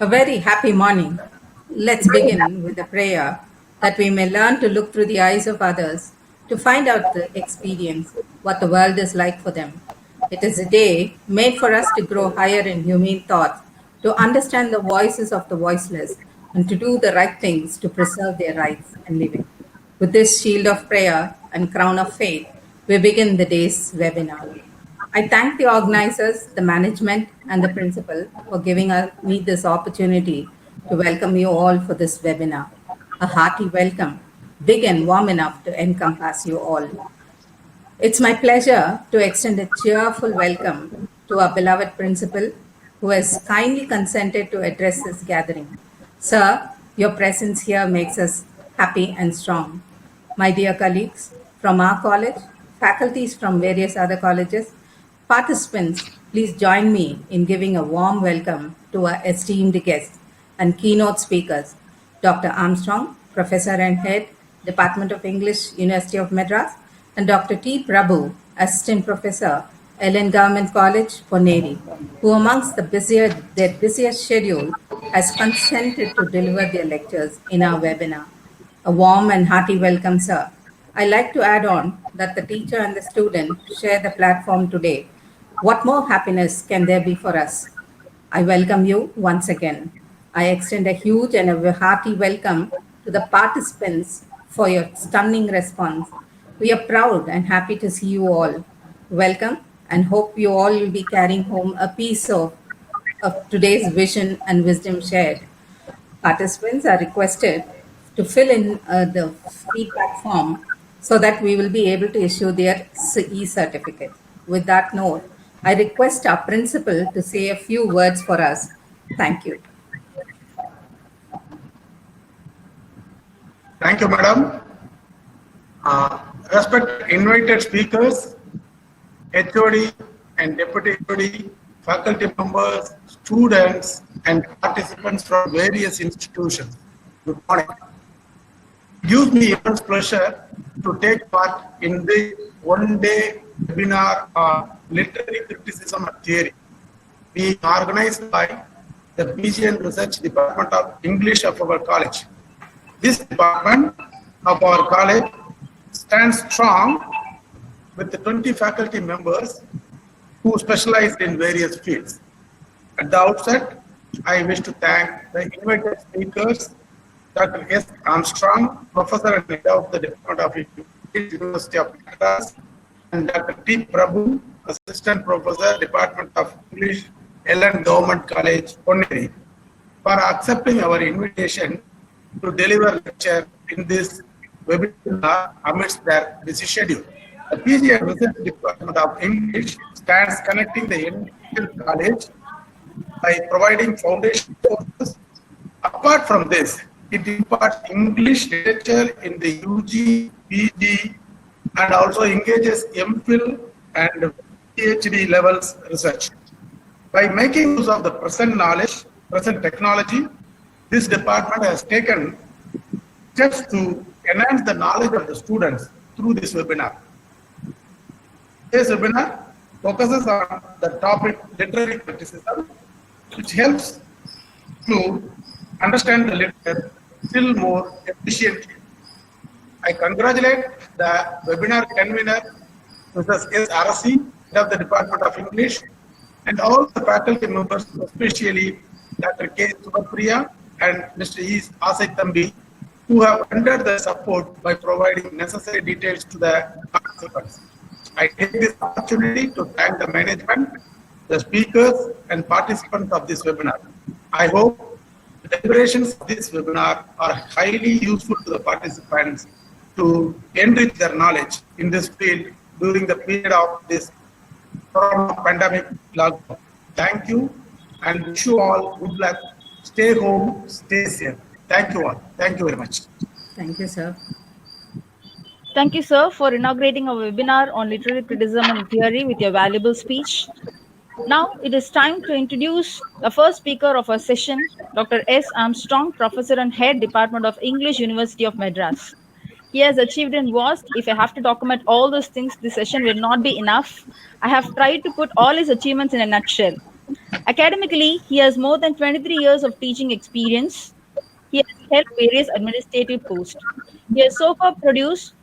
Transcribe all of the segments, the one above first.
A very happy morning. Let's begin with a prayer that we may learn to look through the eyes of others to find out the experience, what the world is like for them. It is a day made for us to grow higher in humane thought, to understand the voices of the voiceless, and to do the right things to preserve their rights and living. With this shield of prayer and crown of faith, we begin the day's webinar. I thank the organizers, the management, and the principal for giving me this opportunity to welcome you all for this webinar. A hearty welcome, big and warm enough to encompass you all. It's my pleasure to extend a cheerful welcome to our beloved principal who has kindly consented to address this gathering. Sir, your presence here makes us happy and strong. My dear colleagues from our college, faculties from various other colleges, participants, please join me in giving a warm welcome to our esteemed guests and keynote speakers, Dr. Armstrong, Professor and Head, Department of English, University of Madras, and Dr.T.Prabhu, Assistant Professor, Ellen Government College, Ponneri, who amongst their busiest schedule has consented to deliver their lectures in our webinar. A warm and hearty welcome, sir. I like to add on that the teacher and the student share the platform today. What more happiness can there be for us? I welcome you once again. I extend a huge and a hearty welcome to the participants for your stunning response. We are proud and happy to see you all. Welcome and hope you all will be carrying home a piece of today's vision and wisdom shared. Participants are requested to fill in the feedback form so that we will be able to issue their e-certificate. With that note, I request our principal to say a few words for us. Thank you. Thank you, madam. Respected invited speakers, HOD and Deputy HOD, faculty members, students, and participants from various institutions. Good morning. It gives me immense pleasure to take part in the one-day webinar on literary criticism and theory, being organized by the PG and Research Department of English of our college. This department of our college stands strong with the 20 faculty members who specialize in various fields. At the outset, I wish to thank the invited speakers, Dr. S.Armstrong, Professor and Head of the Department of English, University of Madras, and Dr.T.Prabhu, Assistant Professor, Department of English, Ellen Government College, Ponneri, for accepting our invitation to deliver lecture in this webinar amidst their busy schedule. The PG and Research Department of English stands connecting the entire college by providing foundation courses. Apart from this, it imparts English literature in the UG, PG, and also engages MPhil and PhD levels research. By making use of the present knowledge, present technology, this department has taken steps to enhance the knowledge of the students through this webinar. This webinar focuses on the topic literary criticism, which helps to understand the literature still more efficiently. I congratulate the webinar convener, Mrs.S.Arasi, Head of the Department of English, and all the faculty members, especially Dr.K.Subapriya and Mr.E.Asaithambi, who have rendered their support by providing necessary details to the participants. I take this opportunity to thank the management, the speakers, and participants of this webinar. I hope the deliberations of this webinar are highly useful to the participants to enrich their knowledge in this field during the period of this corona pandemic lockdown. Thank you and wish you all good luck. Stay home, stay safe. Thank you all. Thank you very much. Thank you, sir. Thank you, sir, for inaugurating our webinar on literary criticism and theory with your valuable speech. Now it is time to introduce the first speaker of our session, Dr. S. Armstrong, Professor and Head, Department of English, University of Madras. He has achieved in vast. If I have to document all those things, this session will not be enough. I have tried to put all his achievements in a nutshell. Academically, he has more than 23 years of teaching experience. He has held various administrative posts. He has so far produced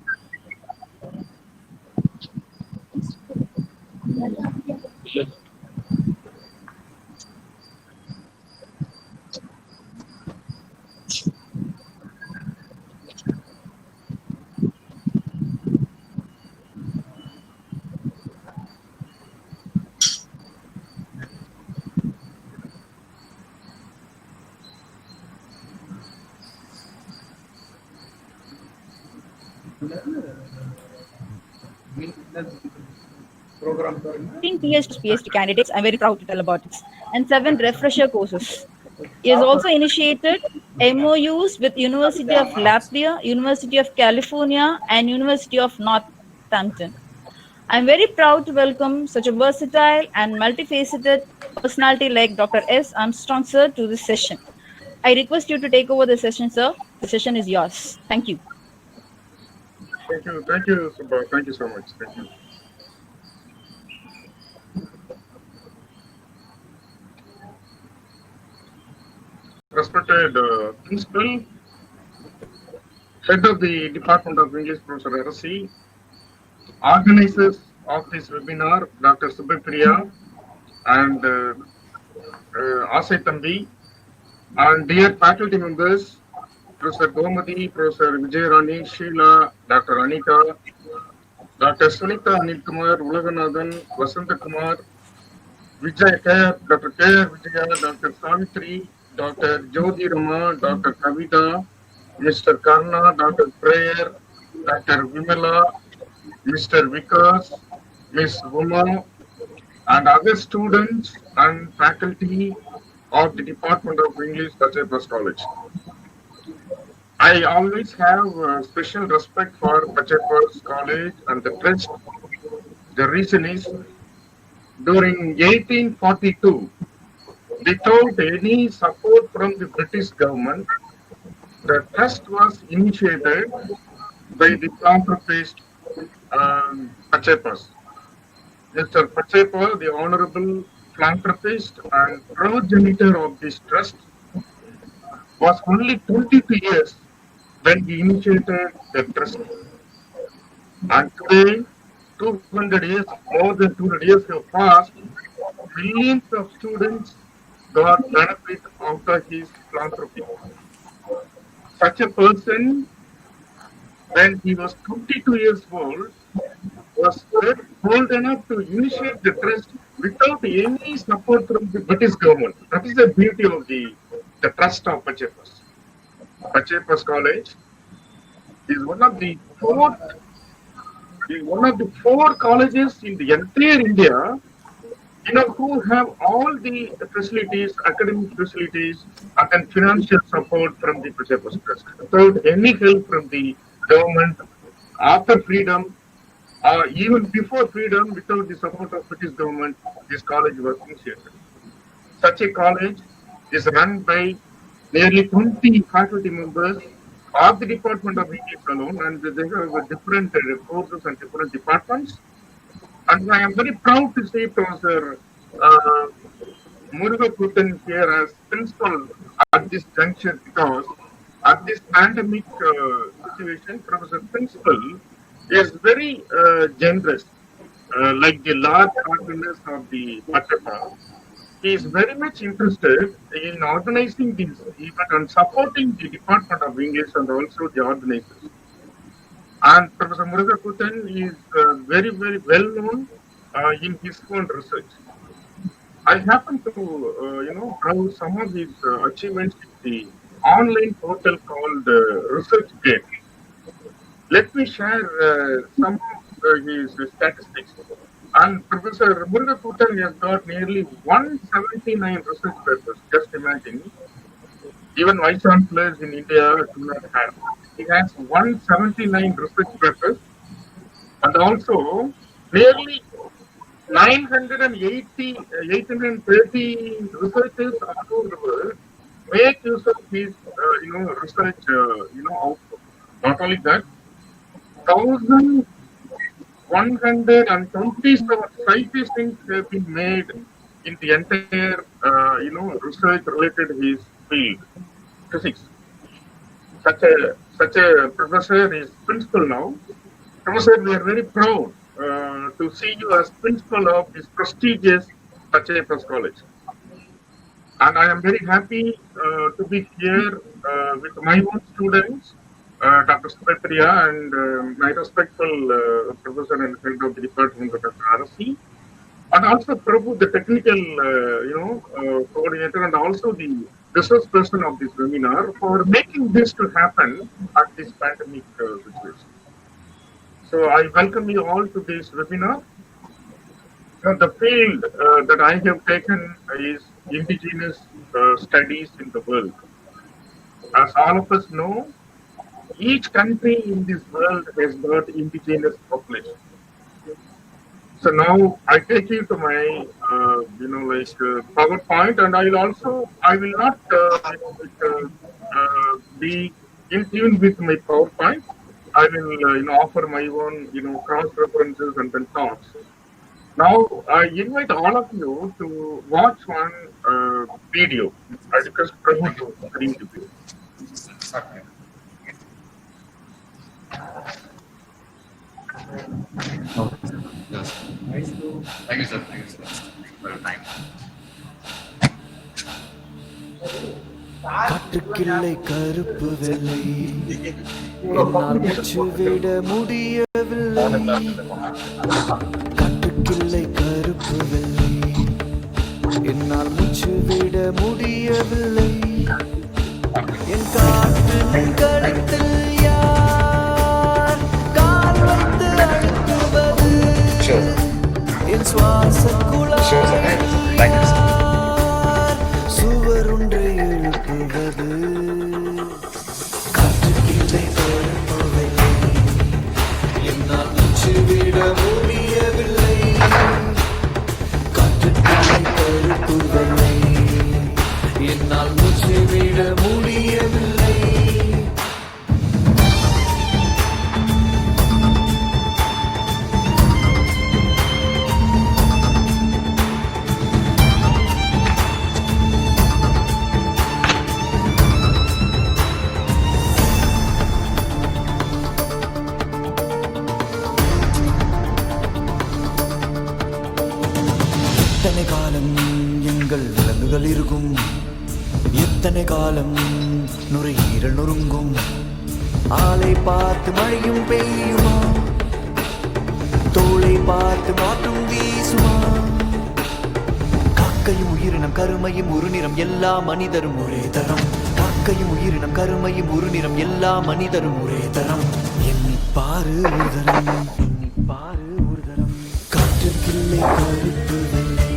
program. 15 PhD candidates, I'm very proud to tell about it, and 7 refresher courses. He has also initiated MOUs with University of Latvia, University of California, and University of Northampton. I'm very proud to welcome such a versatile and multifaceted personality like Dr. S. Armstrong, sir, to this session. I request you to take over the session, sir. The session is yours. Thank you. Thank you, Subha. Thank you so much. Thank you. Respected Principal, Head of the Department of English, Professor.Arasi, organizers of this webinar, Dr.Subapriya and Asaithambi, and dear faculty members, Professor Gomati, Professor Vijayarani, Sheila, Dr. Anita, Dr. Sunita Anilkumar, Ulaganathan, Vasanta Kumar, Vijay K, Dr. K. Vijaya, Dr. Savitri, Dr. Jyoti Rama, Dr. Kavita, Mr. Karna, Dr. Prayer, Dr. Vimala, Mr. Vikas, Ms. Uma, and other students and faculty of the Department of English, Pachiayappa College. I always have special respect for Pachiayappa College and the trust. The reason is, during 1842, without any support from the British government, the trust was initiated by the philanthropist Pachiayappa. Mr. Pachiayappa, the honorable philanthropist and progenitor of this trust, was only 22 years when he initiated the trust. And today, 200 years, more than 200 years have passed, millions of students got benefit out of his philanthropy. Such a person, when he was 22 years old, was bold enough to initiate the trust without any support from the British government. That is the beauty of the trust of Pachiayappa. Pachiayappa College is one of the four colleges in the entire India, who have all the facilities, academic facilities, and financial support from the Pachiayappa Trust. Without any help from the government, after freedom, even before freedom, without the support of British government, this college was initiated. Such a college is run by nearly 20 faculty members of the Department of English alone, and they have different courses and different departments. And I am very proud to say Professor Murugakoothan here as principal at this juncture, because at this pandemic situation, Professor Principal is very generous, like the large partners of the Pachaiyappa. He is very much interested in organizing this event and supporting the Department of English and also the organizers. And Professor Murugakoothan is very, very well known in his own research. I happen to, browse some of his achievements in the online portal called Research Gate. Let me share some of his statistics. And Professor Murugakoothan has got nearly 179 research papers. Just imagine, even vice chancellors in India do not have. He has 179 research papers, and also nearly 830 researchers all over the world make use of his, research, output. Not only that, 1,127 citations have been made in the entire, research related to his field, physics. Such a professor is principal now. Professor, we are very proud to see you as principal of this prestigious Pachaiyappa College. And I am very happy to be here with my own students, Dr.Subapriya and my respectful professor and head of the department, Dr.S.Arasi, and also Prabhu, the technical, coordinator, and also the resource person of this webinar for making this to happen at this pandemic situation. So I welcome you all to this webinar. The field that I have taken is Indigenous studies in the world. As all of us know, each country in this world has got indigenous population. So now I take you to my, PowerPoint, and I will not be in tune with my PowerPoint. I will, offer my own, cross references and then thoughts. Now I invite all of you to watch one video. I request Prabhu to screen the video. Yes. Thank you, sir. Thank you, sir, for your time. காட்டுக்கிள்ளை கருப்பு வெள்ளை என்னால் மூச்சு விட முடியவில்லை காட்டுக்கிள்ளை கருப்பு வெள்ளை என்னால் மூச்சு விட முடியவில்லை என் காற்றின் கழுத்தில் யார் கால் வைத்து அழுத்துவது என் சுவாச குழாய் சுவருன்றை எழுப்புவது காற்றுக்கிள்ளை கருப்பு வெள்ளை என்னால் மூச்சு விட முடியவில்லை காற்றுக்கிள்ளை கருப்பு வெள்ளை என்னால் மூச்சு விட முடியவில்லை எத்தனை காலம் எங்கள் விலங்குகள் இருக்கும் எத்தனை காலம் நுரையீரல் நொறுங்கும் ஆளை பார்த்து மழையும் பெய்யுமா தோளை பார்த்து மாற்றும் வீசுமா காக்கையும் உயிரினம் கருமையும் ஒரு நிறம் எல்லா மனிதரும் ஒரே தரம் காக்கையும் உயிரினம் கருமையும் ஒரு நிறம் எல்லா மனிதரும் ஒரே தரம் எண்ணிப்பாரு ஒரு தரம் எண்ணிப்பாரு ஒரு தரம் காற்றுக்கிள்ளை கருப்பு வெள்ளை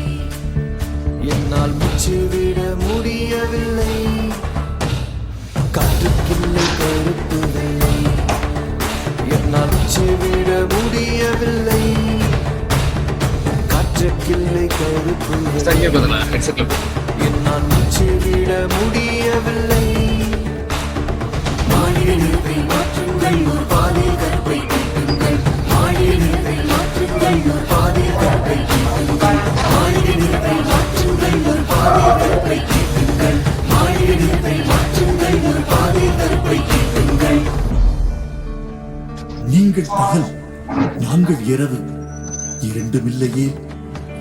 என்னால் மூச்சு விட முடியவில்லை காற்றுக்கிள்ளை கருப்பு வெள்ளை என்னால் மூச்சு விட முடியவில்லை காற்றுக்கிள்ளை கருப்பு வெள்ளை என்னால் மூச்சு விட முடியவில்லை மாளிகை நிறுத்தை மாற்றுங்கள் ஒரு பாதை கற்பை கேட்டுங்கள் மாளிகை நிறுத்தை மாற்றுங்கள் ஒரு பாதை கற்பை கேட்டுங்கள் மாளிகை நிறுத்தை மாற்றுங்கள் ஒரு பாதை கற்பை கேட்டுங்கள் மாளிகை நிறுத்தை மாற்றுங்கள் ஒரு பாதை கற்பை கேட்டுங்கள் நீங்கள் பகல் நாங்கள் இரவு இரண்டுமில்லையே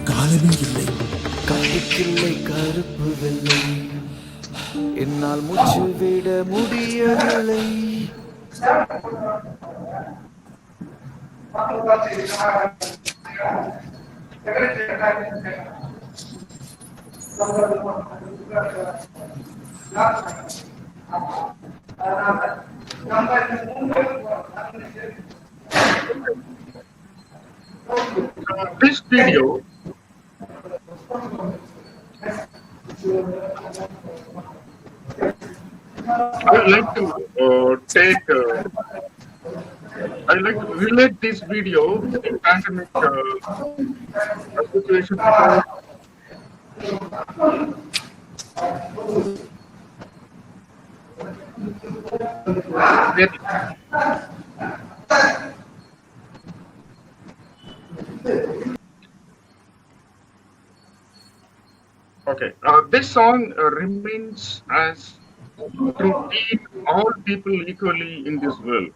காலமே இல்லை காட்டுக்கிள்ளை கருப்பு வெள்ளை என்னால் மூச்சு விட முடியவில்லை This video I would like to I would like to relate this video to the pandemic situation. Okay, this song remains as to treat all people equally in this world.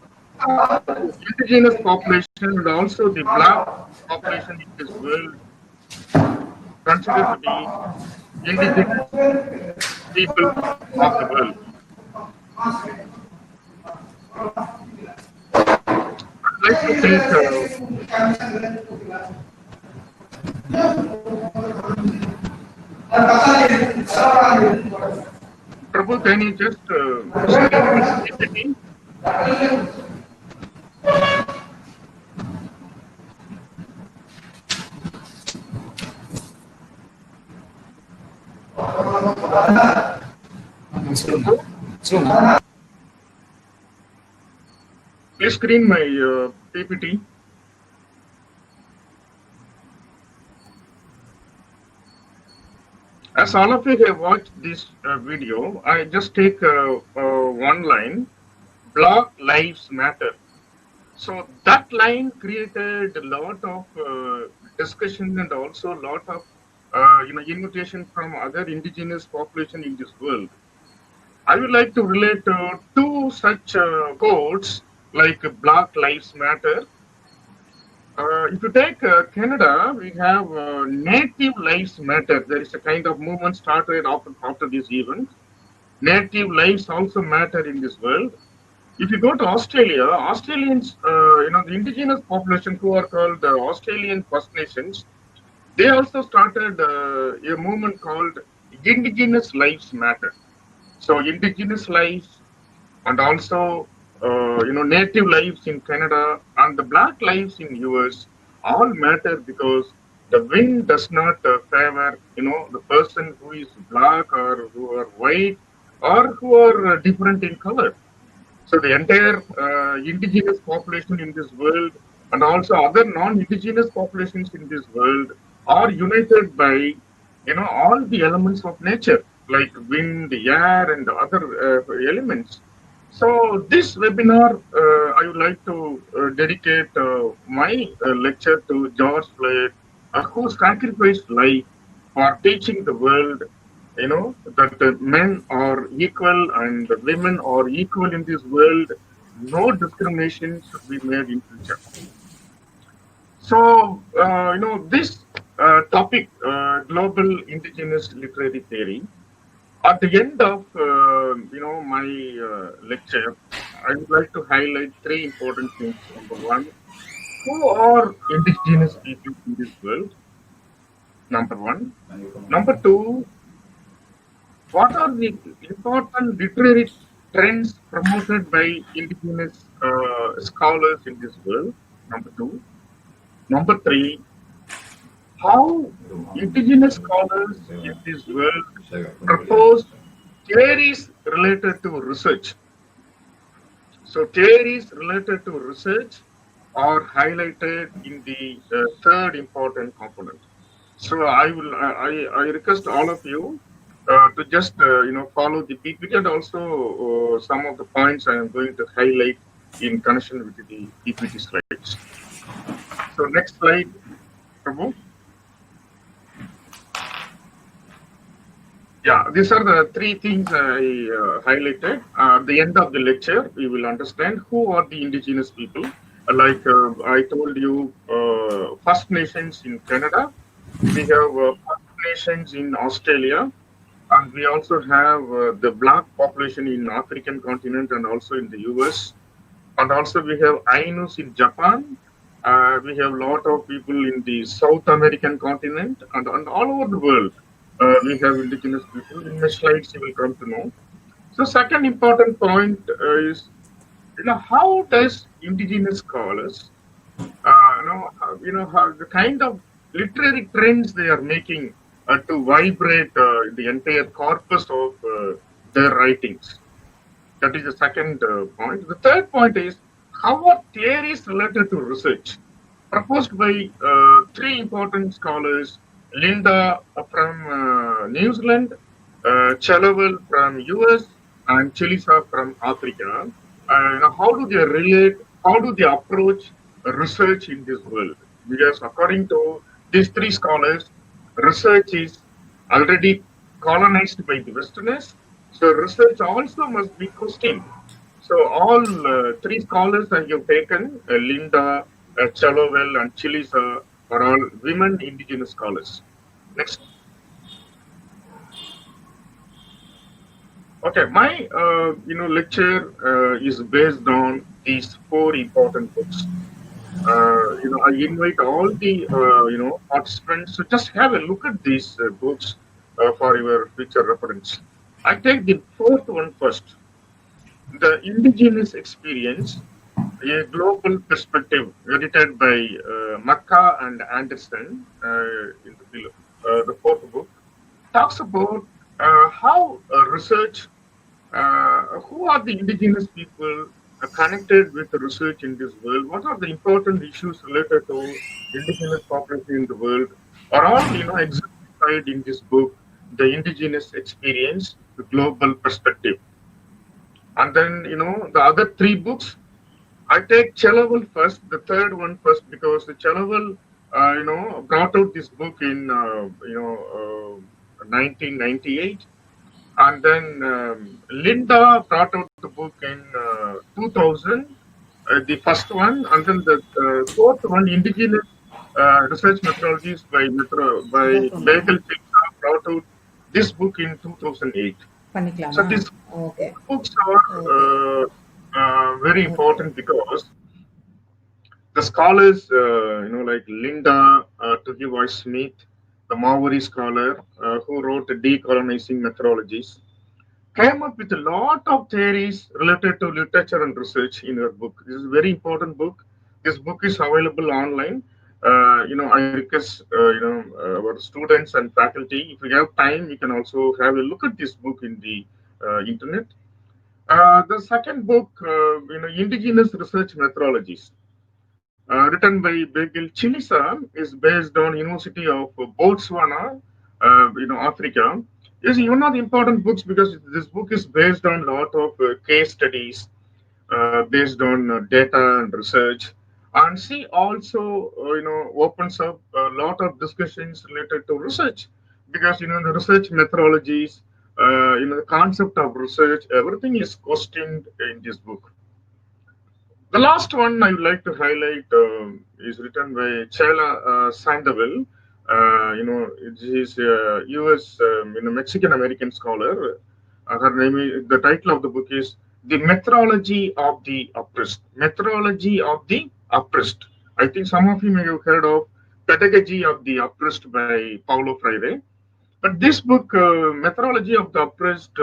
Indigenous population and also the black population in this world considered to be indigenous people of the world. I'd like to take Prabhu, can you just share my PPT? Please screen my PPT. As all of you have watched this video, I just take one line, Black Lives Matter. So that line created a lot of discussion and also a lot of invitation from other indigenous population in this world. I would like to relate two such quotes like Black Lives Matter. If you take Canada, we have Native Lives Matter. There is a kind of movement started after this event. Native lives also matter in this world. If you go to Australia, Australians, the indigenous population who are called Australian First Nations, they also started a movement called Indigenous Lives Matter. So indigenous lives and also native lives in Canada and the black lives in US all matter because the wind does not favor the person who is black or who are white or who are different in color. So the entire indigenous population in this world and also other non-indigenous populations in this world are united by all the elements of nature like wind, air, and other elements. So this webinar, I would like to dedicate my lecture to George Floyd, who sacrificed life for teaching the world, that men are equal and women are equal in this world. No discrimination should be made in future. So, this topic, global indigenous literary theory. At the end of my lecture, I would like to highlight three important things. Number one, who are indigenous people in this world? Number one. Number two, what are the important literary trends promoted by indigenous scholars in this world? Number two. Number three, how indigenous scholars in this world propose theories related to research. So theories related to research are highlighted in the third important component. So I request all of you to just follow the PPT and also some of the points I am going to highlight in connection with the PPT slides. So next slide, Prabhu. Yeah, these are the three things I highlighted. At the end of the lecture, we will understand who are the indigenous people. Like I told you, First Nations in Canada, we have First Nations in Australia, and we also have the black population in African continent and also in the US. And also we have Ainus in Japan. We have a lot of people in the South American continent and all over the world. We have indigenous people. In my slides, you will come to know. So, second important point is, how does indigenous scholars, how the kind of literary trends they are making to vibrate the entire corpus of their writings. That is the second point. The third point is, how are theories related to research proposed by three important scholars, Linda from New Zealand, Chelowell from US, and Chelisa from Africa. How do they relate, how do they approach research in this world? Because according to these three scholars, research is already colonized by the Westerners. So research also must be questioned. So all three scholars I have taken, Linda, Chalowell, and Chilisa, are all women indigenous scholars. Next. Okay, my lecture is based on these four important books. I invite all the participants to just have a look at these books for your future reference. I take the fourth one first. The Indigenous Experience, a Global Perspective, edited by Macca and Anderson in the fourth book, talks about how research, who are the indigenous people connected with the research in this world, what are the important issues related to indigenous population in the world, are all exemplified in this book, The Indigenous Experience, the Global Perspective. And then, the other three books, I take Chelawal first, the third one first, because the Chelawal, brought out this book in, 1998. And then Linda brought out the book in 2000, the first one. And then the fourth one, Indigenous Research Methodologies by Bagel Chilsa, brought out this book in 2008. So பண்ணிக்கலாமா? these okay books are okay very okay important because the scholars, like Linda Tugiwai Smith, the Maori scholar who wrote Decolonizing Methodologies, came up with a lot of theories related to literature and research in her book. This is a very important book. This book is available online. I request our students and faculty, if you have time, you can also have a look at this book in the internet. The second book, Indigenous Research Methodologies, written by Begil Chilisa, is based on University of Botswana, Africa. Is one of the important books because this book is based on a lot of case studies, based on data and research, and she also opens up a lot of discussions related to research because the research methodologies, the concept of research, everything is questioned in this book. The last one I would like to highlight is written by Chela Sandoval. She is a U.S. Mexican American scholar. Her name is, the title of the book is "The Methodology of the Oppressed." Methodology of the Oppressed. I think some of you may have heard of Pedagogy of the Oppressed by Paulo Freire. But this book, Methodology of the Oppressed,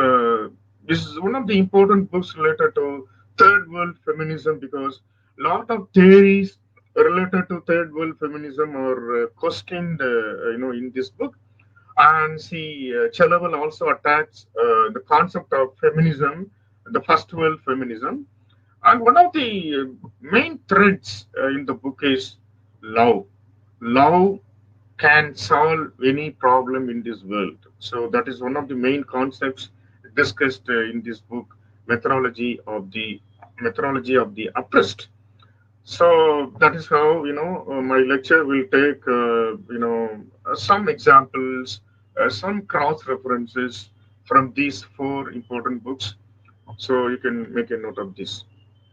is one of the important books related to third world feminism because a lot of theories related to third world feminism are questioned, in this book. And see, Chelawal also attacks the concept of feminism, the first world feminism. And one of the main threads in the book is love. Love can solve any problem in this world. So that is one of the main concepts discussed in this book, methodology of the oppressed. So that is how my lecture will take some examples, some cross references from these four important books. So you can make a note of this.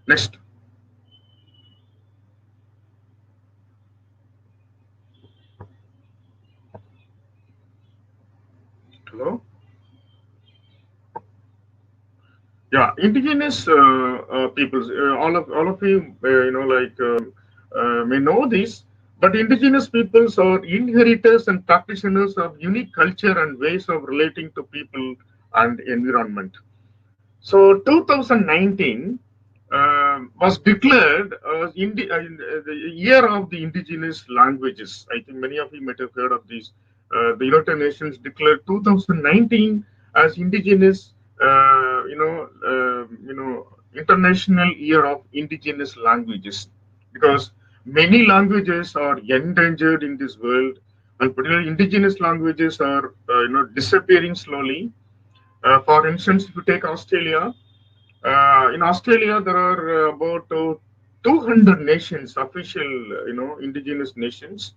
Next. Hello. Yeah, indigenous peoples. All of you, may know this, but indigenous peoples are inheritors and practitioners of unique culture and ways of relating to people and environment. So 2019 was declared as the year of the indigenous languages. I think many of you might have heard of this. The United Nations declared 2019 as indigenous, International Year of Indigenous Languages, because many languages are endangered in this world, and particularly indigenous languages are, disappearing slowly. For instance, if you take Australia, in Australia there are about 200 nations, official, indigenous nations.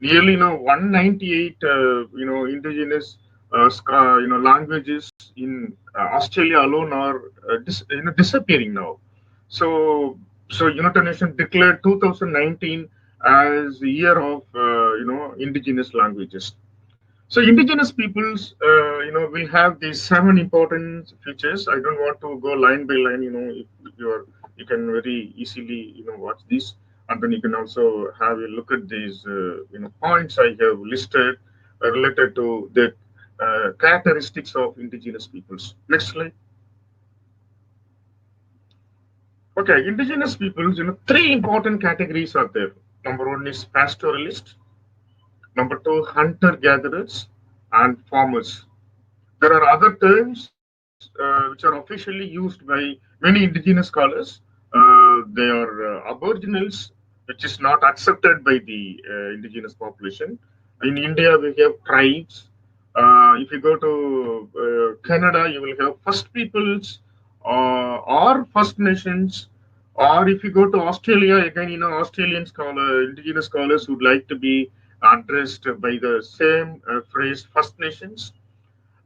Nearly 198, indigenous languages in Australia alone are disappearing now. So, United Nations declared 2019 as the year of indigenous languages. So indigenous peoples, will have these 7 important features. I don't want to go line by line. If you can very easily, watch this, and then you can also have a look at these, points I have listed related to the characteristics of indigenous peoples. Next slide. Okay, indigenous peoples, 3 important categories are there. Number 1 is pastoralist. Number 2, hunter-gatherers and farmers. There are other terms which are officially used by many indigenous scholars. They are aboriginals, which is not accepted by the indigenous population. In India, we have tribes. If you go to Canada, you will have First Peoples or First Nations. Or if you go to Australia, again, Australian indigenous scholars would like to be addressed by the same phrase, First Nations.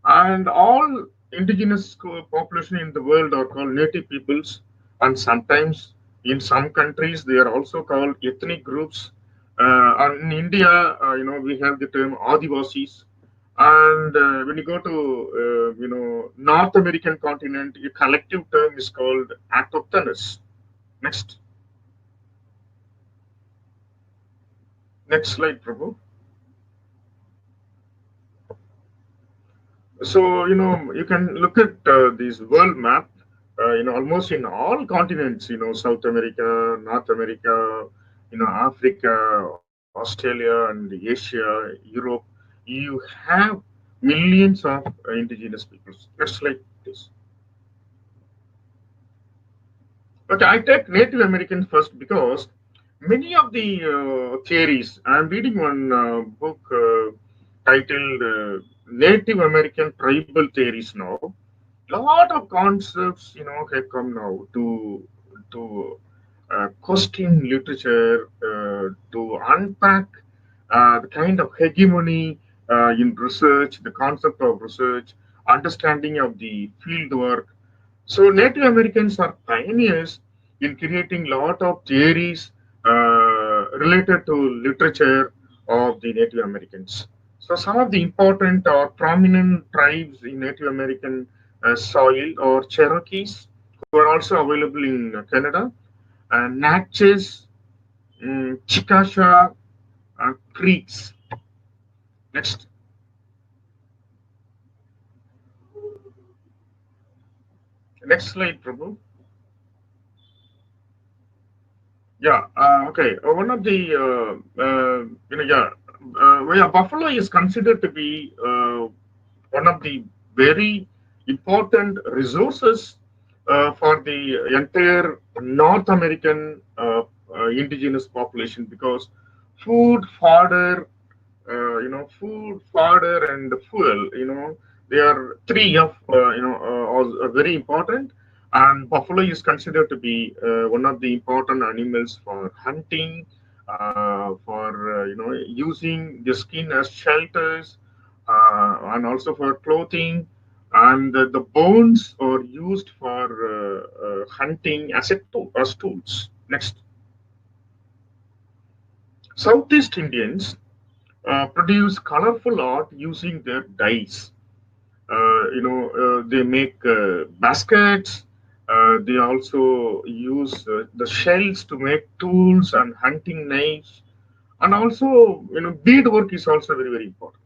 And all indigenous population in the world are called native peoples, and sometimes in some countries they are also called ethnic groups. And in India, we have the term Adivasis. And when you go to North American continent, a collective term is called autochthonous. Next slide, Prabhu. So, you can look at this world map, almost in all continents, South America, North America, Africa, Australia, and Asia, Europe. You have millions of indigenous peoples. Next slide, please. Okay, I take Native Americans first because many of the theories, I'm reading one book titled Native American Tribal Theories now. Lot of concepts, have come now to question literature, to unpack the kind of hegemony in research, the concept of research, understanding of the field work. So Native Americans are pioneers in creating lot of theories related to literature of the Native Americans. So some of the important or prominent tribes in Native American soil are Cherokees, who are also available in Canada, and Natchez, Chickasha, Creeks. Next. Next slide, Prabhu. Yeah. Okay. One of the buffalo is considered to be one of the very important resources for the entire North American indigenous population, because food, fodder, food, fodder, and fuel. They are 3 of are very important. And buffalo is considered to be one of the important animals for hunting, for using the skin as shelters, and also for clothing. And the bones are used for hunting as tools. Next. Southeast Indians produce colorful art using their dyes. They make baskets. They also use the shells to make tools and hunting knives. And also, beadwork is also very, very important.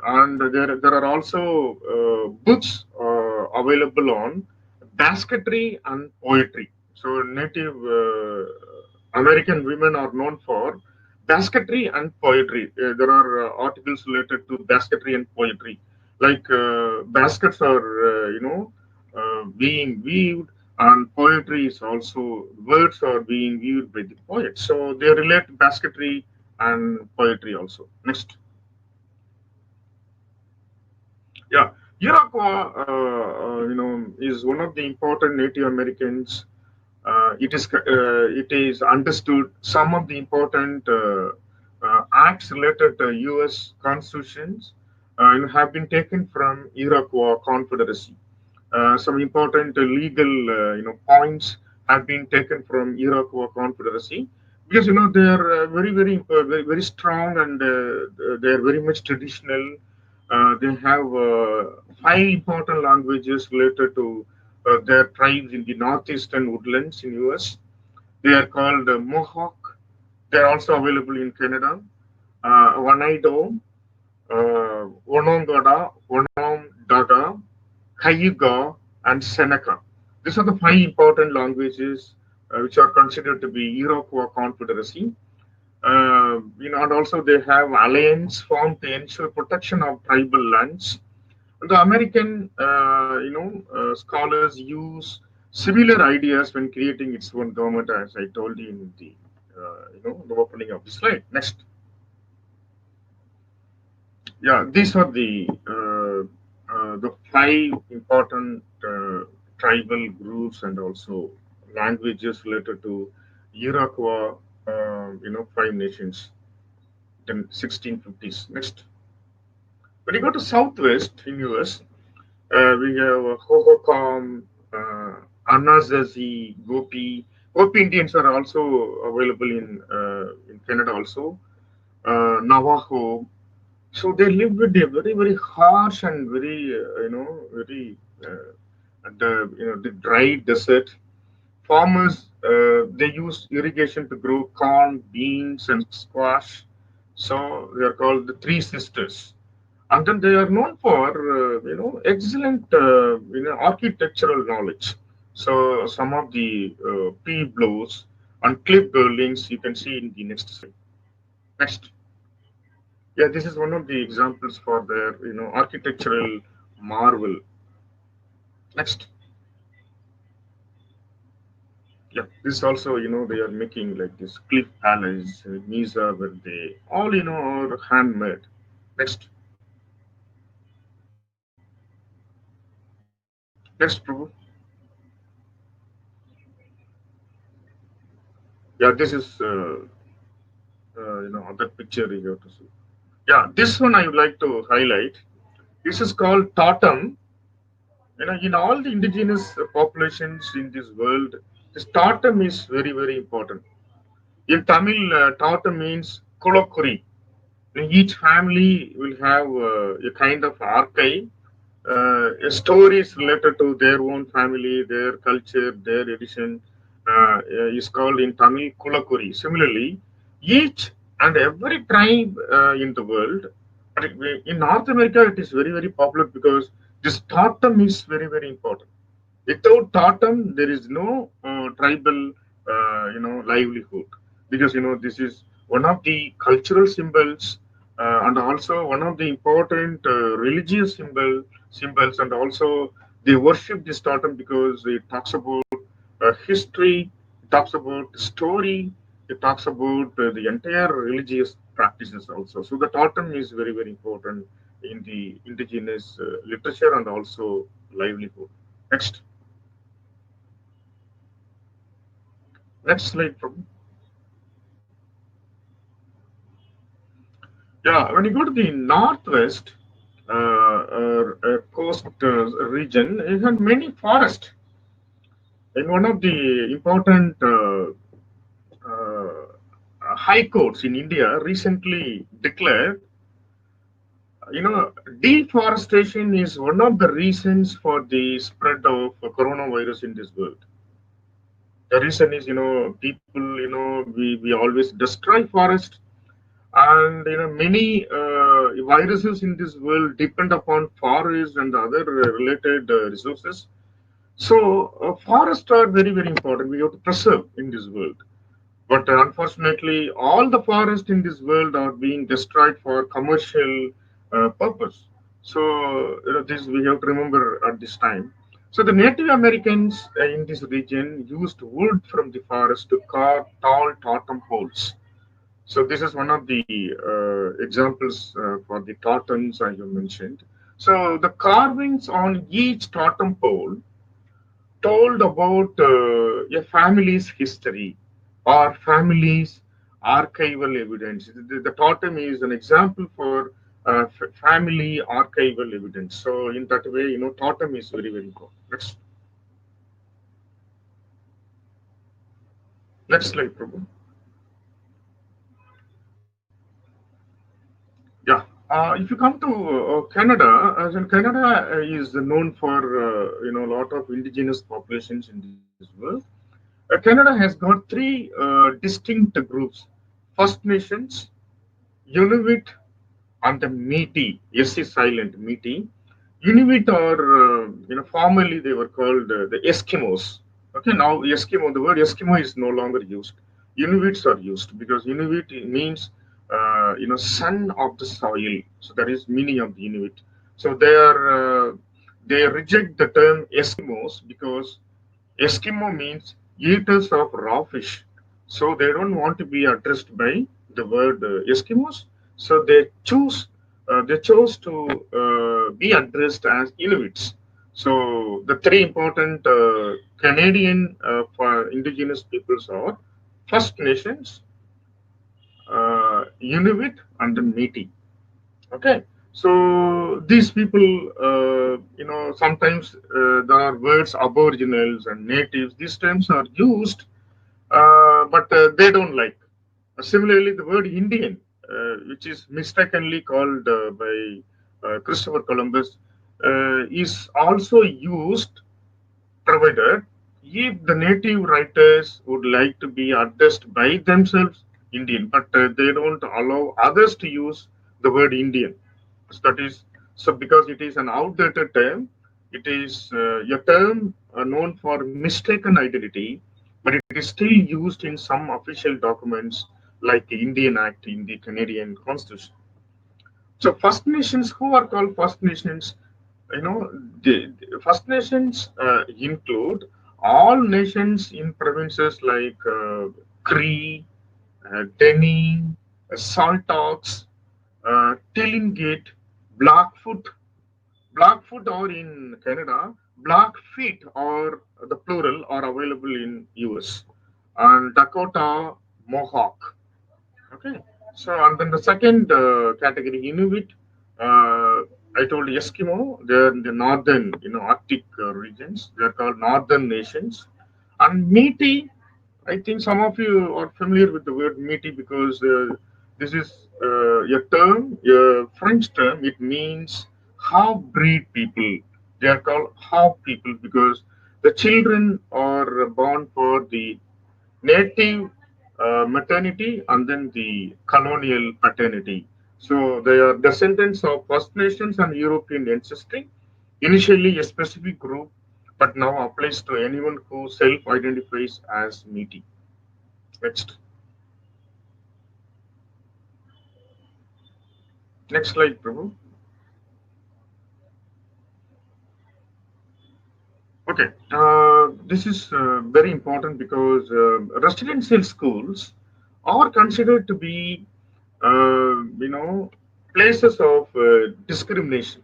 And there are also books available on basketry and poetry. So Native American women are known for basketry and poetry. There are articles related to basketry and poetry, like baskets are being weaved, and poetry is also, words are being weaved by the poets. So they relate basketry and poetry also. Next. Yeah, Iroquois, is one of the important Native Americans. It is understood some of the important acts related to U.S. constitutions, have been taken from Iroquois Confederacy. Some important legal points have been taken from Iroquois Confederacy because they are very strong, and they are very much traditional. They have five important languages related to their tribes in the northeastern woodlands in US. They are called Mohawk. They are also available in Canada. Wanaido, Onondaga, Onondaga, Cayuga, and Seneca. These are the five important languages which are considered to be Iroquois Confederacy. And also they have alliance formed to ensure protection of tribal lands. And the American, scholars use similar ideas when creating its own government, as I told you in the opening of the slide. Next. Yeah, these are the five important tribal groups and also languages related to Iroquois, five nations in 1650s. Next, when you go to Southwest in US, we have Hohokam, Anasazi, Gopi. Gopi Indians are also available in Canada also. Navajo. So they live with a very harsh and very the dry desert. Farmers they use irrigation to grow corn, beans, and squash. So they are called the Three Sisters, and then they are known for excellent architectural knowledge. So some of the pea blows and cliff dwellings you can see in the next slide. Next. Yeah, this is one of the examples for their architectural marvel. Next. Yeah, this also they are making like this cliff palace, Misa, where they all are handmade. Next. Next, Prabhu. Yeah, this is other picture you have to see. Yeah, this one I would like to highlight. This is called Totem. In all the indigenous populations in this world, this Totem is very important. In Tamil, Tata means Kolokuri. Each family will have a kind of archive, stories related to their own family, their culture, their tradition is called in Tamil Kulakuri. Similarly, each and every tribe in the world, but in North America, it is very popular because this totem is very important. Without totem, there is no tribal, livelihood, because this is one of the cultural symbols and also one of the important religious symbols, and also they worship this totem because it talks about history, it talks about story, it talks about the entire religious practices also. So the totem is very important in the indigenous literature and also livelihood. Next. Next slide, Prabhu. Yeah, when you go to the northwest coast region, it had many forests. In one of the important high courts in India recently declared, deforestation is one of the reasons for the spread of coronavirus in this world. The reason is, people, we always destroy forest, and many viruses in this world depend upon forests and other related resources. So forests are very important. We have to preserve in this world. But unfortunately, all the forests in this world are being destroyed for commercial purpose. So this we have to remember at this time. So the Native Americans in this region used wood from the forest to carve tall totem poles. So this is one of the examples for the totems I have mentioned. So the carvings on each totem pole told about a family's history or family's archival evidence. The totem is an example for family archival evidence. So in that way, totem is very, very important. Next slide, Prabhu. Yeah. If you come to Canada, as in Canada is known for a lot of indigenous populations in this world. Canada has got three distinct groups: First Nations, Inuit, and the Métis. S is silent. Métis. Inuit are formerly they were called the Eskimos. Okay, now Eskimo, the word Eskimo is no longer used. Inuits are used because Inuit means son of the soil. So that is meaning of the Inuit. So they reject the term Eskimos because Eskimo means eaters of raw fish. So they don't want to be addressed by the word Eskimos. So they chose to be addressed as Inuits. So the three important Canadian for indigenous peoples are First Nations, Inuit, and the Métis. Okay, so these people, sometimes there are words aboriginals and natives. These terms are used, but they don't like. Similarly, the word Indian, which is mistakenly called by Christopher Columbus, is also used, provided if the native writers would like to be addressed by themselves Indian, but they don't allow others to use the word Indian. So that is so because it is an outdated term. It is a term known for mistaken identity, but it is still used in some official documents like the Indian Act in the Canadian Constitution. So First Nations, who are called First Nations, the First Nations include all nations in provinces like Cree, Denny, Saltox, Tlingit, Blackfoot. Blackfoot or in Canada, Blackfeet or the plural are available in US, and Dakota, Mohawk. Okay, so and then the second category, Inuit. I told Eskimo. They're in the northern, Arctic regions. They're called northern nations. And Métis, I think some of you are familiar with the word Métis because this is a term, a French term. It means half-breed people. They are called half people because the children are born for the native maternity and then the colonial paternity. So they are descendants of First Nations and European ancestry, initially a specific group, but now applies to anyone who self-identifies as Métis. Next. Next slide, Prabhu. Okay, this is very important because residential schools are considered to be, places of discrimination.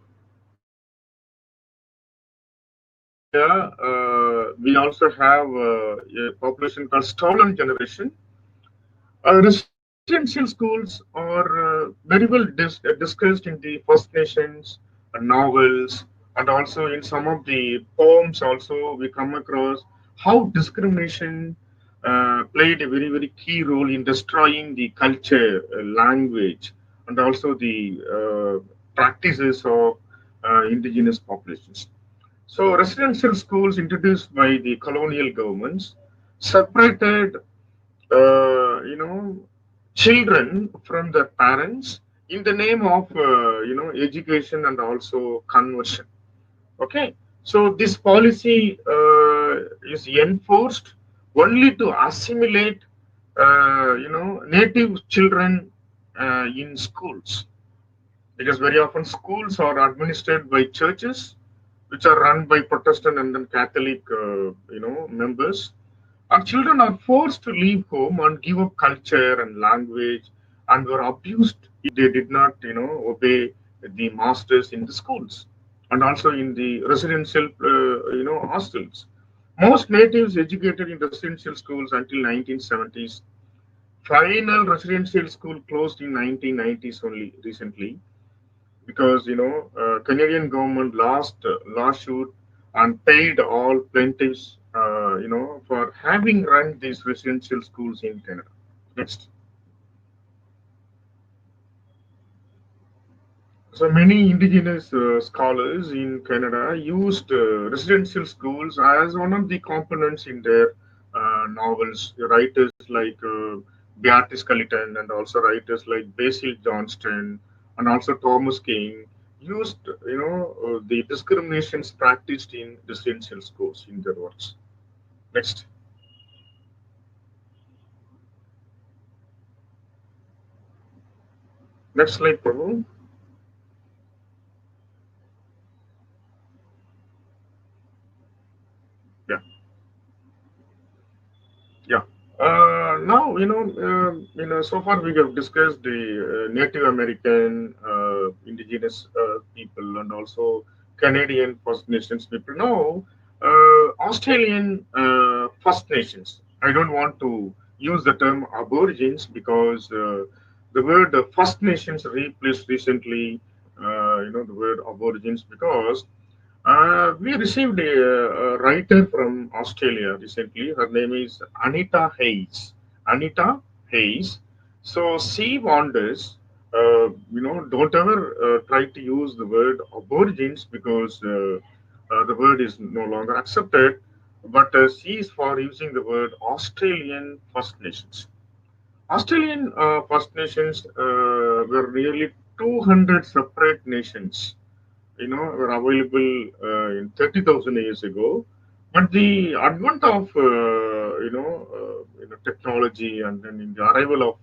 Yeah, we also have a population called stolen generation. Residential schools are very well discussed in the First Nations novels, and also in some of the poems. Also, we come across how discrimination played a very very key role in destroying the culture, language, and also the practices of indigenous populations. So, residential schools introduced by the colonial governments separated, children from their parents in the name of, education and also conversion. Okay, so this policy is enforced only to assimilate, native children in schools because very often schools are administered by churches which are run by Protestant and then Catholic, members. Our children are forced to leave home and give up culture and language, and were abused if they did not, obey the masters in the schools and also in the residential, hostels. Most natives educated in residential schools until 1970s. Final residential school closed in 1990s only recently because Canadian government lost lawsuit and paid all plaintiffs for having run these residential schools in Canada. Next. So many indigenous scholars in Canada used residential schools as one of the components in their novels. Writers like Beatrice Culliton and also writers like Basil Johnston and also Thomas King used the discriminations practiced in residential schools in their works. Next. Next slide, Prabhu. Yeah. Yeah. Now, so far we have discussed the Native American, Indigenous people, and also Canadian First Nations people. Now, Australian First Nations. I don't want to use the term Aborigines because the word First Nations replaced recently, the word Aborigines because we received a writer from Australia recently. Her name is Anita Hayes. Anita Hayes. So she wonders, don't ever try to use the word Aborigines because the word is no longer accepted. But she is for using the word Australian First Nations. Australian First Nations were nearly 200 separate nations were available in 30,000 years ago. But the advent of technology and then in the arrival of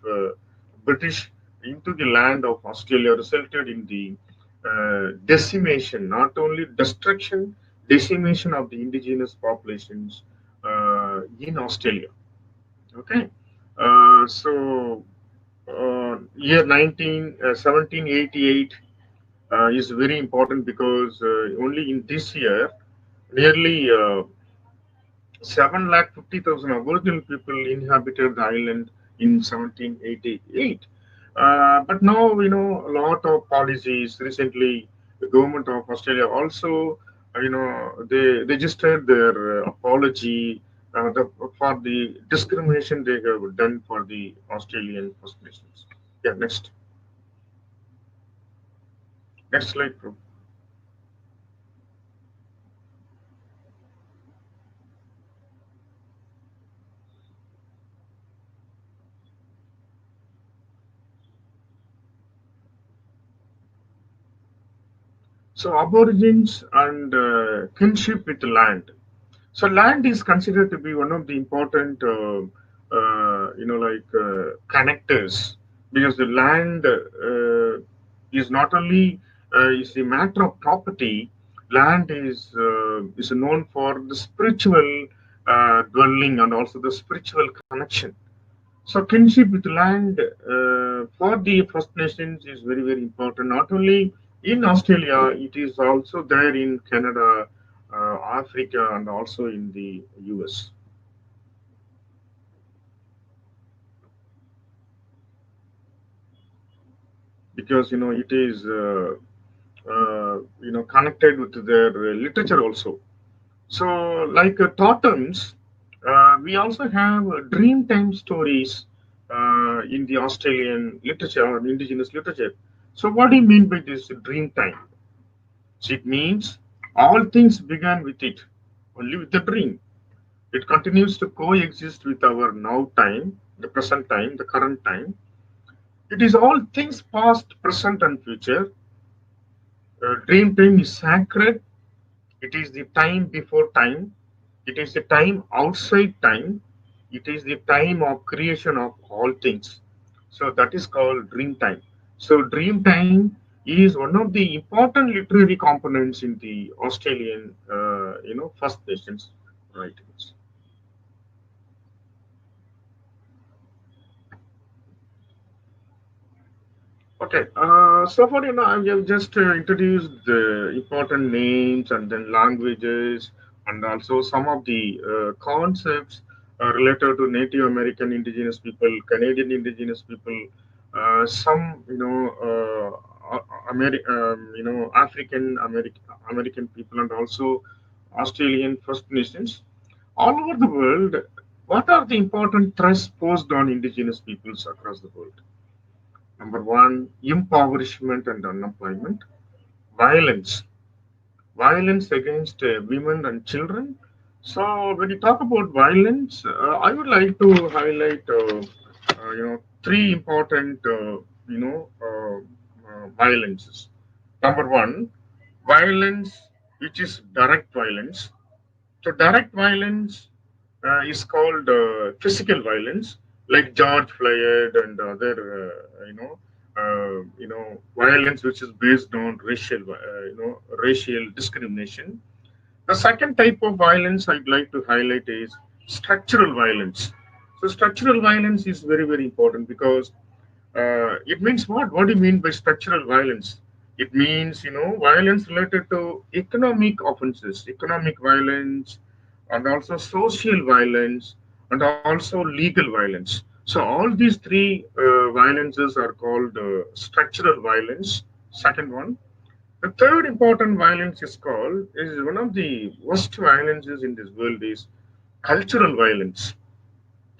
British into the land of Australia resulted in the decimation, not only destruction, decimation of the indigenous populations in Australia. Okay, so year 1788 is very important because only in this year, nearly 750,000 Aboriginal people inhabited the island in 1788. But now, a lot of policies. Recently, the government of Australia also, they registered their apology for the discrimination they have done for the Australian First Nations. Yeah, next. Next slide, bro. So Aborigines and kinship with land. So land is considered to be one of the important, connectors because the land is not only is a matter of property. Land is known for the spiritual dwelling and also the spiritual connection. So kinship with land for the First Nations is very, very important. Not only in Australia, it is also there in Canada, Africa, and also in the US. Because it is connected with their literature also. So like totems, we also have Dreamtime stories in the Australian literature or Indigenous literature. So what do you mean by this Dreamtime? So it means all things began with it, only with the dream. It continues to coexist with our now time, the present time, the current time. It is all things past, present, and future. Dream time is sacred. It is the time before time. It is the time outside time. It is the time of creation of all things. So that is called dream time. So dream time is one of the important literary components in the Australian, First Nations writings. Okay, so far, I have just introduced the important names and then languages and also some of the concepts related to Native American Indigenous people, Canadian Indigenous people, some, African American people, and also Australian First Nations all over the world. What are the important threats posed on indigenous peoples across the world? Number one, impoverishment and unemployment, violence, violence against women and children. So when you talk about violence, I would like to highlight, three important, violences. Number one, violence, which is direct violence. So direct violence is called physical violence, like George Floyd and other, violence which is based on racial discrimination. The second type of violence I'd like to highlight is structural violence. So structural violence is very, very important because it means what? What do you mean by structural violence? It means, violence related to economic offenses, economic violence, and also social violence, and also legal violence. So all these three violences are called structural violence. Second one. The third important violence is one of the worst violences in this world is cultural violence.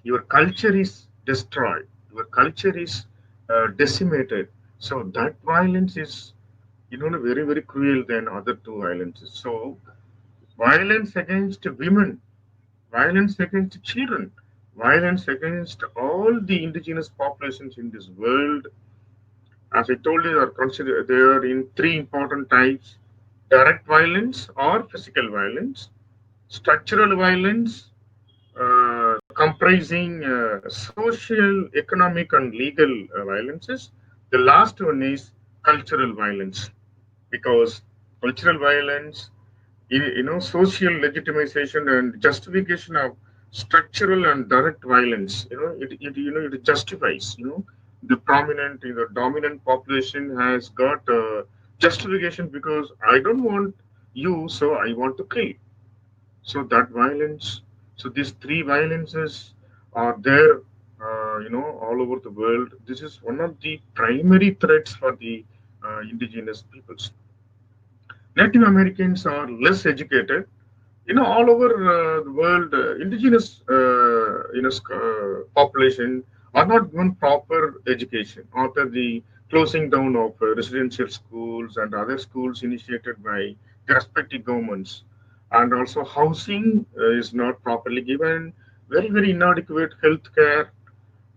Your culture is destroyed, your culture is decimated. So that violence is, very, very cruel than other two violences. So violence against women, violence against children, violence against all the indigenous populations in this world, as I told you, are considered they are in three important types: direct violence or physical violence, structural violence, comprising social, economic, and legal violences. The last one is cultural violence, because cultural violence, social legitimization and justification of structural and direct violence. It justifies. The prominent, dominant population has got justification because I don't want you, so I want to kill. So that violence, so these three violences are there, all over the world. This is one of the primary threats for the indigenous peoples. Native Americans are less educated. All over the world, indigenous, population are not given proper education after the closing down of residential schools and other schools initiated by the respective governments. And also housing is not properly given, very, very inadequate health care,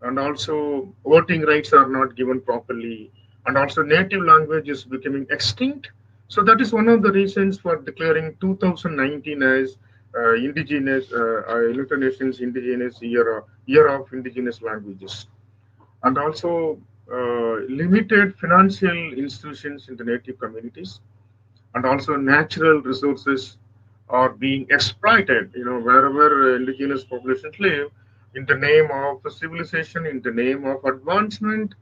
and also voting rights are not given properly, and also native language is becoming extinct. So that is one of the reasons for declaring 2019 as United Nations Indigenous Year of Indigenous Languages. And also limited financial institutions in the native communities, and also natural resources are being exploited, wherever indigenous populations live, in the name of civilization, in the name of advancement.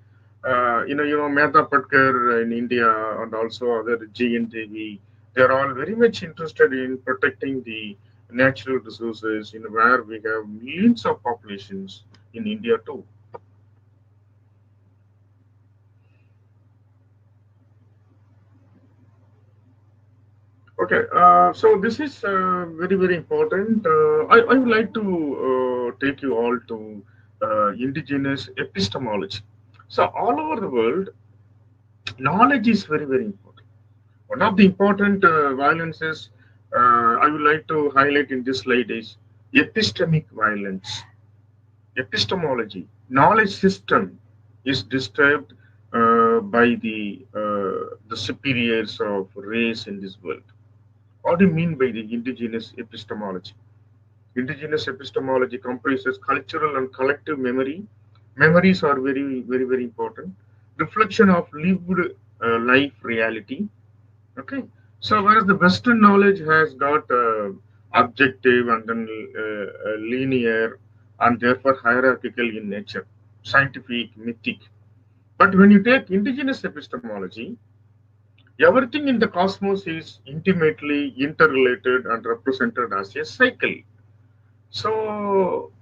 Mehta Patkar in India and also other GNTV, they're all very much interested in protecting the natural resources, where we have millions of populations in India too. Okay, so this is very, very important. I would like to take you all to indigenous epistemology. So, all over the world, knowledge is very, very important. One of the important violences I would like to highlight in this slide is epistemic violence. Epistemology, knowledge system, is disturbed by the superiors of race in this world. What do you mean by the indigenous epistemology? Indigenous epistemology comprises cultural and collective memory. Memories are very, very, very important. Reflection of lived life reality. Okay. So, whereas the Western knowledge has got objective and then linear and therefore hierarchical in nature, scientific, mythic. But when you take indigenous epistemology, everything in the cosmos is intimately interrelated and represented as a cycle. So,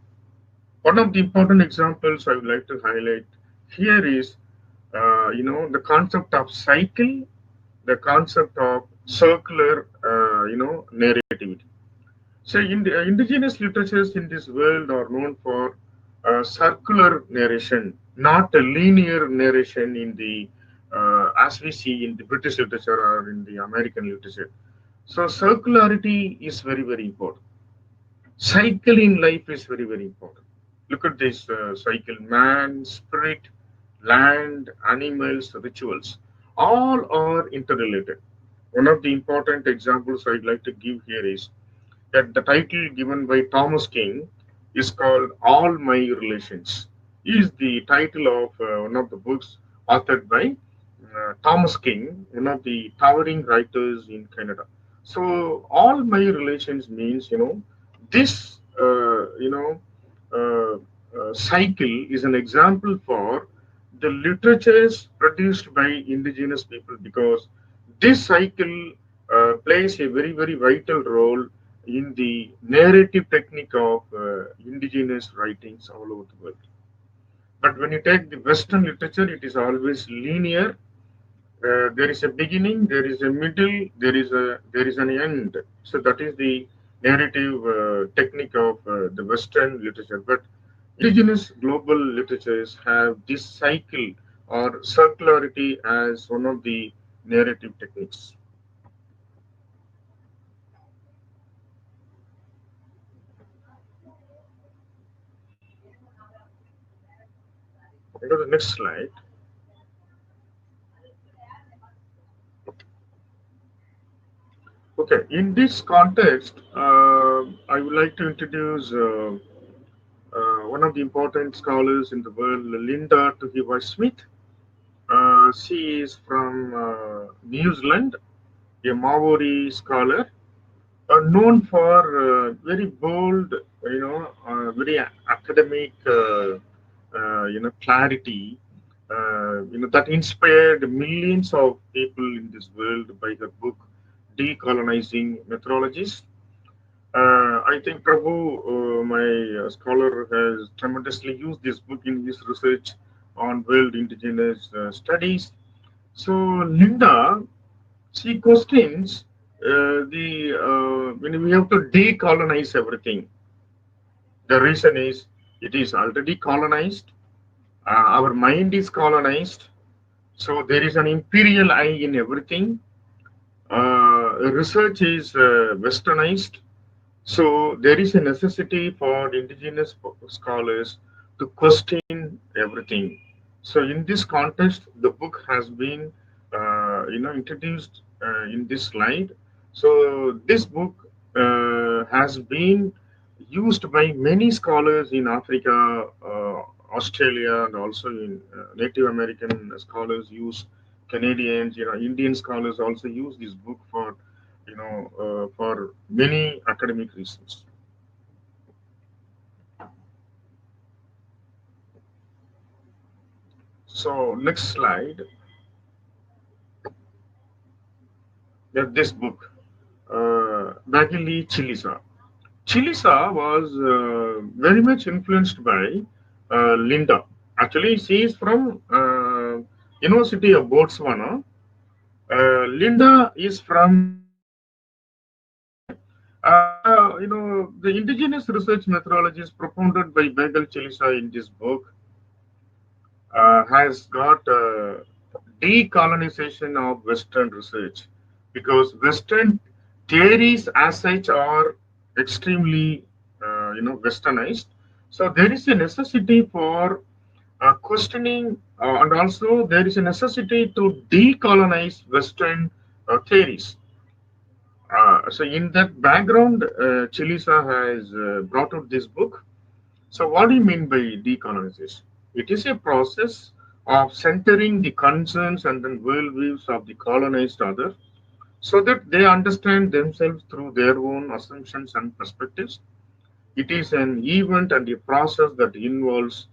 one of the important examples I would like to highlight here is the concept of cycle, the concept of circular, narrativity. So, indigenous literatures in this world are known for circular narration, not a linear narration in the as we see in the British literature or in the American literature. So, circularity is very, very important. Cycle in life is very, very important. Look at this cycle: man, spirit, land, animals, rituals. All are interrelated. One of the important examples I'd like to give here is that the title given by Thomas King is called All My Relations. Is the title of one of the books authored by Thomas King, one of the towering writers in Canada. So, All My Relations means, this, cycle is an example for the literatures produced by indigenous people, because this cycle plays a very, very vital role in the narrative technique of indigenous writings all over the world. But when you take the Western literature, it is always linear. There is a beginning, there is a middle, there is an end. So that is the narrative technique of the Western literature. But indigenous global literatures have this cycle or circularity as one of the narrative techniques. Go to the next slide. Okay, in this context, I would like to introduce one of the important scholars in the world, Linda Tuhiwai Smith. She is from New Zealand, a Maori scholar, known for very bold, very academic, clarity, that inspired millions of people in this world by her book, Decolonizing Methodologies. I think Prabhu, my scholar, has tremendously used this book in his research on world indigenous studies. So Linda, she questions the when we have to decolonize everything. The reason is it is already colonized. Our mind is colonized. So there is an imperial eye in everything. Research is westernized. So there is a necessity for indigenous scholars to question everything. So in this context, the book has been, introduced in this slide. So this book has been used by many scholars in Africa, Australia, and also in Native American scholars use Canadians. Indian scholars also use this book for for many academic reasons. So next slide. This book, Bagili Chilisa. Chilisa was very much influenced by Linda. Actually, she is from University of Botswana. Linda is from Australia. The indigenous research methodologies propounded by Bagel Chilisa in this book has got decolonization of Western research, because Western theories as such are extremely, westernized. So there is a necessity for questioning, and also there is a necessity to decolonize Western theories. So in that background, Chilisa has brought out this book. So, what do you mean by decolonization? It is a process of centering the concerns and then worldviews of the colonized other, so that they understand themselves through their own assumptions and perspectives. It is an event and a process that involves,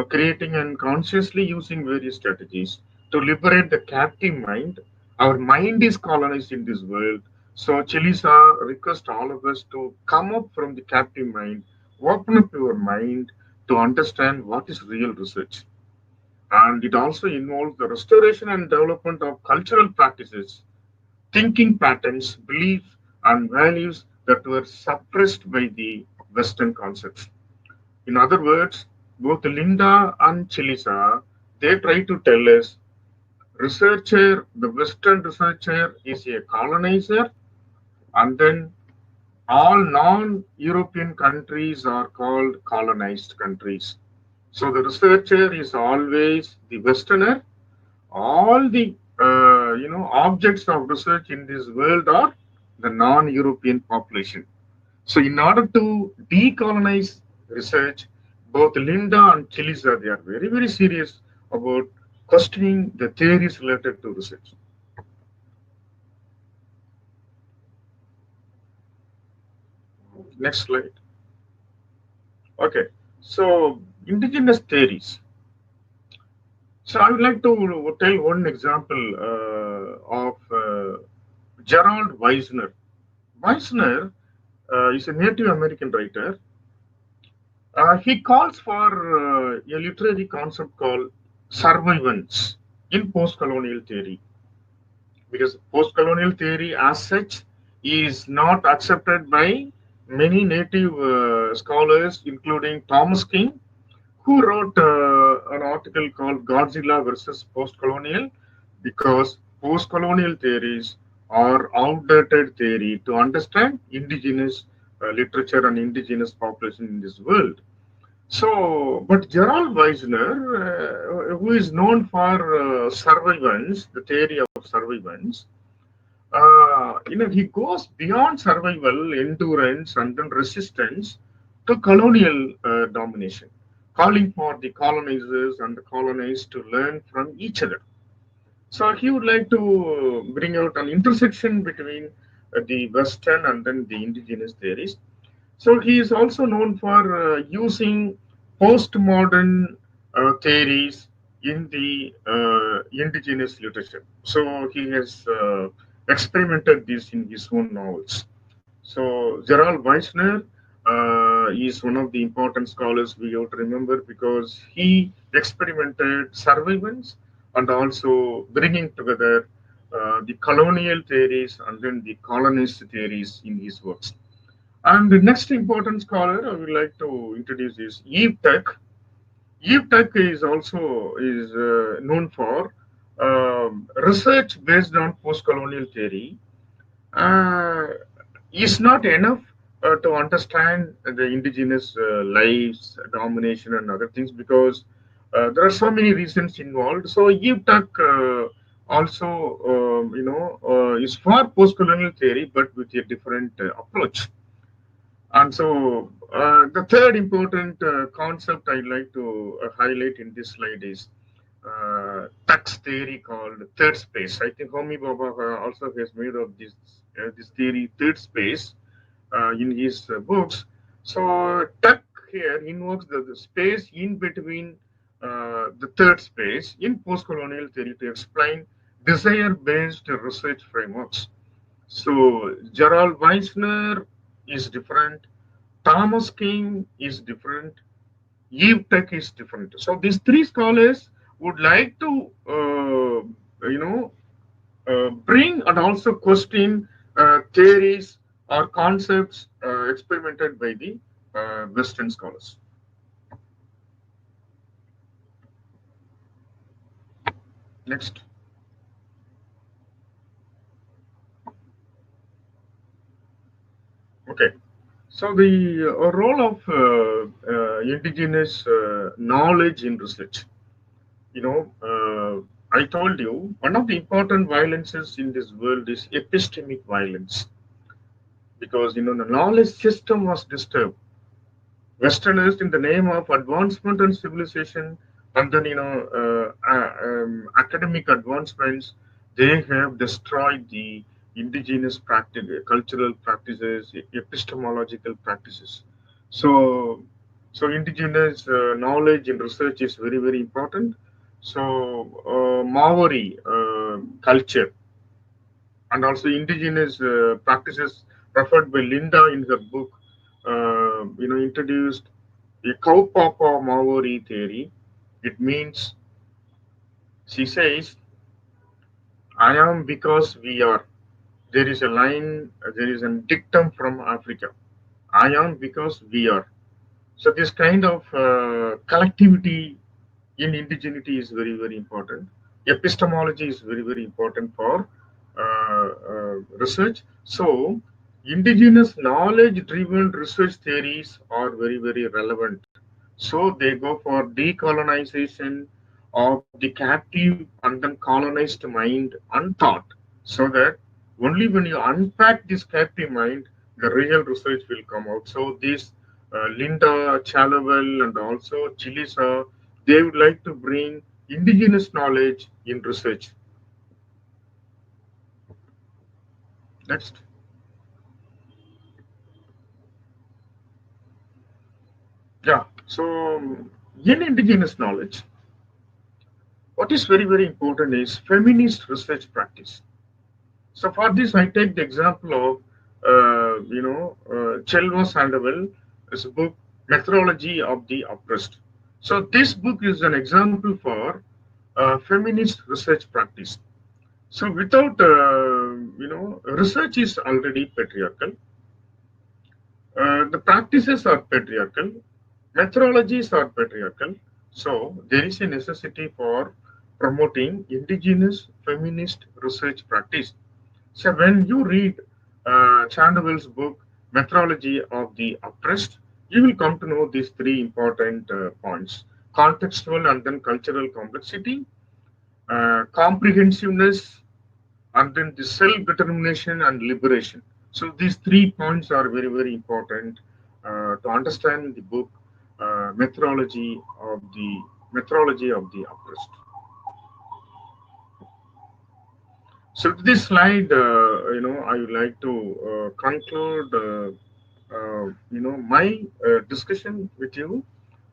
creating and consciously using various strategies to liberate the captive mind. Our mind is colonized in this world. So Chelisa requests all of us to come up from the captive mind, open up your mind to understand what is real research. And it also involves the restoration and development of cultural practices, thinking patterns, beliefs, and values that were suppressed by the Western concepts. In other words, both Linda and Chilisa, they try to tell us the Western researcher is a colonizer, and then all non-European countries are called colonized countries. So the researcher is always the Westerner. All the objects of research in this world are the non-European population. So in order to decolonize research, both Linda and Chilisa, they are very, very serious about questioning the theories related to research. Next slide. Okay, so indigenous theories. So I would like to tell one example of Gerald Weisner. Weisner is a Native American writer. He calls for a literary concept called survivance in post-colonial theory, because post-colonial theory as such is not accepted by many native scholars, including Thomas King, who wrote an article called Godzilla versus Postcolonial, because postcolonial theories are outdated theory to understand indigenous literature and indigenous population in this world. So, but Gerald Weisner, who is known for survivance, the theory of survivance, he goes beyond survival, endurance, and then resistance to colonial domination, calling for the colonizers and the colonized to learn from each other. So he would like to bring out an intersection between the Western and then the indigenous theories. So he is also known for using postmodern theories in the indigenous literature. So he has experimented this in his own novels. So Gerald Weisner is one of the important scholars we have to remember, because he experimented survivance and also bringing together the colonial theories and then the colonist theories in his works. And the next important scholar I would like to introduce is Eve Tech. Eve Tech is also known for research based on post-colonial theory. Uh, is not enough to understand the indigenous lives, domination, and other things, because there are so many reasons involved. So Eve Tech also, is for post-colonial theory, but with a different approach. And so, the third important concept I'd like to highlight in this slide is tax theory called third space. I think Homi Baba also has made of this theory, third space, in his books. So, tuck here invokes the space in between the third space in post-colonial theory to explain desire-based research frameworks. So, Gerald Weisner is different, Thomas King is different, Eve Tech is different. So these three scholars would like to, bring and also question theories or concepts experimented by the Western scholars. Next. Okay. So the role of indigenous knowledge in research. I told you one of the important violences in this world is epistemic violence, because the knowledge system was disturbed. Westerners, in the name of advancement and civilization, and then academic advancements, they have destroyed the indigenous cultural practices, epistemological practices. So, indigenous knowledge and research is very, very important. So, Maori culture and also indigenous practices referred by Linda in her book, introduced a kaupapa Maori theory. It means She says, I am because we are. There is a line, there is a dictum from Africa. I am because we are. So this kind of collectivity in indigeneity is very, very important. Epistemology is very, very important for research. So indigenous knowledge-driven research theories are very, very relevant. So they go for decolonization of the captive and then colonized mind unthought, so that only when you unpack this captive mind, the real research will come out. So these Linda Chalavel and also Chilisa, they would like to bring indigenous knowledge in research. Next. Yeah. So in indigenous knowledge, what is very, very important is feminist research practice. So for this, I take the example of, Chelva Sandoval's book, Methodology of the Oppressed. So this book is an example for feminist research practice. So without, research is already patriarchal. The practices are patriarchal. Methodologies are patriarchal. So there is a necessity for promoting indigenous feminist research practice. So when you read Chandwell's book, Methodology of the Oppressed, you will come to know these three important points: contextual and then cultural complexity, comprehensiveness, and then the self-determination and liberation. So these 3 points are very, very important to understand the book, Methodology of the Oppressed. So with this slide, I would like to conclude, my discussion with you.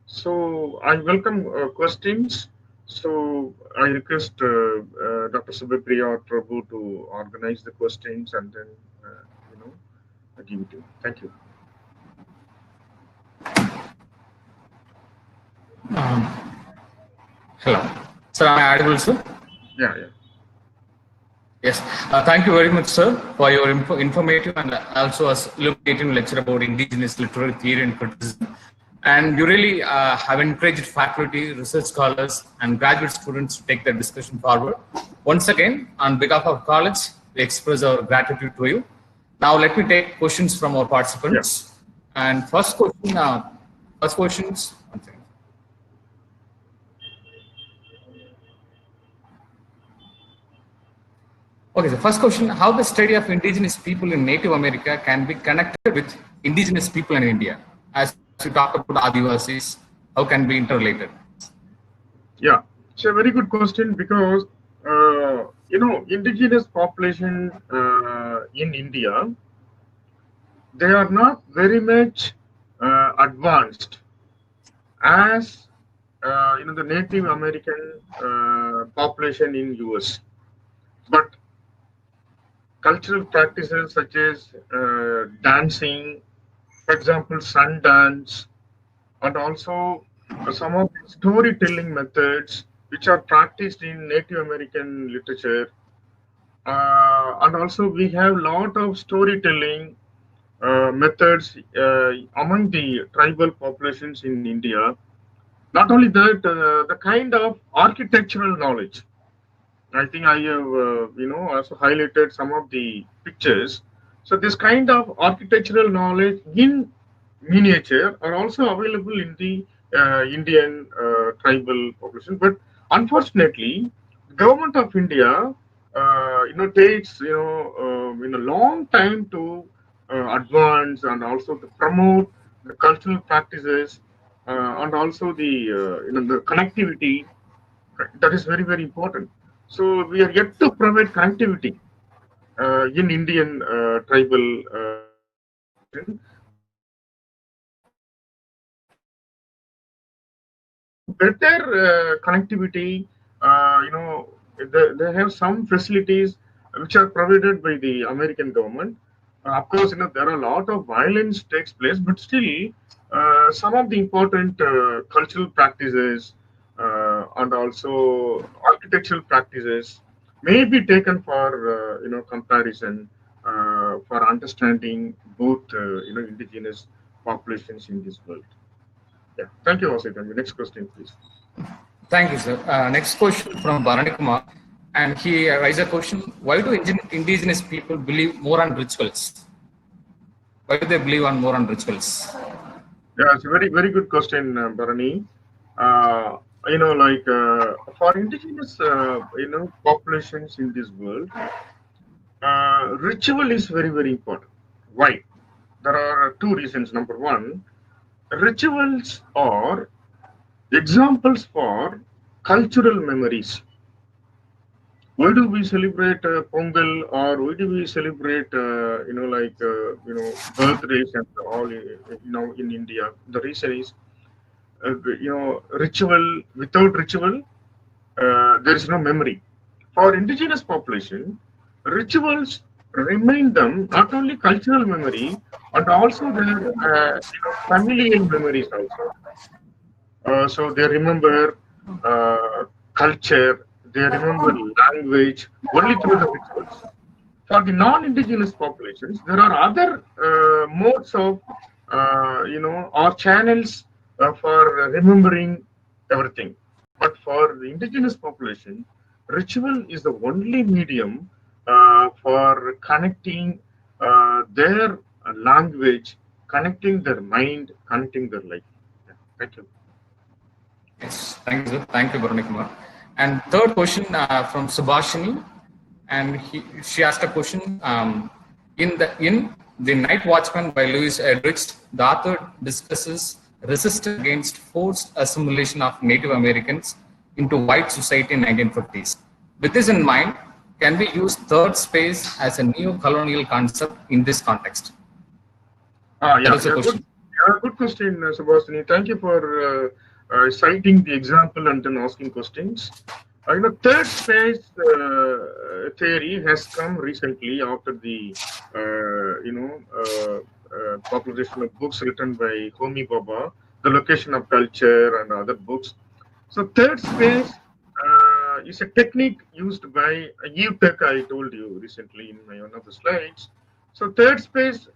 So I welcome questions. So I request Dr.Subapriya or Prabhu to organize the questions and then, give it to you. Thank you. Hello. Sir, am I audible, sir? Yeah, yeah. Yes. Thank you very much, sir, for your informative and also illuminating lecture about indigenous literary theory and criticism. And you really have encouraged faculty, research scholars, and graduate students to take the discussion forward. Once again, on behalf of college, we express our gratitude to you. Now, let me take questions from our participants. Yeah. And first questions. Okay, the first question: how the study of indigenous people in Native America can be connected with indigenous people in India? As you talk about Adivasis, how can be interrelated? Yeah, it's a very good question because, indigenous population in India, they are not very much advanced as the Native American population in US. But cultural practices such as dancing, for example, sun dance, and also some of the storytelling methods which are practiced in Native American literature. And also we have a lot of storytelling methods among the tribal populations in India. Not only that, the kind of architectural knowledge. I think I have, also highlighted some of the pictures. So this kind of architectural knowledge in miniature are also available in the Indian tribal population. But unfortunately, the government of India, takes, a long time to advance and also to promote the cultural practices and also the connectivity. That is very, very important. So we are yet to provide connectivity in Indian tribal population. Better connectivity, they have some facilities which are provided by the American government. Of course, there are a lot of violence takes place, but still, some of the important cultural practices and also architectural practices may be taken for comparison for understanding both indigenous populations in this world. Yeah, thank you, Asaithambi. Next question, please. Thank you, sir. Next question from Bharani Kumar, and he raises a question: why do indigenous people believe more on rituals? Why do they believe on more on rituals? Yeah, it's a very, very good question, Bharani. For indigenous, populations in this world, ritual is very, very important. Why? There are two reasons. Number one, rituals are examples for cultural memories. Why do we celebrate Pongal, or why do we celebrate, birthdays and all, in India? The reason is, ritual, without ritual, there is no memory. For indigenous population, rituals remind them not only cultural memory, but also their familial memories also. So they remember culture, they remember language only through the rituals. For the non-indigenous populations, there are other modes of, or channels for remembering everything. But for the indigenous population, ritual is the only medium for connecting their language, connecting their mind, connecting their life. Yeah, thank you. Yes, thank you, sir. Thank you, Bharani Kumar. And third question from Subhashini, and she asked a question. In the Night Watchman by Louis Edrich, the author discusses resistance against forced assimilation of Native Americans into white society in 1950s. With this in mind, can we use third space as a neo-colonial concept in this context? Good question, Subhashini. Thank you for citing the example and then asking questions. Third space theory has come recently after the popularization of books written by Homi Bhabha, The Location of Culture, and other books. So third space is a technique used by UTech, I told you recently in one of the slides. So third space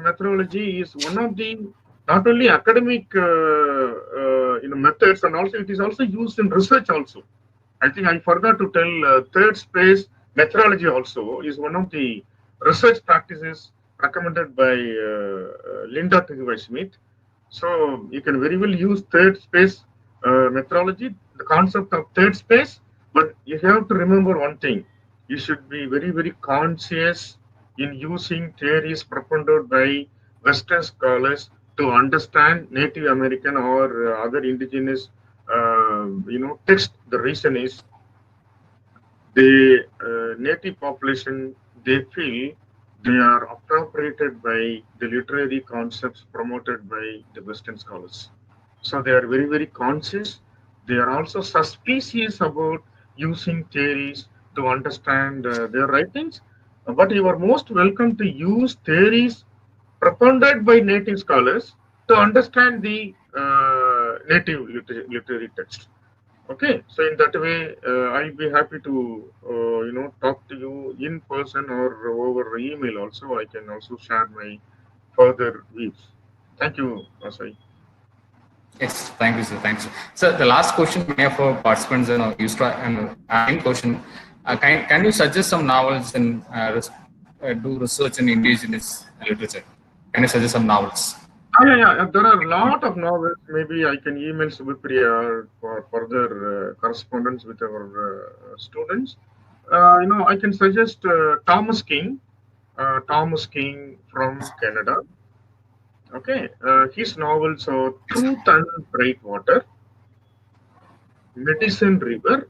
methodology is one of the not only academic methods, and also it is also used in research also. I think I forgot to tell, third space methodology also is one of the research practices recommended by Linda Smith. So you can very well use third space methodology, the concept of third space, but you have to remember one thing. You should be very, very conscious in using theories propounded by Western scholars to understand Native American or other indigenous text. The reason is the native population, they feel they are appropriated by the literary concepts promoted by the Western scholars. So they are very, very conscious. They are also suspicious about using theories to understand their writings. But you are most welcome to use theories propounded by native scholars to understand the native literary text. Okay, so in that way, I'll be happy to talk to you in person or over email. Also, I can also share my further views. Thank you, Asai. Yes, thank you, sir. Thanks. So the last question many of our participants used to asking question. Can you suggest some novels and do research in indigenous literature? Can you suggest some novels? Yeah. There are a lot of novels. Maybe I can email Subapriya for further correspondence with our students. I can suggest Thomas King from Canada. Okay, his novels are Truth and Bright Water, Medicine River.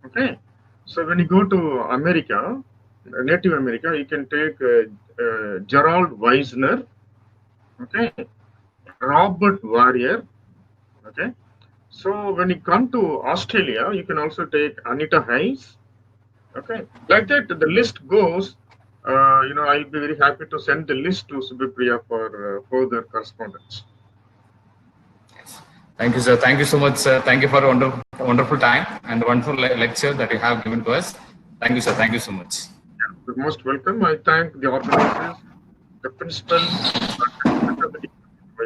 Okay, so when you go to America, Native America, you can take Gerald Weisner. Okay, Robert Warrior. Okay, so when you come to Australia, you can also take Anita Hayes. Okay, like that, the list goes. I'll be very happy to send the list to Subapriya for further correspondence. Thank you, sir. Thank you so much, sir. Thank you for a wonderful time and the wonderful lecture that you have given to us. Thank you, sir. Thank you so much. You're most welcome. I thank the organizers, the principal, Dr.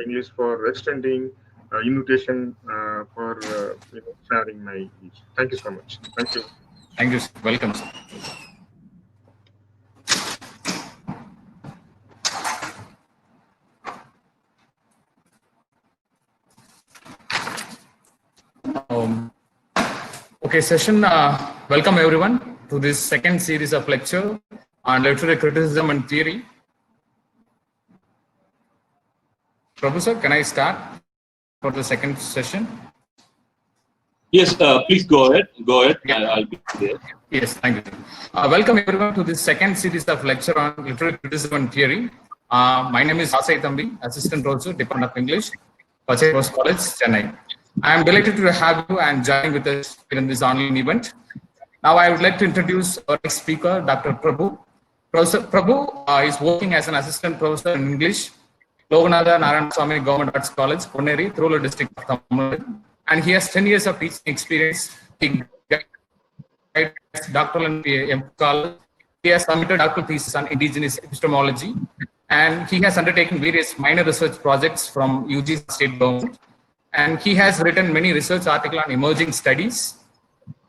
English for extending invitation for sharing my views. Thank you so much. Thank you. Thank you, sir. Welcome, sir. Okay, session. Welcome everyone to this second series of lecture on literary criticism and theory. Professor, can I start for the second session? Yes, please go ahead. Go ahead. I'll be there. Yes, thank you. Welcome everyone to this second series of lecture on literary criticism and theory. My name is Mrs.E.Asaithambi, Assistant Professor, Dept of English, Pachiayappa College, Chennai. I am delighted to have you and join with us in this online event. Now I would like to introduce our next speaker, Dr.Prabhu. Professor Prabhu is working as an Assistant Professor in English, Loganatha Narayanaswamy Government Arts College, Ponneri, Rural District of Tamil Nadu. And he has 10 years of teaching experience. He guides doctoral and M College. He has submitted doctoral thesis on Indigenous epistemology, and he has undertaken various minor research projects from UG state government. And he has written many research articles on emerging studies.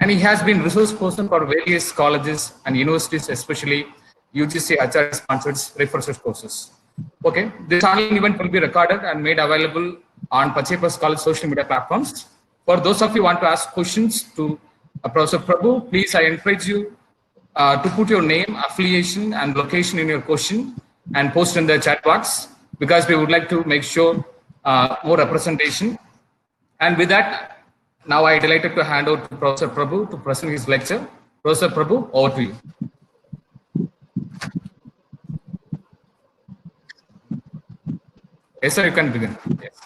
And he has been resource person for various colleges and universities, especially UGC HRD-sponsored research courses. Okay, this online event will be recorded and made available on Pachiayappa College social media platforms. For those of you who want to ask questions to Professor Prabhu, please I encourage you to put your name, affiliation, and location in your question and post in the chat box, because we would like to make sure more representation. And with that, now I am delighted to hand over to Professor Prabhu to present his lecture. Professor Prabhu, over to you. Yes, sir, you can begin. Yes.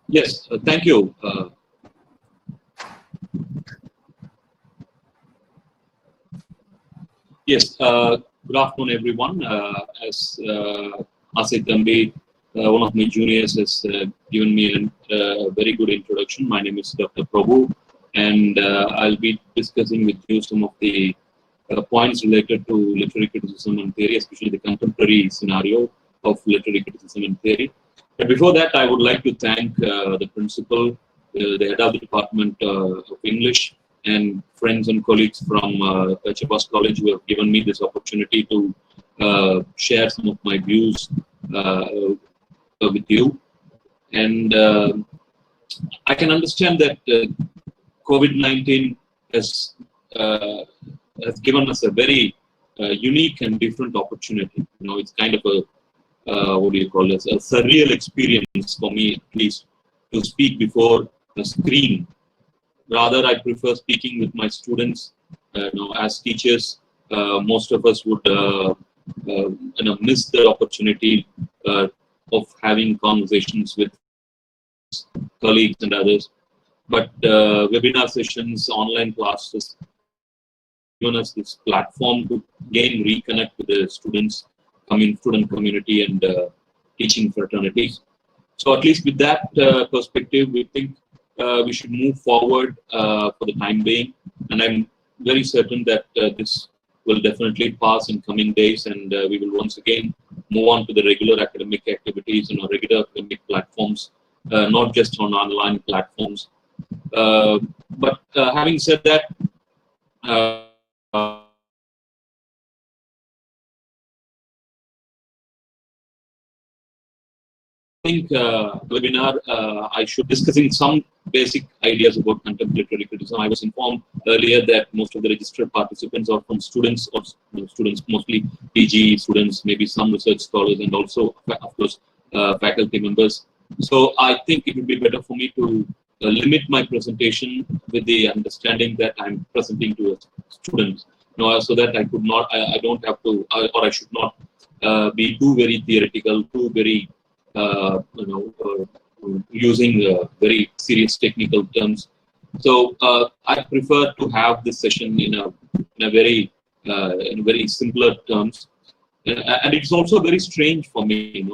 Yes, thank you. Yes, good afternoon, everyone. As Asaithambi, one of my juniors, has given me a very good introduction. My name is Dr. Prabhu, and I'll be discussing with you some of the points related to literary criticism and theory, especially the contemporary scenario of literary criticism and theory. But before that, I would like to thank the principal, the head of the Department of English, and friends and colleagues from Pachiayappa College who have given me this opportunity to share some of my views with you. And I can understand that COVID-19 has given us a very unique and different opportunity. You know, it's kind of a what do you call it? A surreal experience for me, at least, to speak before a screen. Rather, I prefer speaking with my students. As teachers, most of us would miss the opportunity of having conversations with colleagues and others. But webinar sessions, online classes, given us this platform to again reconnect with the student community and teaching fraternities. So at least with that perspective, we think we should move forward for the time being. And I'm very certain that this will definitely pass in coming days, and we will once again move on to the regular academic activities and regular academic platforms, not just on online platforms. But having said that, I think webinar, I should discussing some basic ideas about contemporary criticism. I was informed earlier that most of the registered participants are from students, or students mostly PG students, maybe some research scholars, and also, of course, faculty members. So I think it would be better for me to limit my presentation with the understanding that I'm presenting to students, so that I could not, I don't have to, or I should not be too very theoretical, too very using very serious technical terms. So I prefer to have this session in a very simpler terms, and it's also very strange for me.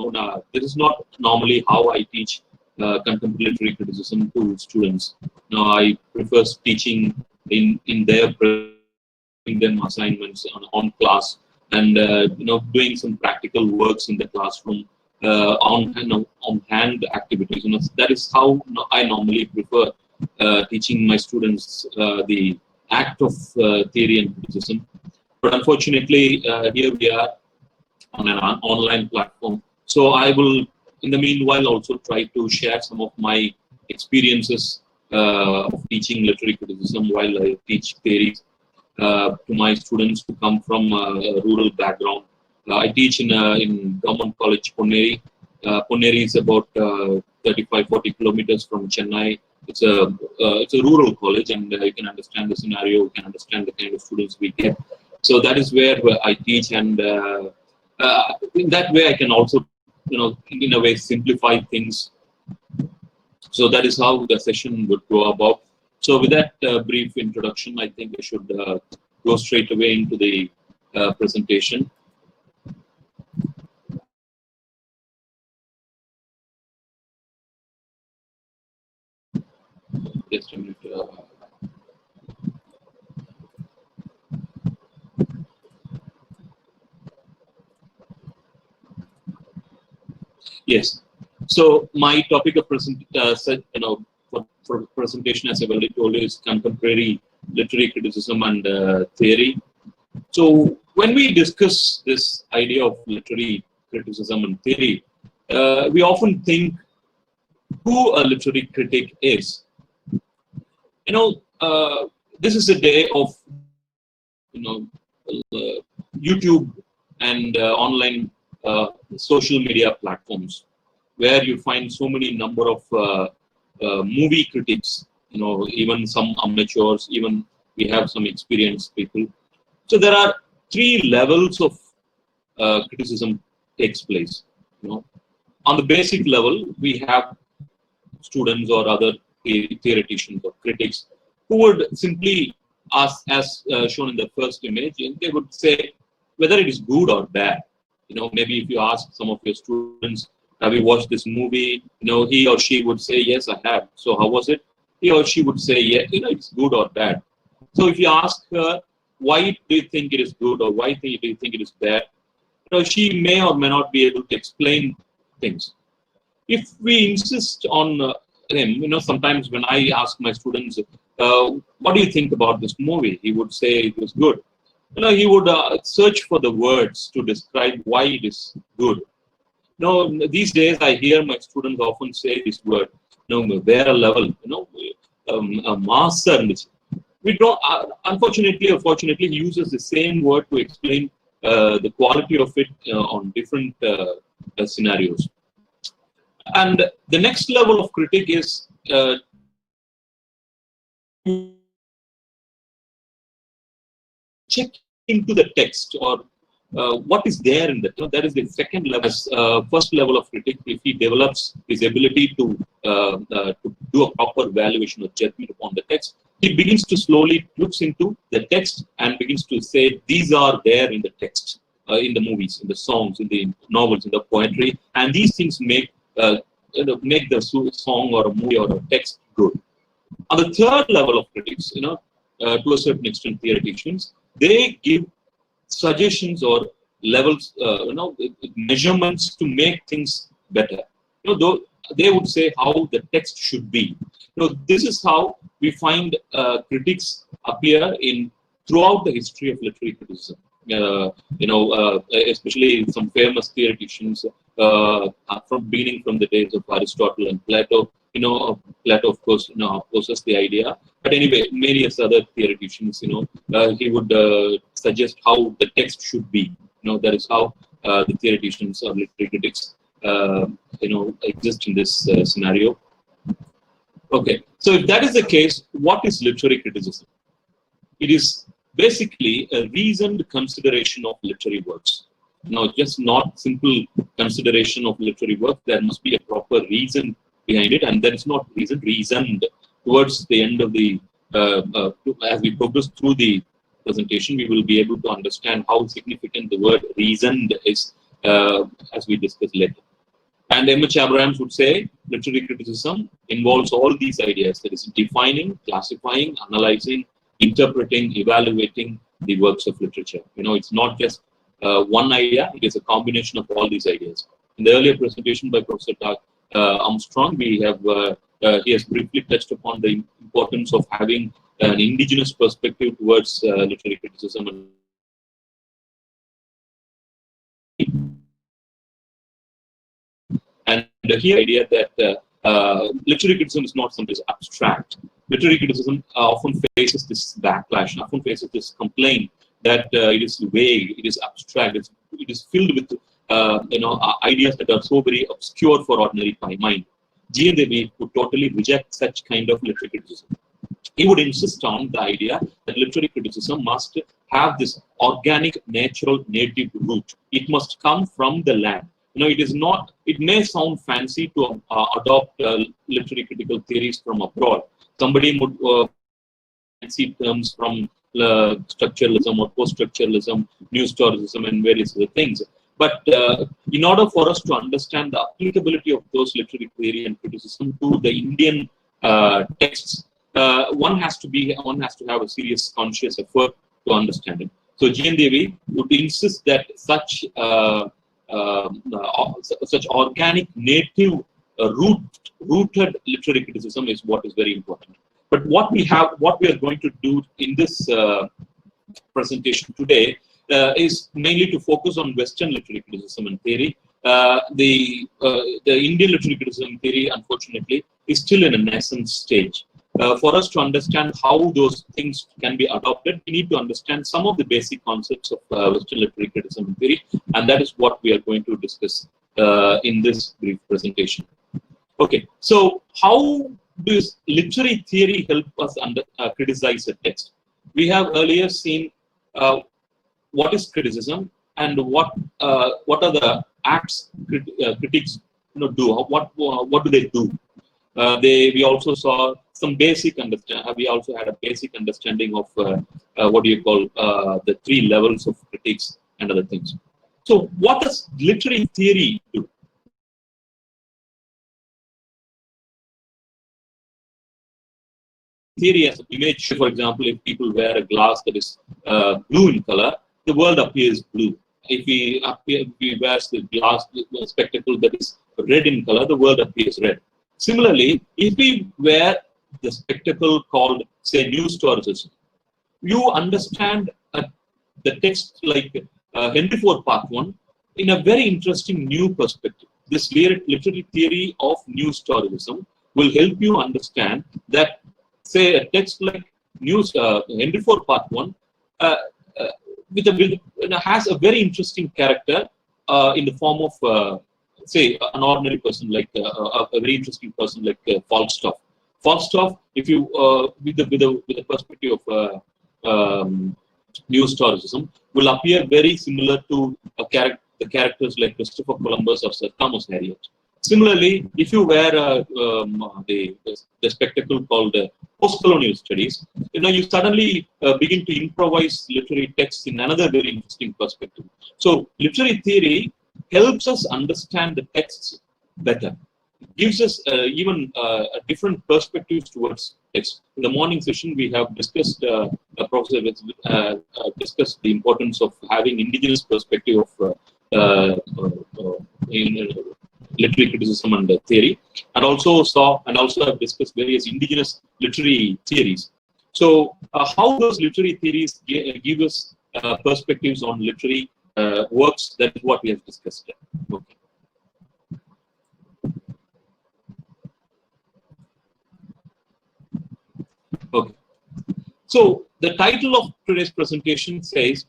This is not normally how I teach contemporary literary criticism to students. Now, I prefer teaching in their them assignments on class, and doing some practical works in the classroom on hand activities. That is how I normally prefer teaching my students the act of theory and criticism. But unfortunately, here we are on an online platform. So I will, in the meanwhile, also try to share some of my experiences of teaching literary criticism while I teach theories to my students who come from a rural background. I teach in Government College, Ponneri. Ponneri is about 35-40 kilometers from Chennai. It's a rural college, and you can understand the scenario, you can understand the kind of students we get. So that is where I teach, and in that way I can also, in a way, simplify things. So that is how the session would go about. So with that brief introduction, I think I should go straight away into the presentation. Just a minute. Yes. So my topic of for presentation, as I've already told you, is contemporary literary criticism and theory. So when we discuss this idea of literary criticism and theory, we often think who a literary critic is. This is a day of YouTube and online social media platforms, where you find so many number of movie critics, even some amateurs, even we have some experienced people. So there are three levels of criticism takes place. On the basic level, we have students or other theoreticians or critics who would simply ask, as shown in the first image, and they would say whether it is good or bad. Maybe if you ask some of your students, have you watched this movie? He or she would say, yes, I have. So how was it? He or she would say, yeah, it's good or bad. So if you ask her, why do you think it is good, or why do you think it is bad? She may or may not be able to explain things. If we insist on him, sometimes when I ask my students, what do you think about this movie? He would say it was good. He would search for the words to describe why it is good. These days I hear my students often say this word, வேற level, master. We don't, unfortunately or fortunately, he uses the same word to explain the quality of it on different scenarios. And the next level of critic is check into the text, or what is there in the text. That is the second level. First level of critic, if he develops his ability to do a proper valuation or judgment upon the text, he begins to slowly looks into the text and begins to say, these are there in the text, in the movies, in the songs, in the novels, in the poetry, and these things make the song or a movie or a text good. On the third level of critics, to a certain extent, theoreticians, they give suggestions or levels, measurements to make things better. Though they would say how the text should be. This is how we find critics appear throughout the history of literary criticism. Especially some famous theoreticians from beginning from the days of Aristotle and Plato. Plato, of course, opposes the idea. But anyway, many other theoreticians, he would suggest how the text should be. That is how the theoreticians or literary critics, exist in this scenario. Okay, so if that is the case, what is literary criticism? It is basically a reasoned consideration of literary works. Just not simple consideration of literary work. There must be a proper reason behind it, and that is not reasoned. Towards the end of the, as we progress through the presentation, we will be able to understand how significant the word reasoned is, as we discuss later. And M.H. Abrahams would say literary criticism involves all these ideas, that is defining, classifying, analyzing, interpreting, evaluating the works of literature. It's not just one idea, it is a combination of all these ideas. In the earlier presentation by Professor Dr.Armstrong, he has briefly touched upon the importance of having an indigenous perspective towards literary criticism. And here, the idea that literary criticism is not something abstract. Literary criticism often faces this backlash, often faces this complaint that it is vague, it is abstract, it is filled with ideas that are so very obscure for ordinary mind. G.N. would totally reject such kind of literary criticism. He would insist on the idea that literary criticism must have this organic, natural, native root. It must come from the land. It is not. It may sound fancy to adopt literary critical theories from abroad. Somebody would fancy terms from structuralism or post-structuralism, new historicism, and various other things. But in order for us to understand the applicability of those literary theory and criticism to the Indian texts, one has to have a serious conscious effort to understand it. So G.N. Devi would insist that such organic, native, rooted literary criticism is what is very important. But what we are going to do in this presentation today is mainly to focus on Western literary criticism and theory. The Indian literary criticism theory, unfortunately, is still in a nascent stage. For us to understand how those things can be adopted, we need to understand some of the basic concepts of Western literary criticism theory, and that is what we are going to discuss in this brief presentation. Okay, so how does literary theory help us criticize a text? We have earlier seen what is criticism and what are the acts critics do. What do they do? We also saw some basic understanding. We also had a basic understanding of the three levels of critiques and other things. So, what does literary theory do? Theory as an image, for example, if people wear a glass that is blue in color, the world appears blue. If we wear the glass spectacle that is red in color, the world appears red. Similarly, if we wear the spectacle called, say, new historicism, you understand the text like Henry IV Part 1 in a very interesting new perspective. This literary theory of new historicism will help you understand that, say, a text like Henry IV Part 1 has a very interesting character in the form of say an ordinary person, like a very interesting person like Falstaff. Falstaff, if you with the perspective of new historicism, will appear very similar to the characters like Christopher Columbus or Sir Thomas Harriot. Similarly, if you wear the spectacle called post-colonial studies, you suddenly begin to improvise literary texts in another very interesting perspective. So, literary theory helps us understand the texts better. It gives us even different perspectives towards text. In the morning session, we have discussed, Professor discussed the importance of having indigenous perspective of in literary criticism and theory, and also have discussed various indigenous literary theories. So, how those literary theories give us perspectives on literary works? That is what we have discussed. Okay. Okay. So, the title of today's presentation says,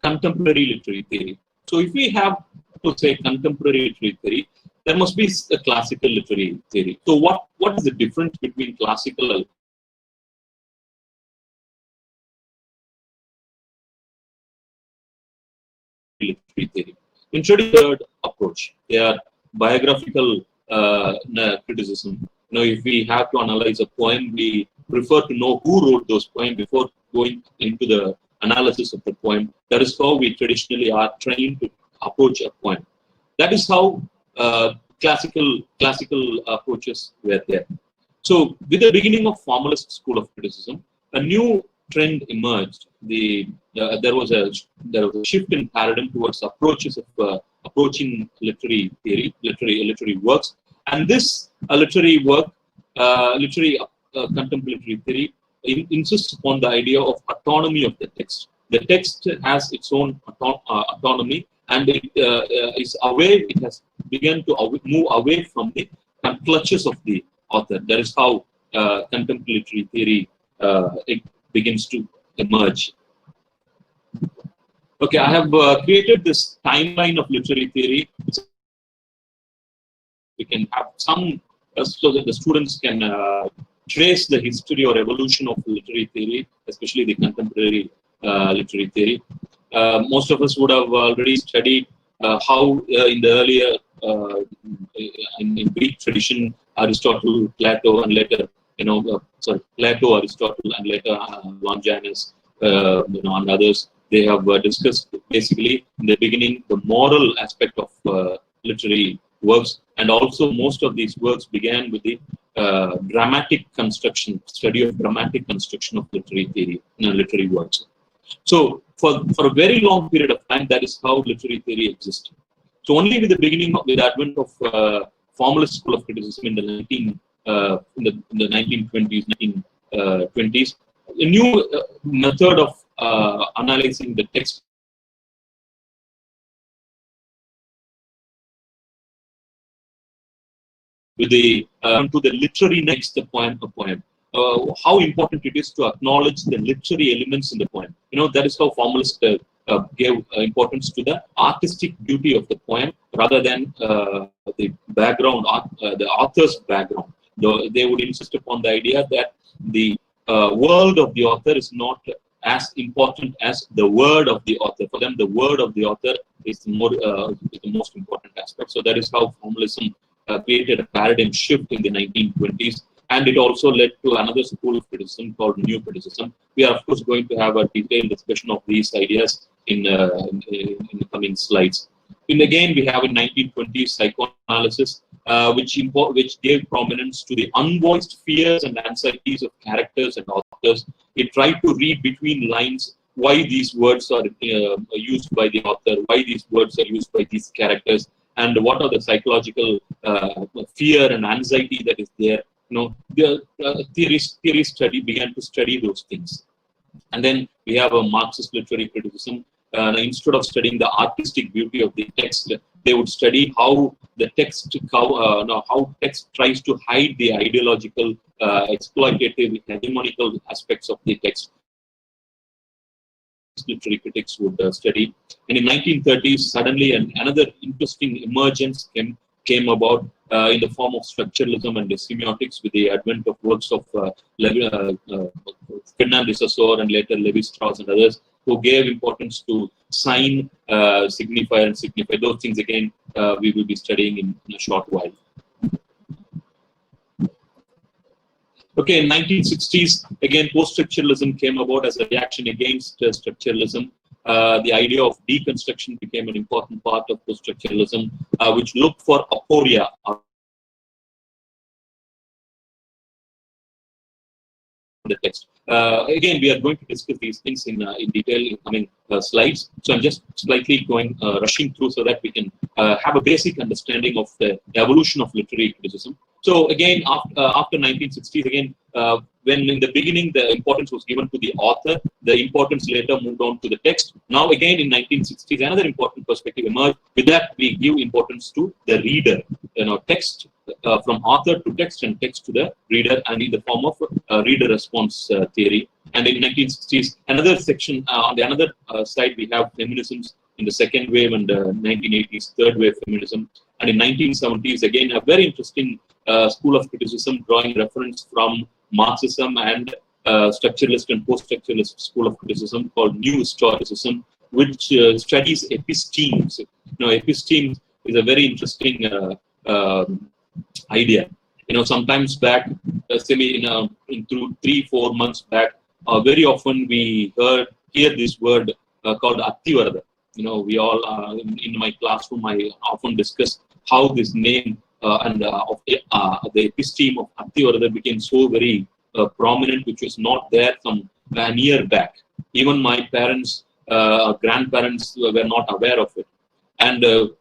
contemporary literary theory. So, if we have to say contemporary literary theory, there must be a classical literary theory. So, what is the difference between classical and literary theory? In third approach, they are biographical criticism. If we have to analyze a poem, we prefer to know who wrote those poems before going into the analysis of the poem. That is how we traditionally are trained to approach a poem. That is how classical approaches were there. So with the beginning of formalist school of criticism, a new trend emerged. There was a shift in paradigm towards approaches of approaching literary theory, literary works, and this literary work, contemporary theory, insists upon the idea of autonomy of the text. The text has its own autonomy, and it is away. It has begun to move away from the clutches of the author. That is how contemporary theory it begins to emerge. Okay, I have created this timeline of literary theory. We can have some so that the students can trace the history or evolution of literary theory, especially the contemporary literary theory. Most of us would have already studied how in the earlier in Greek tradition, Aristotle, Plato, and later Plato, Aristotle, and later Longinus, and others. They have discussed basically in the beginning the moral aspect of literary works, and also most of these works began with the dramatic construction, study of dramatic construction of literary theory, literary works. So for a very long period of time, that is how literary theory existed. So only with the beginning of the advent of formalist school of criticism in the 1920s, 1920s, a new method of analyzing the text with the to the literary next the poem. How important it is to acknowledge the literary elements in the poem. That is how formalists gave importance to the artistic beauty of the poem rather than the background, the author's background. They would insist upon the idea that the world of the author is not as important as the word of the author. For them, the word of the author is the most important aspect. So that is how formalism created a paradigm shift in the 1920s. And it also led to another school of criticism called New Criticism. We are, of course, going to have a detailed discussion of these ideas in the coming slides. And again, we have in 1920s psychoanalysis, which gave prominence to the unvoiced fears and anxieties of characters and authors. It tried to read between lines why these words are used by the author, why these words are used by these characters, and what are the psychological fear and anxiety that is there. The theory study began to study those things. And then we have a Marxist literary criticism. Instead of studying the artistic beauty of the text, they would study how the text, how text tries to hide the ideological, exploitative, hegemonical aspects of the text. Literary critics would study. And in 1930s, suddenly another interesting emergence came about in the form of structuralism and semiotics with the advent of works of Ferdinand de Saussure and later Lévi-Strauss and others, who gave importance to sign, signifier, and signify. Those things, again, we will be studying in a short while. Okay, in 1960s, again, post-structuralism came about as a reaction against structuralism. The idea of deconstruction became an important part of post-structuralism, which looked for aporia. The text. Again, we are going to discuss these things in detail in coming slides. So I'm just slightly rushing through so that we can have a basic understanding of the evolution of literary criticism. So again, after 1960s, again, when in the beginning the importance was given to the author, the importance later moved on to the text. Now again in 1960s, another important perspective emerged. With that, we give importance to the reader. Text from author to text and text to the reader, and in the form of reader response theory. And in 1960s, another section on the another side, we have feminisms in the second wave and 1980s third wave feminism. And in 1970s, again, a very interesting school of criticism drawing reference from Marxism and structuralist and post-structuralist school of criticism called New Historicism, which studies epistemes. Epistemes is a very interesting idea. Sometimes back, through 3-4 months back, very often we hear this word called Attivarada. We all in my classroom, I often discuss how this name and of the episteme of Athivarada became so very prominent, which was not there some an year back. Even my parents, grandparents were not aware of it, and in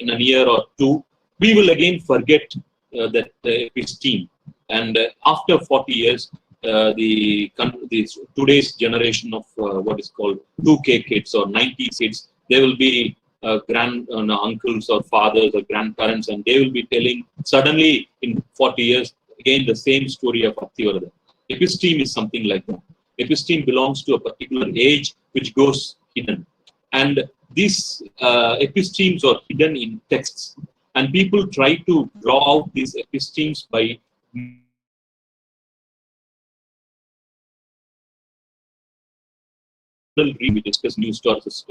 a year or two, we will again forget that episteme. And after 40 years, today's generation of what is called 2K kids or 90s kids, they will be uncles or fathers or grandparents, and they will be telling suddenly in 40 years again the same story of Athivarada. Episteme is something like that. Episteme belongs to a particular age which goes hidden, and these epistemes are hidden in texts, and people try to draw out these epistemes by we discuss New Stars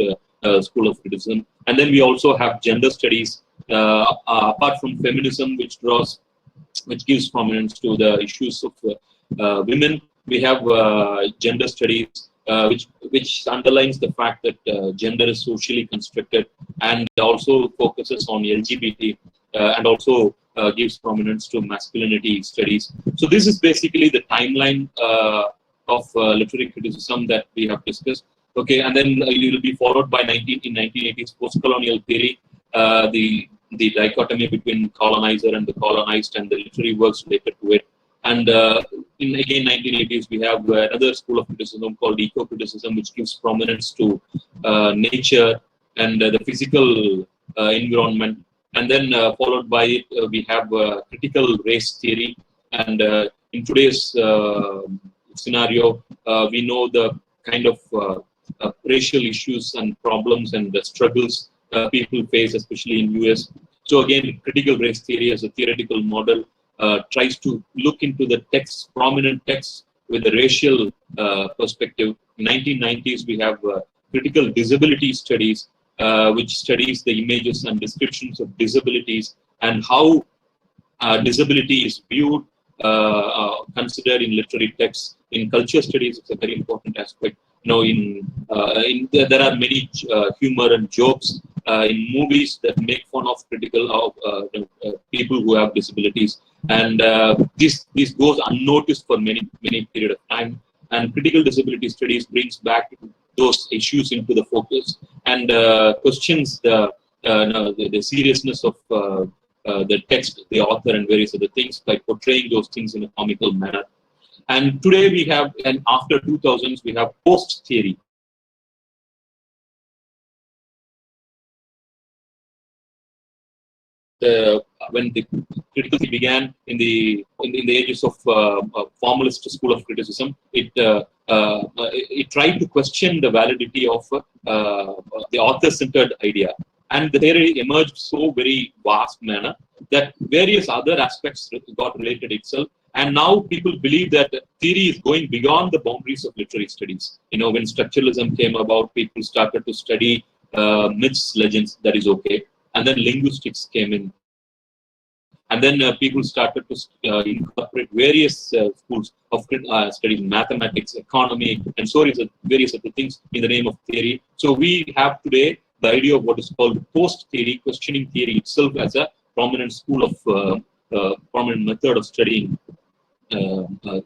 School of Criticism, and then we also have gender studies apart from feminism, which gives prominence to the issues of women. We have gender studies, which underlines the fact that gender is socially constructed, and also focuses on LGBT, and also gives prominence to masculinity studies. So this is basically the timeline of literary criticism that we have discussed. Okay, and then it will be followed by 1980s post-colonial theory, the dichotomy between colonizer and the colonized, and the literary works related to it. And in again 1980s, we have another school of criticism called eco-criticism, which gives prominence to nature and the physical environment. And then followed by it, we have critical race theory. And in today's scenario, we know the kind of racial issues and problems and the struggles people face, especially in US. So again, critical race theory as a theoretical model tries to look into the texts, prominent texts, with a racial perspective. In 1990s, we have critical disability studies, which studies the images and descriptions of disabilities and how disability is viewed, considered in literary texts. In culture studies, it's a very important aspect. There are many humor and jokes in movies that make fun of people who have disabilities, and this goes unnoticed for many period of time. And critical disability studies brings back those issues into the focus and questions the seriousness of the text, the author, and various other things by portraying those things in a comical manner. And today we have, and after 2000s, we have post theory. When the critical theory began in the ages of formalist school of criticism, it tried to question the validity of the author-centered idea, and the theory emerged so very vast manner that various other aspects got related itself. And now people believe that theory is going beyond the boundaries of literary studies. When structuralism came about, people started to study myths, legends, that is okay. And then linguistics came in. And then people started to incorporate various schools of studies, mathematics, economy, and so on, various other things in the name of theory. So we have today the idea of what is called post-theory, questioning theory itself as a prominent school of, prominent method of studying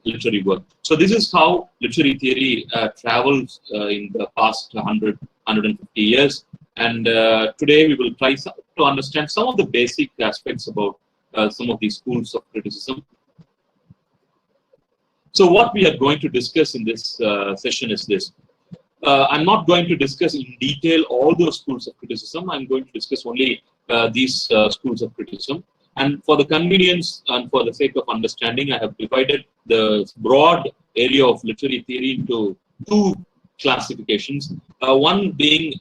literary work. So this is how literary theory travels in the past 150 years. And today we will try to understand some of the basic aspects about some of these schools of criticism. So what we are going to discuss in this session is this. I'm not going to discuss in detail all those schools of criticism. I'm going to discuss only these schools of criticism. And for the convenience and for the sake of understanding, I have divided the broad area of literary theory into two classifications. One being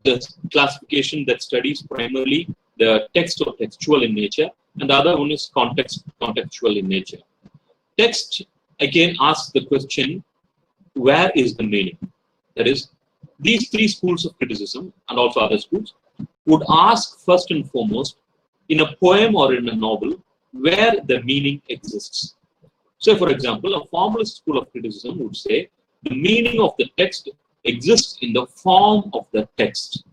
the classification that studies primarily the text or textual in nature, and the other one is contextual in nature. Text, again, asks the question, where is the meaning? That is, these three schools of criticism, and also other schools, would ask first and foremost, in a poem or in a novel, where the meaning exists. So, for example, a formalist school of criticism would say, the meaning of the text exists in the form of the text.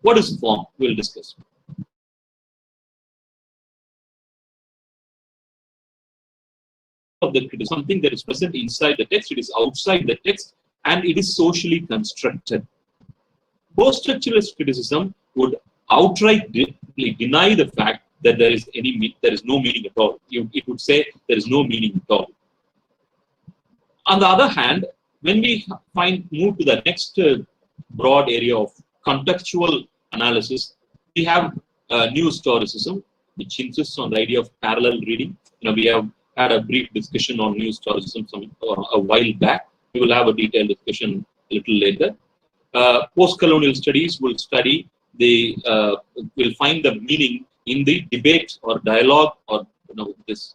What is form? We'll discuss. Of the criticism, something that is present inside the text, it is outside the text, and it is socially constructed. Post-structuralist criticism would outright deny the fact that there is no meaning at all. It would say there is no meaning at all. On the other hand, when we move to the next broad area of contextual analysis, we have new historicism, which insists on the idea of parallel reading. We have had a brief discussion on new historicism a while back. We will have a detailed discussion a little later. Post-colonial studies will study will find the meaning in the debate or dialogue or this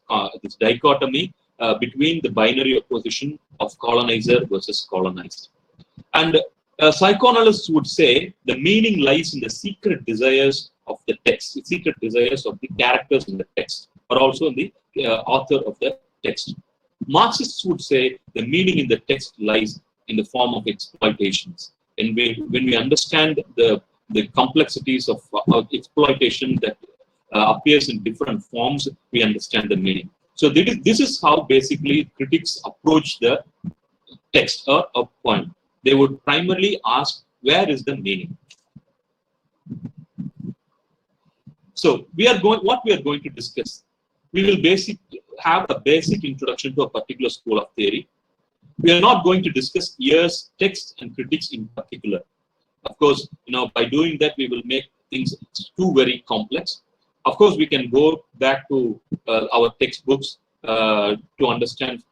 dichotomy between the binary opposition of colonizer versus colonized. And psychoanalysts would say the meaning lies in the secret desires of the text, the secret desires of the characters in the text, or also in the author of the text. Marxists would say the meaning in the text lies in the form of exploitations. And when we understand the complexities of exploitation that appears in different forms, we understand the meaning. So this is how basically critics approach the text or a poem. They would primarily ask, where is the meaning? So what we are going to discuss, we will have a basic introduction to a particular school of theory. We are not going to discuss years, texts, and critics in particular. Of course, by doing that, we will make things too very complex. Of course, we can go back to our textbooks to understand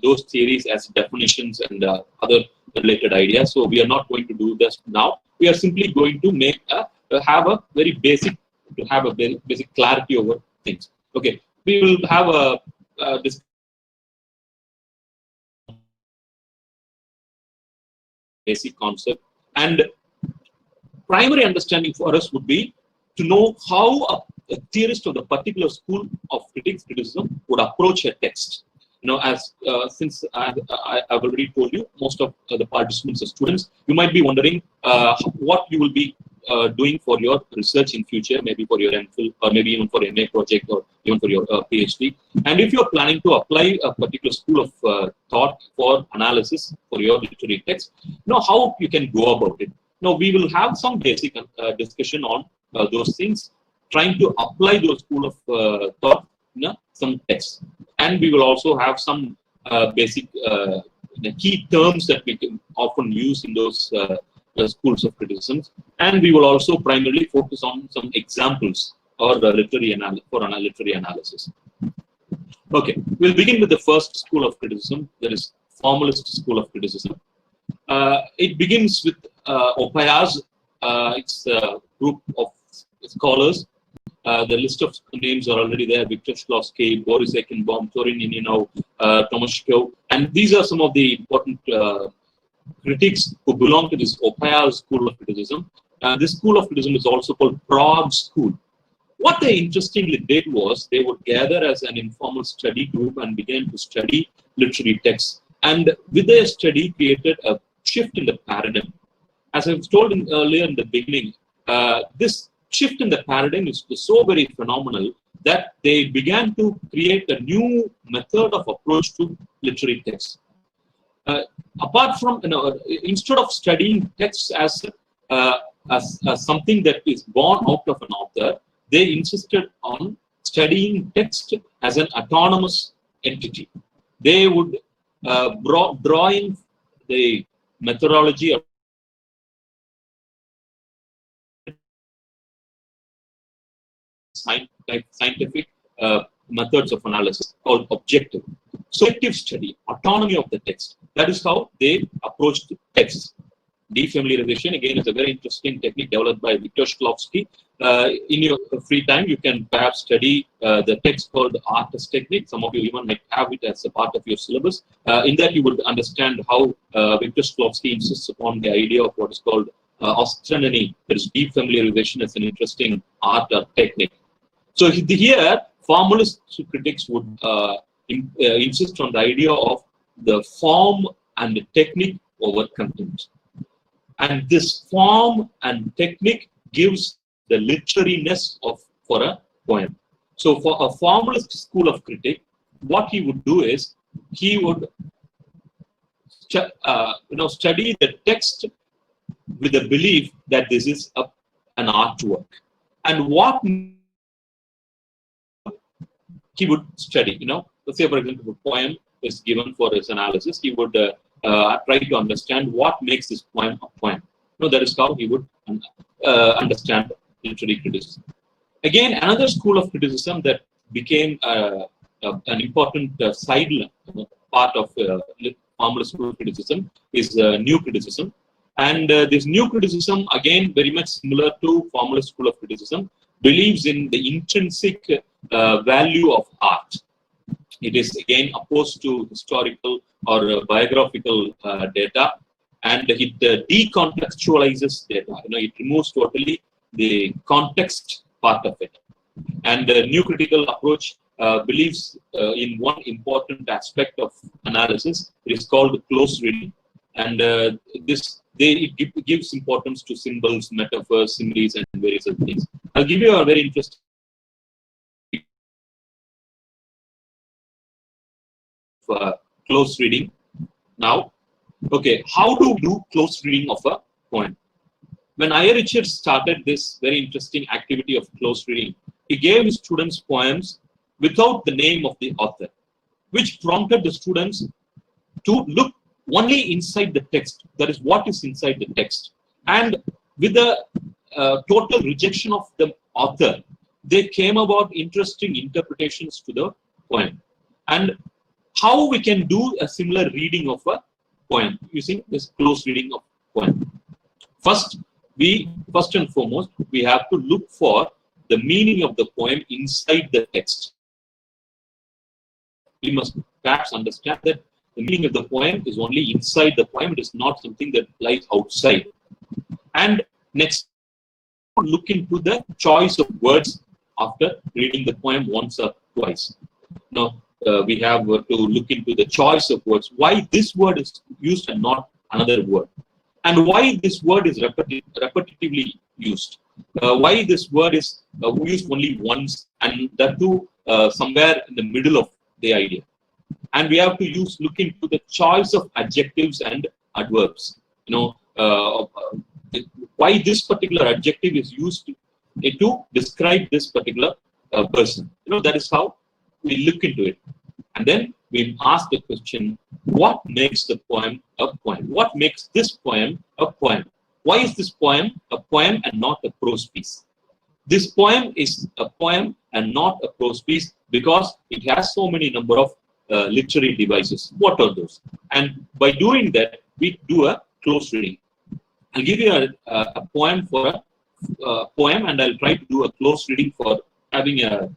those theories as definitions and other related ideas. So we are not going to do this now. We are simply going to have a very basic clarity over things. Okay, we will have this basic concept, and primary understanding for us would be to know how a theorist of the particular school of criticism would approach a text. Since I've already told you, most of the participants are students, you might be wondering what you will be doing for your research in future, maybe for your MPhil or maybe even for MA project or even for your PhD. And if you're planning to apply a particular school of thought for analysis for your literary text, how you can go about it. Now, we will have some basic discussion on those things, trying to apply those school of thought in some texts. And we will also have some basic key terms that we can often use in those schools of criticism. And we will also primarily focus on some examples or literary analysis. Okay, we'll begin with the first school of criticism, that is formalist school of criticism. It begins with Opaya's. It's a group of scholars. The list of names are already there: Victor Shklovsky, Boris Eichenbaum, Torin Ininov, Tomashko. And these are some of the important critics who belong to this Opaya school of criticism. This school of criticism is also called Prague School. What they interestingly did was they would gather as an informal study group and began to study literary texts. And with their study, created a shift in the paradigm. As I was told earlier in the beginning, this shift in the paradigm is so very phenomenal that they began to create a new method of approach to literary texts. Apart from, instead of studying texts as something that is born out of an author, they insisted on studying text as an autonomous entity. They would draw in the methodology of scientific methods of analysis called objective. Subjective study, autonomy of the text. That is how they approached texts. Defamiliarization, again, is a very interesting technique developed by Victor Shklovsky. In your free time, you can perhaps study the text called the artist technique. Some of you even might have it as a part of your syllabus. In that, you would understand how Victor Shklovsky insists upon the idea of what is called astronomy. That is, defamiliarization as an interesting art or technique. So here, formalist critics would insist on the idea of the form and the technique over content. And this form and technique gives the literariness for a poem. So for a formalist school of critic, what he would do is he would study the text with the belief that this is an artwork, and what he would study. Let's say, for example, a poem is given for his analysis, he would try to understand what makes this poem a poem. That is how he would understand literary criticism. Again, another school of criticism that became an important side part of formalist school of criticism is new criticism. And this new criticism, again, very much similar to formalist school of criticism, believes in the intrinsic value of art. It is again opposed to historical or biographical data, and it decontextualizes data. It removes totally the context part of it. And the new critical approach believes in one important aspect of analysis. It is called close reading, and it gives importance to symbols, metaphors, similes, and various other things. I'll give you a very interesting close reading now. Okay, how do we do close reading of a poem? When I. Richards started this very interesting activity of close reading, he gave his students poems without the name of the author, which prompted the students to look only inside the text. That is, what is inside the text. And with the total rejection of the author, they came about interesting interpretations to the poem. And how we can do a similar reading of a poem using this close reading of poem. First and foremost, we have to look for the meaning of the poem inside the text. We must perhaps understand that the meaning of the poem is only inside the poem. It is not something that lies outside. And next, look into the choice of words after reading the poem once or twice. Now, we have to look into the choice of words. Why this word is used and not another word? And why this word is repetitively used? Why this word is used only once, and that too somewhere in the middle of the idea? And we have to look into the choice of adjectives and adverbs. Why this particular adjective is used to describe this particular person. That is how we look into it. And then we ask the question, what makes the poem a poem? What makes this poem a poem? Why is this poem a poem and not a prose piece? This poem is a poem and not a prose piece because it has so many number of literary devices. What are those? And by doing that, we do a close reading. I'll give you a poem for a poem, and I'll try to do a close reading for having a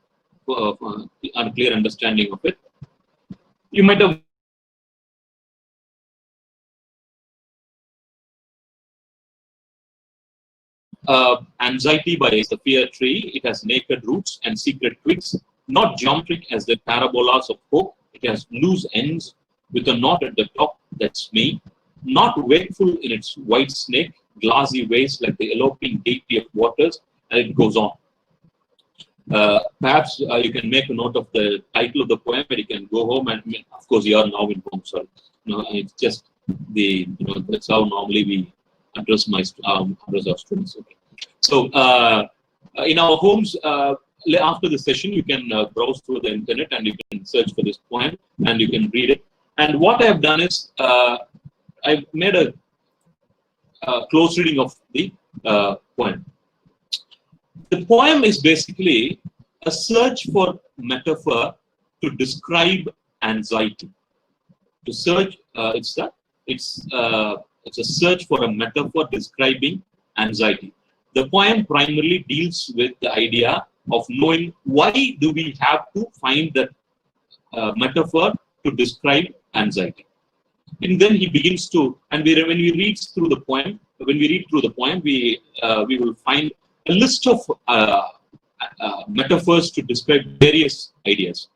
clear understanding of it. You might have Anxiety by the Fear Tree. It has naked roots and secret twigs, not geometric as the parabolas of hope. It has loose ends with a knot at the top that's me, not wakeful in its white snake, glassy ways like the eloping deity of waters, and it goes on. Perhaps you can make a note of the title of the poem, and you can go home and, of course, you are now in home, sorry. It's just that's how normally we address our students. Okay. So in our homes, after the session, you can browse through the internet and you can search for this poem and you can read it. And what I have done is I've made a close reading of the poem. The poem is basically a search for metaphor to describe anxiety. To search, it's a search for a metaphor describing anxiety. The poem primarily deals with the idea of knowing why do we have to find that metaphor to describe anxiety. And then he begins to, and when we read through the poem, we will find a list of metaphors to describe various ideas.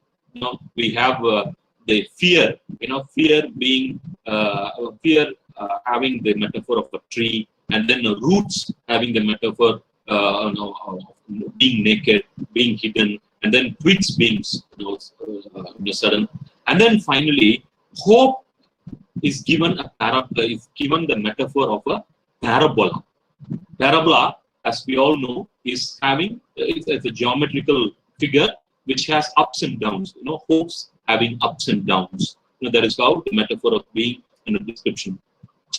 We have the fear, fear being having the metaphor of a tree, and then roots having the metaphor of being naked, being hidden, and then twigs being sudden, and then finally hope is given the metaphor of a parabola. Parabola, as we all know, is having it's a geometrical figure which has ups and downs. Hopes having ups and downs. That is how the metaphor of being in a description.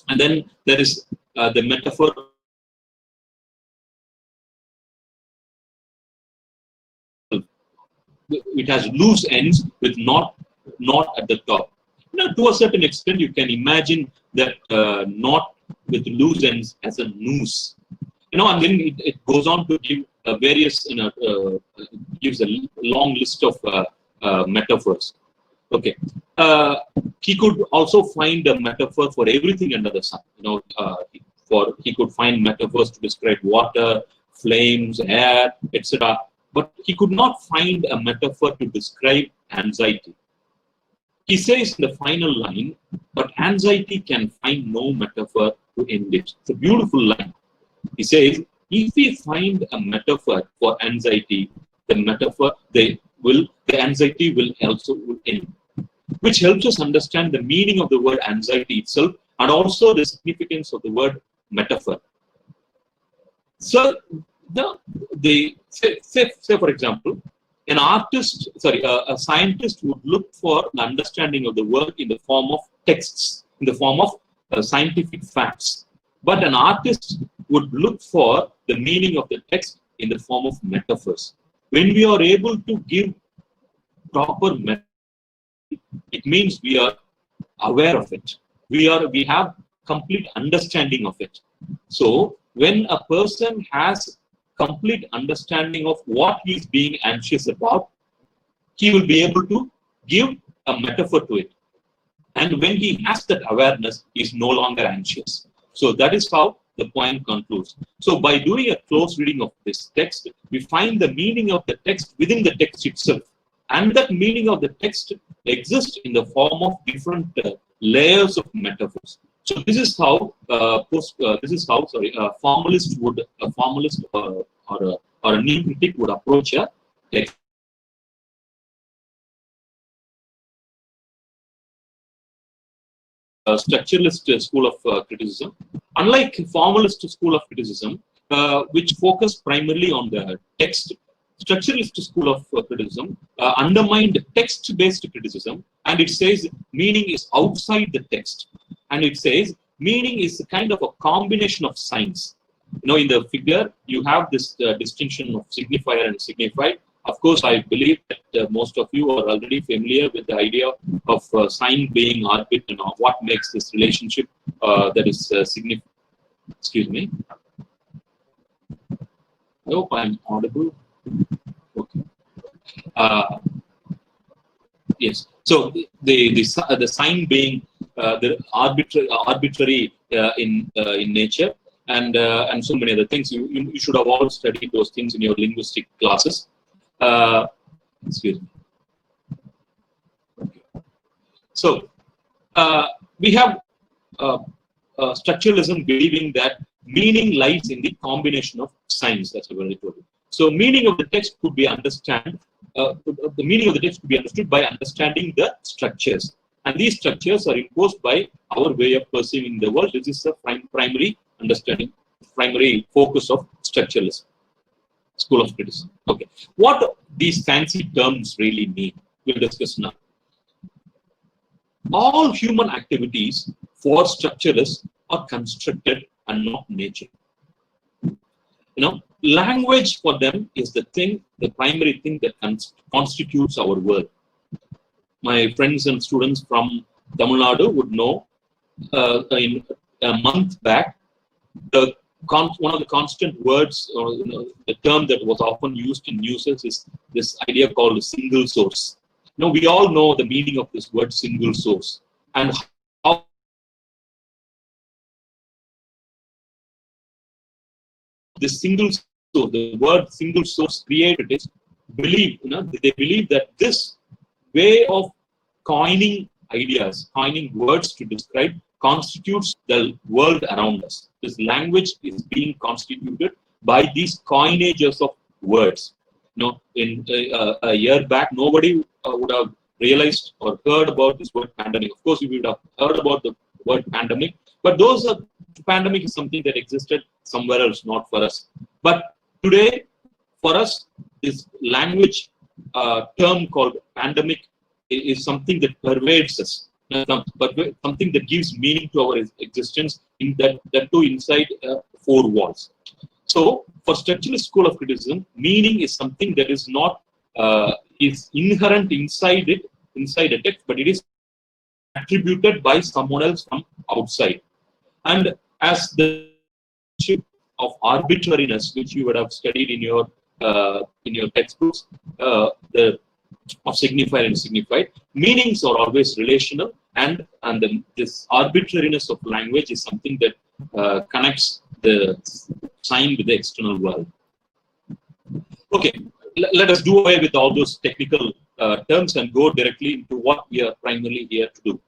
And then there is the metaphor. It has loose ends with knot at the top. To a certain extent, you can imagine that knot with loose ends as a noose. And then it goes on to give various, gives a long list of metaphors. Okay. He could also find a metaphor for everything under the sun. He could find metaphors to describe water, flames, air, etc. But he could not find a metaphor to describe anxiety. He says in the final line, but anxiety can find no metaphor to end it. It's a beautiful line. He says, if we find a metaphor for anxiety, the anxiety will also end. Which helps us understand the meaning of the word anxiety itself and also the significance of the word metaphor. So, say for example, a scientist would look for the understanding of the world in the form of texts, in the form of scientific facts. But an artist would look for the meaning of the text in the form of metaphors. When we are able to give proper metaphors, it means we are aware of it. We have complete understanding of it. So when a person has complete understanding of what he is being anxious about, he will be able to give a metaphor to it. And when he has that awareness, he is no longer anxious. So that is how the poem concludes. So by doing a close reading of this text, we find the meaning of the text within the text itself. And that meaning of the text exists in the form of different layers of metaphors. So this is how a formalist or a new critic would approach a text. Structuralist school of criticism, unlike formalist school of criticism, which focus primarily on the text. Structuralist school of criticism undermined text-based criticism, and it says meaning is outside the text, and it says meaning is a kind of a combination of signs. In the figure you have this distinction of signifier and signified. Of course, I believe that most of you are already familiar with the idea of sign being arbit and what makes this relationship that is significant. Excuse me. I hope I'm audible. Okay. Yes. So the sign being the arbitrary in nature, and so many other things. You should have all studied those things in your linguistic classes. Excuse me. Okay. So we have structuralism believing that meaning lies in the combination of signs. That's what I told you. So meaning of the text could be understood. The meaning of the text could be understood by understanding the structures, and these structures are imposed by our way of perceiving the world. This is the primary understanding, primary focus of structuralism, school of criticism. Okay, what these fancy terms really mean, we'll discuss now. All human activities for structuralists are constructed and not nature. Language for them is the primary thing that constitutes our world. My friends and students from Tamil Nadu would know in a month back, one of the constant words, or the term that was often used in news is this idea called single source. We all know the meaning of this word single source and how this single source, the word single source created is they believe that this way of coining ideas, coining words to describe constitutes the world around us. this language is being constituted by these coinages of words. In a year back, nobody would have realized or heard about this word pandemic. Of course, we would have heard about the word pandemic, but pandemic is something that existed somewhere else, not for us. But today, for us, this language term called pandemic is something that pervades us, but something that gives meaning to our existence in that too inside four walls. So, for structuralist school of criticism, meaning is something that is not is inherent inside a text, but it is attributed by someone else from outside. And as the concept of arbitrariness, which you would have studied in your textbooks, of signified and signified, meanings are always relational, and this arbitrariness of language is something that connects the sign with the external world. Okay, let us do away with all those technical terms and go directly into what we are primarily here to do.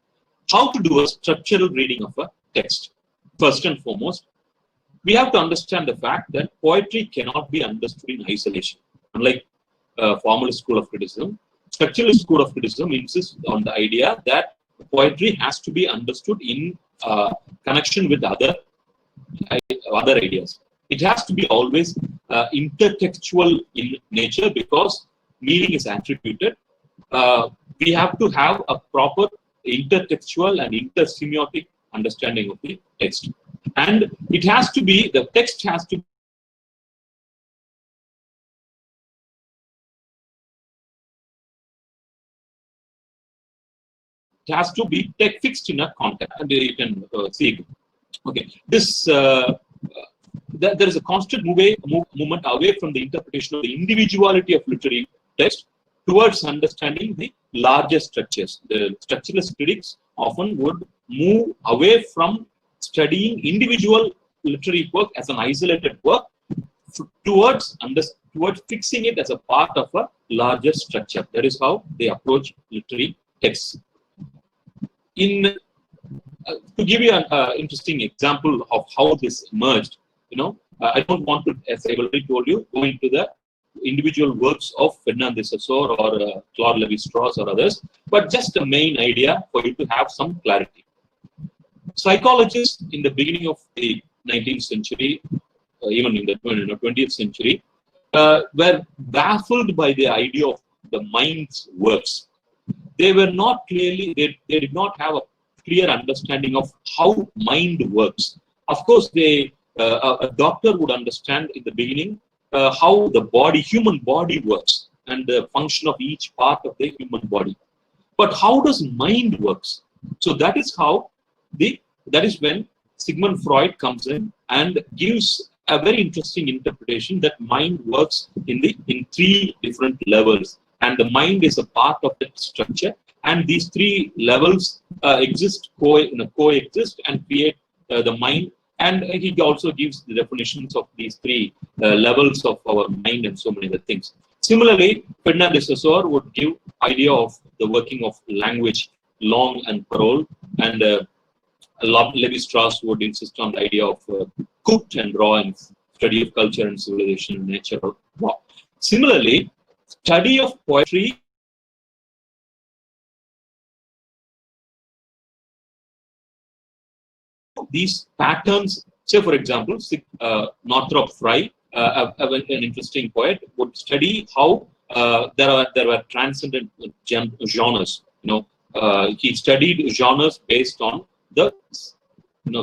How to do a structural reading of a text. First and foremost, we have to understand the fact that poetry cannot be understood in isolation. Unlike formalist school of criticism, structuralist school of criticism insists on the idea that poetry has to be understood in connection with other ideas. It has to be always intertextual in nature, because meaning is attributed. We have to have a proper intertextual and intersemiotic understanding of the text, and the text has to be fixed in a context, and you can see it. Okay, there is a constant movement away from the interpretation of the individuality of literary text towards understanding the larger structures. The structuralist critics often would move away from studying individual literary work as an isolated work towards fixing it as a part of a larger structure. That is how they approach literary texts. To give you an interesting example of how this emerged, I don't want to, as I already told you, go into the individual works of Ferdinand de Saussure or Claude Lévi-Strauss or others, but just the main idea for you to have some clarity. Psychologists in the beginning of the 19th century, even in the 20th century, were baffled by the idea of the mind's works. They were not clearly, they did not have a clear understanding of how mind works. Of course, a doctor would understand in the beginning how the human body works and the function of each part of the human body. But how does mind works? So that is when Sigmund Freud comes in and gives a very interesting interpretation that mind works in three different levels, and the mind is a part of that structure, and these three levels coexist and create the mind. And he also gives the definitions of these three levels of our mind and so many other things. Similarly, Ferdinand de Saussure would give idea of the working of language, long and parole, and Lévi-Strauss would insist on the idea of cooked and raw, and study of culture and civilization and nature of raw. Similarly, study of poetry these patterns. Say, for example, Northrop Frye, an interesting poet, would study how there were transcendent genres. He studied genres based on the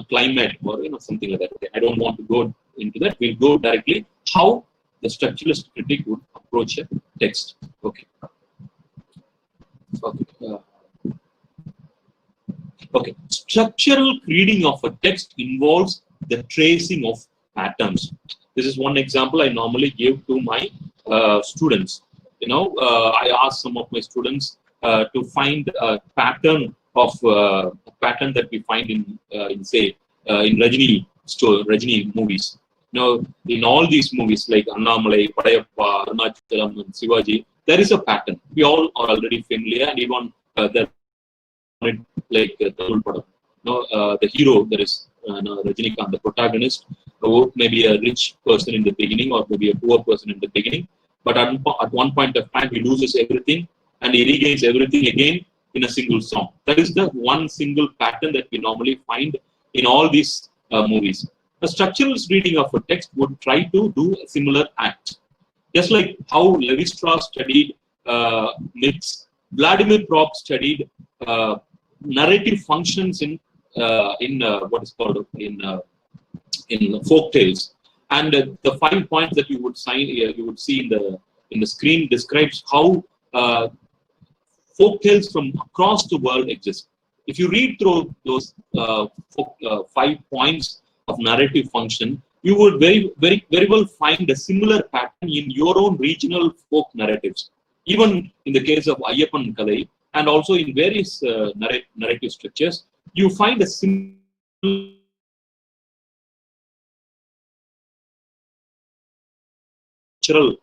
climate or something like that. I don't want to go into that. We'll go directly how the structuralist critic would approach a text. Okay. Okay. Structural reading of a text involves the tracing of patterns. This is one example I normally give to my students. I ask some of my students to find a pattern that we find in Rajini movies. In all these movies like Annamalai, Pachaiyappa, Arunachalam, and Shivaji, there is a pattern. We all are already familiar, and even like the hero, there is Rajinikanth, the protagonist, who may be a rich person in the beginning or maybe a poor person in the beginning, but at one point of time he loses everything and he regains everything again in a single song. That is the one single pattern that we normally find in all these movies. A structuralist reading of a text would try to do a similar act. Just like how Levi-Strauss studied myths, Vladimir Propp studied narrative functions in what is called in folk tales. And the 5 points that you would see in the screen describes how folk tales from across the world exist. If you read through those 5 points of narrative function, you would very well find a similar pattern in your own regional folk narratives. Even in the case of Ayyappan Kalai and also in various narrative structures, you find a similar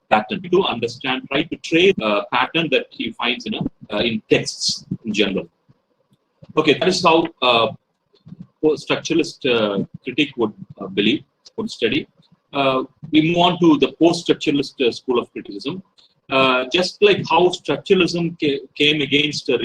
pattern to understand, try to trace a pattern that he finds in texts in general. Okay, that is how structuralist critique would study. We move on to the post-structuralist school of criticism. Just like how structuralism came against as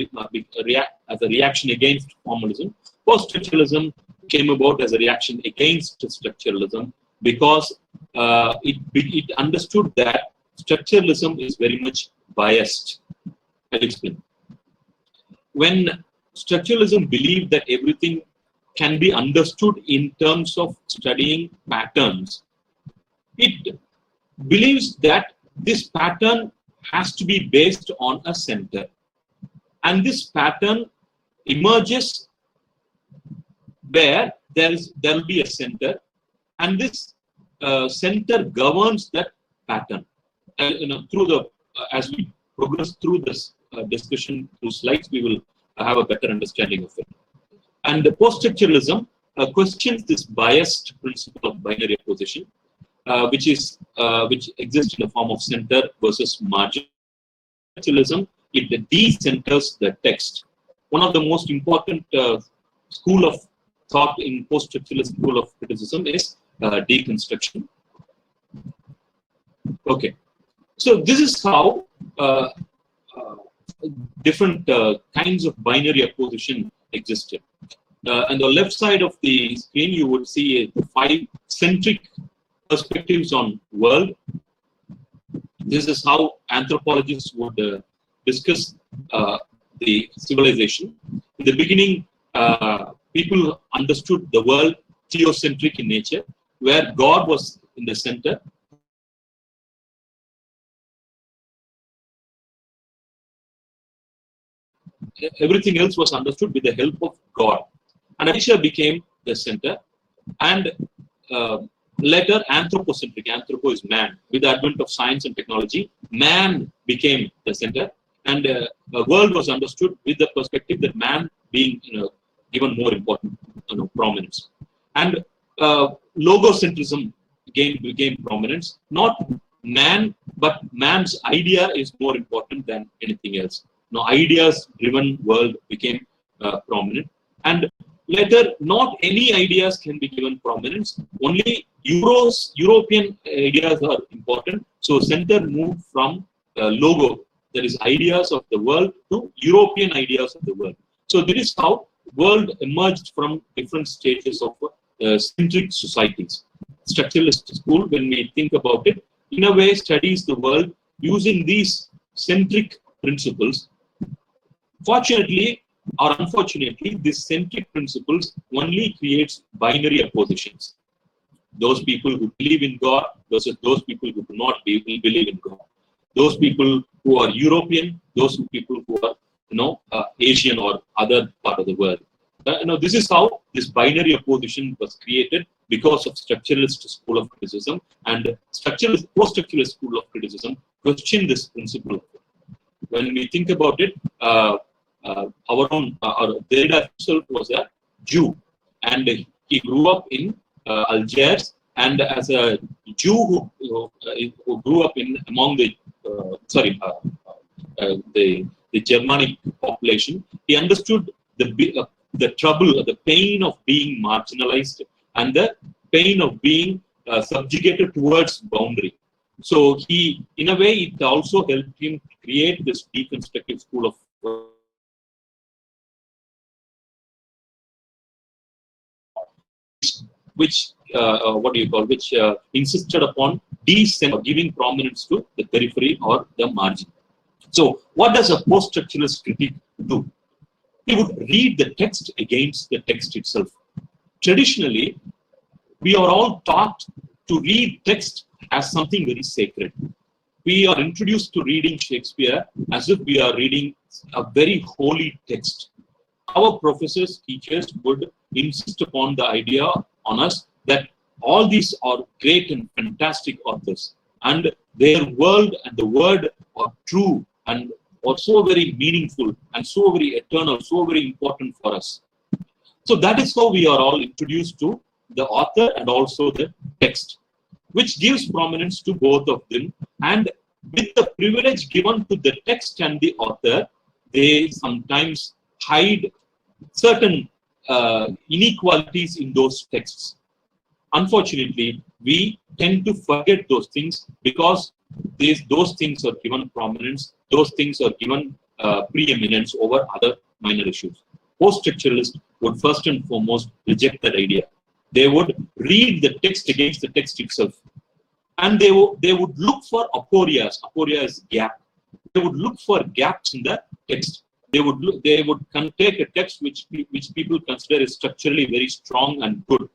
a reaction against formalism, post-structuralism came about as a reaction against structuralism because it understood that structuralism is very much biased. I'll explain. When structuralism believed that everything can be understood in terms of studying patterns, it believes that this pattern has to be based on a center. And this pattern emerges where there will be a center, and this center governs that pattern. As we progress through this discussion through slides, we will have a better understanding of it. And the post-structuralism questions this biased principle of binary opposition, which exists in the form of center versus margin. Structuralism, it de-centers the text. One of the most important school of thought in post-structuralist school of criticism is deconstruction. Okay, so this is how different kinds of binary opposition existed. On the left side of the screen, you would see 5 centric perspectives on world. This is how anthropologists would discuss the civilization. In the beginning, people understood the world theocentric in nature, where God was in the center. Everything else was understood with the help of God. And nature became the center. And later, anthropocentric. Anthropo is man. With the advent of science and technology, man became the center. And the world was understood with the perspective that man being given more important prominence. And logocentrism became prominence. Not man, but man's idea is more important than anything else. Now, ideas-driven world became prominent. And later, not any ideas can be given prominence. Only European ideas are important. So, center moved from logo, that is ideas of the world, to European ideas of the world. So, this is how world emerged from different stages of centric societies. Structuralist school, when we think about it, in a way studies the world using these centric principles. Fortunately or unfortunately, this centric principles only creates binary oppositions. Those people who believe in God versus those people who do not believe in God. Those people who are European, those people who are Asian or other part of the world. This is how this binary opposition was created because of structuralist school of criticism, and post-structuralist school of criticism question this principle. When we think about it, Derrida himself was a Jew, and he grew up in Algiers, and as a Jew who grew up among the Germanic population, he understood the trouble, the pain of being marginalized and the pain of being subjugated towards boundary. So he, in a way, it also helped him create this deconstructive school of which insisted upon giving prominence to the periphery or the margin. So what does a post-structuralist critic do? He would read the text against the text itself. Traditionally, we are all taught to read text as something very sacred. We are introduced to reading Shakespeare as if we are reading a very holy text. Our professors, teachers would insist upon the idea on us that all these are great and fantastic authors, and their world and the word are true and are so very meaningful and so very eternal, so very important for us. So that is how we are all introduced to the author and also the text, which gives prominence to both of them. And with the privilege given to the text and the author, they sometimes hide certain inequalities in those texts. Unfortunately, we tend to forget those things because those things are given prominence, those things are given preeminence over other minor issues. Post-structuralists would first and foremost reject that idea. They would read the text against the text itself. And they would look for aporias. Aporia is gap. They would look for gaps in the text. They would take a text which people consider is structurally very strong and good,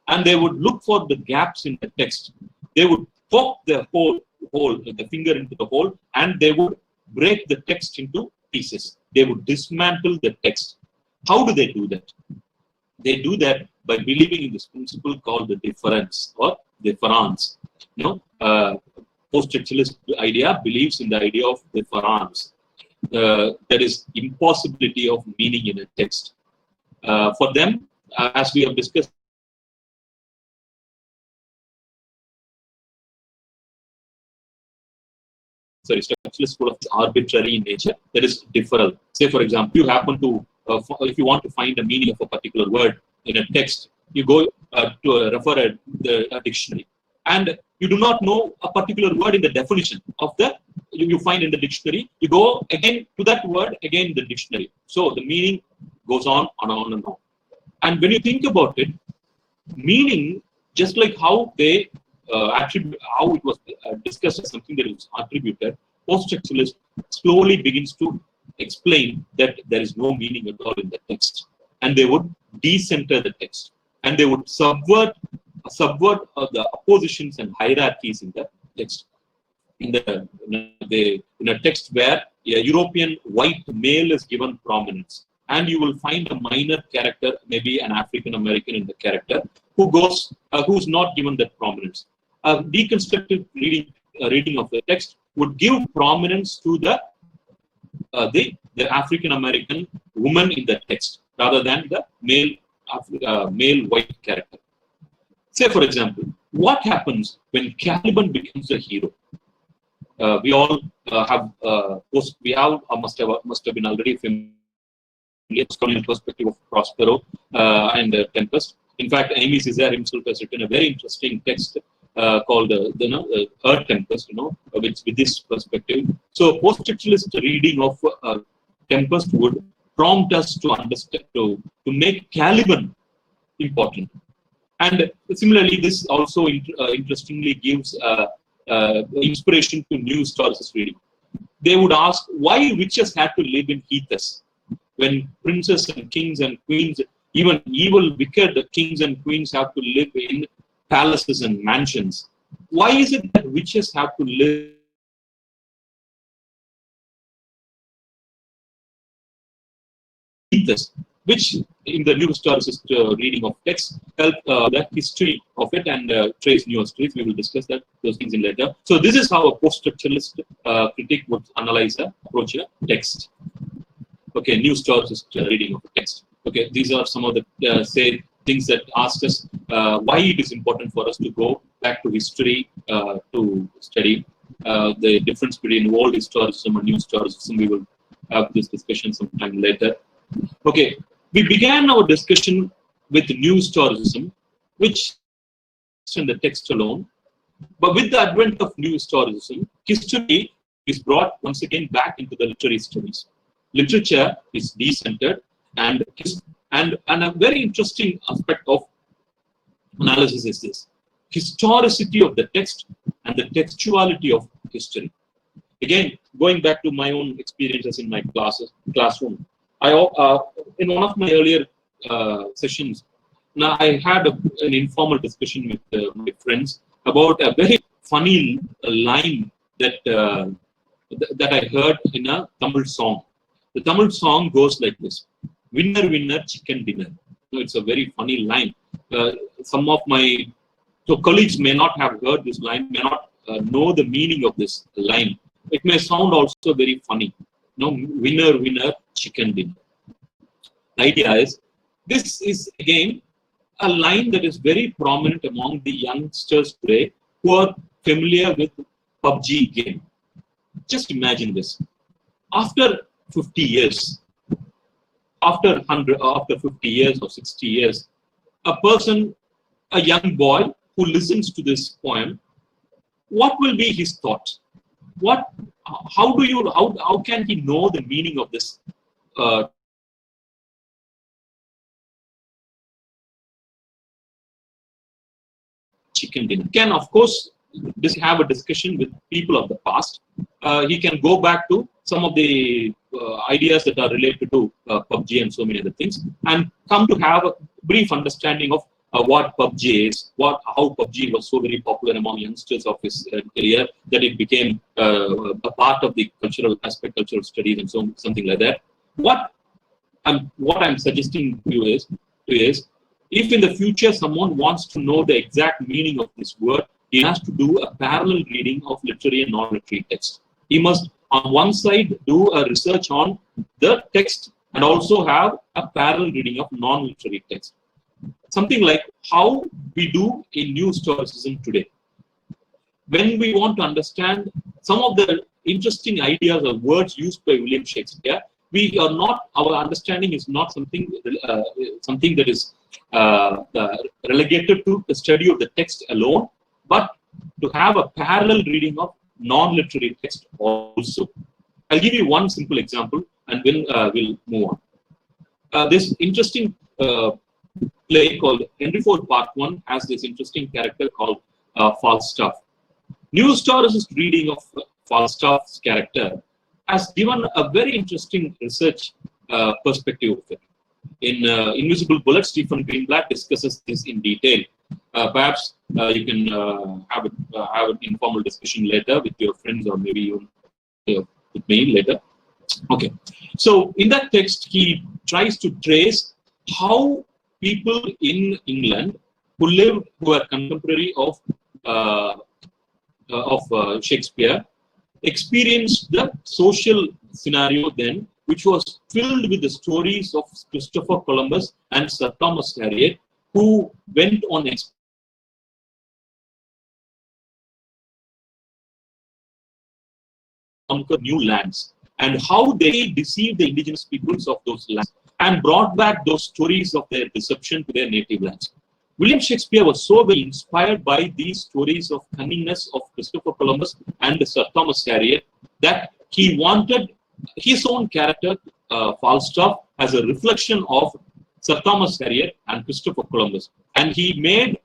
and they would look for the gaps in the text. They would poke the the finger into the hole, and they would break the text into pieces. They would dismantle the text. How do they do that? They do that by believing in this principle called the difference or difference. Post-structuralist idea believes in the idea of difference. There is impossibility of meaning in a text. For them, as we have discussed, structuralist school of arbitrary in nature, that is deferral. Say, for example, you happen to, if you want to find the meaning of a particular word in a text, you go to refer a dictionary, and you do not know a particular word in the definition of the you find in the dictionary. You go again to that word again in the dictionary. So the meaning goes on and on and on. And when you think about it, meaning, just like how they how it was discussed as something that is attributed, post-structuralist slowly begins to explain that there is no meaning at all in the text, and they would decenter the text, and they would subvert the oppositions and hierarchies in the text. In a text where a European white male is given prominence, and you will find a minor character, maybe an African American in the character, who's not given that prominence. A deconstructive reading of the text would give prominence to the African American woman in the text rather than the male white character. Say, for example, what happens when Caliban becomes a hero? We all must have been already familiar with perspective of Prospero and Tempest. In fact, Aimé Césaire himself has written a very interesting text called Earth Tempest, with this perspective. So, post-structuralist reading of Tempest would prompt us to understand, to make Caliban important. And similarly, this also interestingly gives inspiration to new historicist reading. They would ask why witches had to live in heaths when princes and kings and queens, even evil, wicked kings and queens, have to live in palaces and mansions. Why is it that witches have to live in heaths? Which, in the new historicist reading of text, help the history of it and trace new histories. We will discuss those things in later. So this is how a post-structuralist critic would approach a text. Okay, new historicist reading of a text. Okay, these are some of the things that ask us why it is important for us to go back to history to study the difference between old historicism and new historicism. We will have this discussion sometime later. Okay, We began our discussion with new historicism, which is in the text alone. But with the advent of new historicism, history is brought once again back into the literary studies. Literature is decentered, and a very interesting aspect of analysis is this: historicity of the text and the textuality of history. Again, going back to my own experiences in my classroom, in one of my earlier sessions, now I had an informal discussion with my friends about a very funny line that that I heard in a Tamil song. The Tamil song goes like this: "Winner, winner, chicken dinner." It's a very funny line. Some of my colleagues may not have heard this line, may not know the meaning of this line. It may sound also very funny. Winner, winner, chicken dinner. The idea is, this is again a line that is very prominent among the youngsters today who are familiar with PUBG game. Just imagine this. After 50 years, after 50 years or 60 years, a person, a young boy who listens to this poem, what will be his thought? How can he know the meaning of this chicken dinner? Can, of course, have a discussion with people of the past. He can go back to some of the ideas that are related to PUBG and so many other things, and come to have a brief understanding of what PUBG is, how PUBG was so very popular among youngsters of his career that it became a part of the cultural aspect, cultural studies, and something like that. What I'm suggesting to you is, if in the future someone wants to know the exact meaning of this word, he has to do a parallel reading of literary and non-literary text. He must, on one side, do a research on the text and also have a parallel reading of non-literary text. Something like how we do in new historicism today. When we want to understand some of the interesting ideas or words used by William Shakespeare, our understanding is not something that is relegated to the study of the text alone, but to have a parallel reading of non-literary text also. I'll give you one simple example, and we'll move on. This interesting play called Henry Ford Part 1 has this interesting character called Falstaff. New historicist reading of Falstaff's character has given a very interesting research perspective of it. In Invisible Bullet, Stephen Greenblatt discusses this in detail. Perhaps you can have an informal discussion later with your friends, or maybe even with me later. Okay. So in that text, he tries to trace how people in England who are contemporary of Shakespeare experienced the social scenario then, which was filled with the stories of Christopher Columbus and Sir Thomas Harriot, who went on conquer new lands, and how they deceived the indigenous peoples of those lands and brought back those stories of their deception to their native lands. William Shakespeare was so very inspired by these stories of cunningness of Christopher Columbus and Sir Thomas Harriot that he wanted his own character, Falstaff, as a reflection of Sir Thomas Harriot and Christopher Columbus. And he made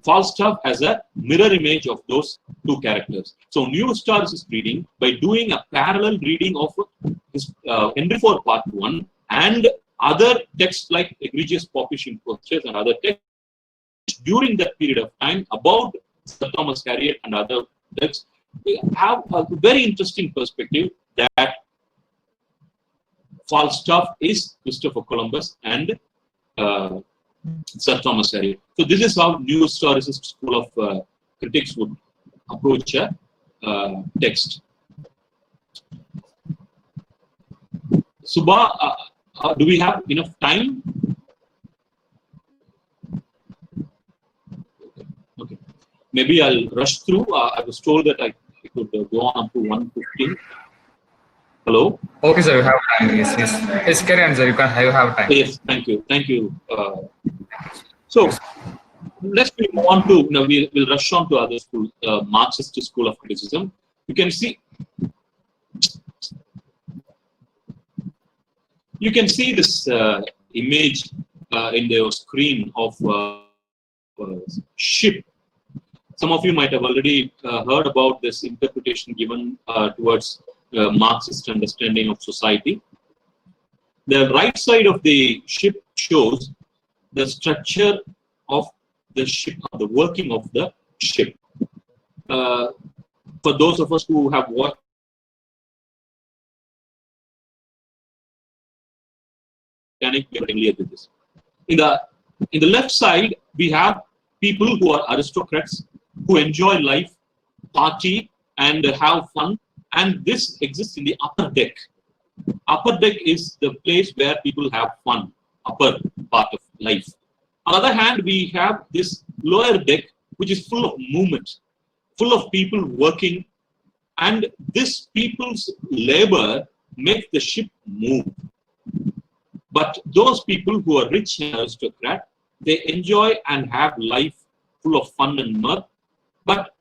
Falstaff as a mirror image of those two characters. So New historicist reading, by doing a parallel reading of his, Henry Ford Part 1 and other texts like Egregious Popish Impostures and other texts during that period of time about Sir Thomas Harriot and other texts, we have a very interesting perspective that Falstaff is Christopher Columbus and Sir Thomas Harriot. So this is how New historicist school of critics would approach a text. Subha, do we have enough time? Okay, maybe I'll rush through. I was told that I could go on up to 1:15. Hello? Okay, sir, you have time. Yes, yes. Yes, carry on, sir. You have time. Yes, thank you. Thank you. So let's move on to, we'll rush on to other school, Marxist school of criticism. You can see this image in the screen of ship. Some of you might have already heard about this interpretation given towards Marxist understanding of society. The right side of the ship shows the structure of the ship, the working of the ship. For those of us who have watched Titanic, we are familiar with this. In the left side, we have people who are aristocrats who enjoy life, party, and have fun. And this exists in the upper deck. Upper deck is the place where people have fun, upper part of life. On the other hand, we have this lower deck, which is full of movement, full of people working, and this people's labor makes the ship move. But those people who are rich and aristocrat, they enjoy and have life full of fun and mirth, but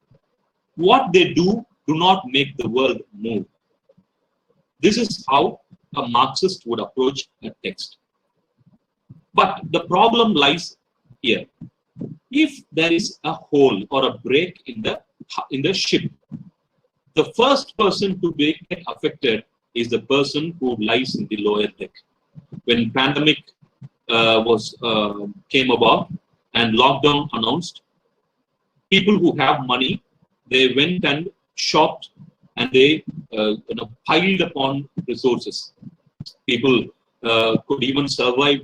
what they do not make the world move. This is how a Marxist would approach a text. But the problem lies here. If there is a hole or a break in the ship, the first person to get affected is the person who lies in the lower deck. When pandemic came about and lockdown announced, people who have money, they went and shopped and they piled upon resources. People could even survive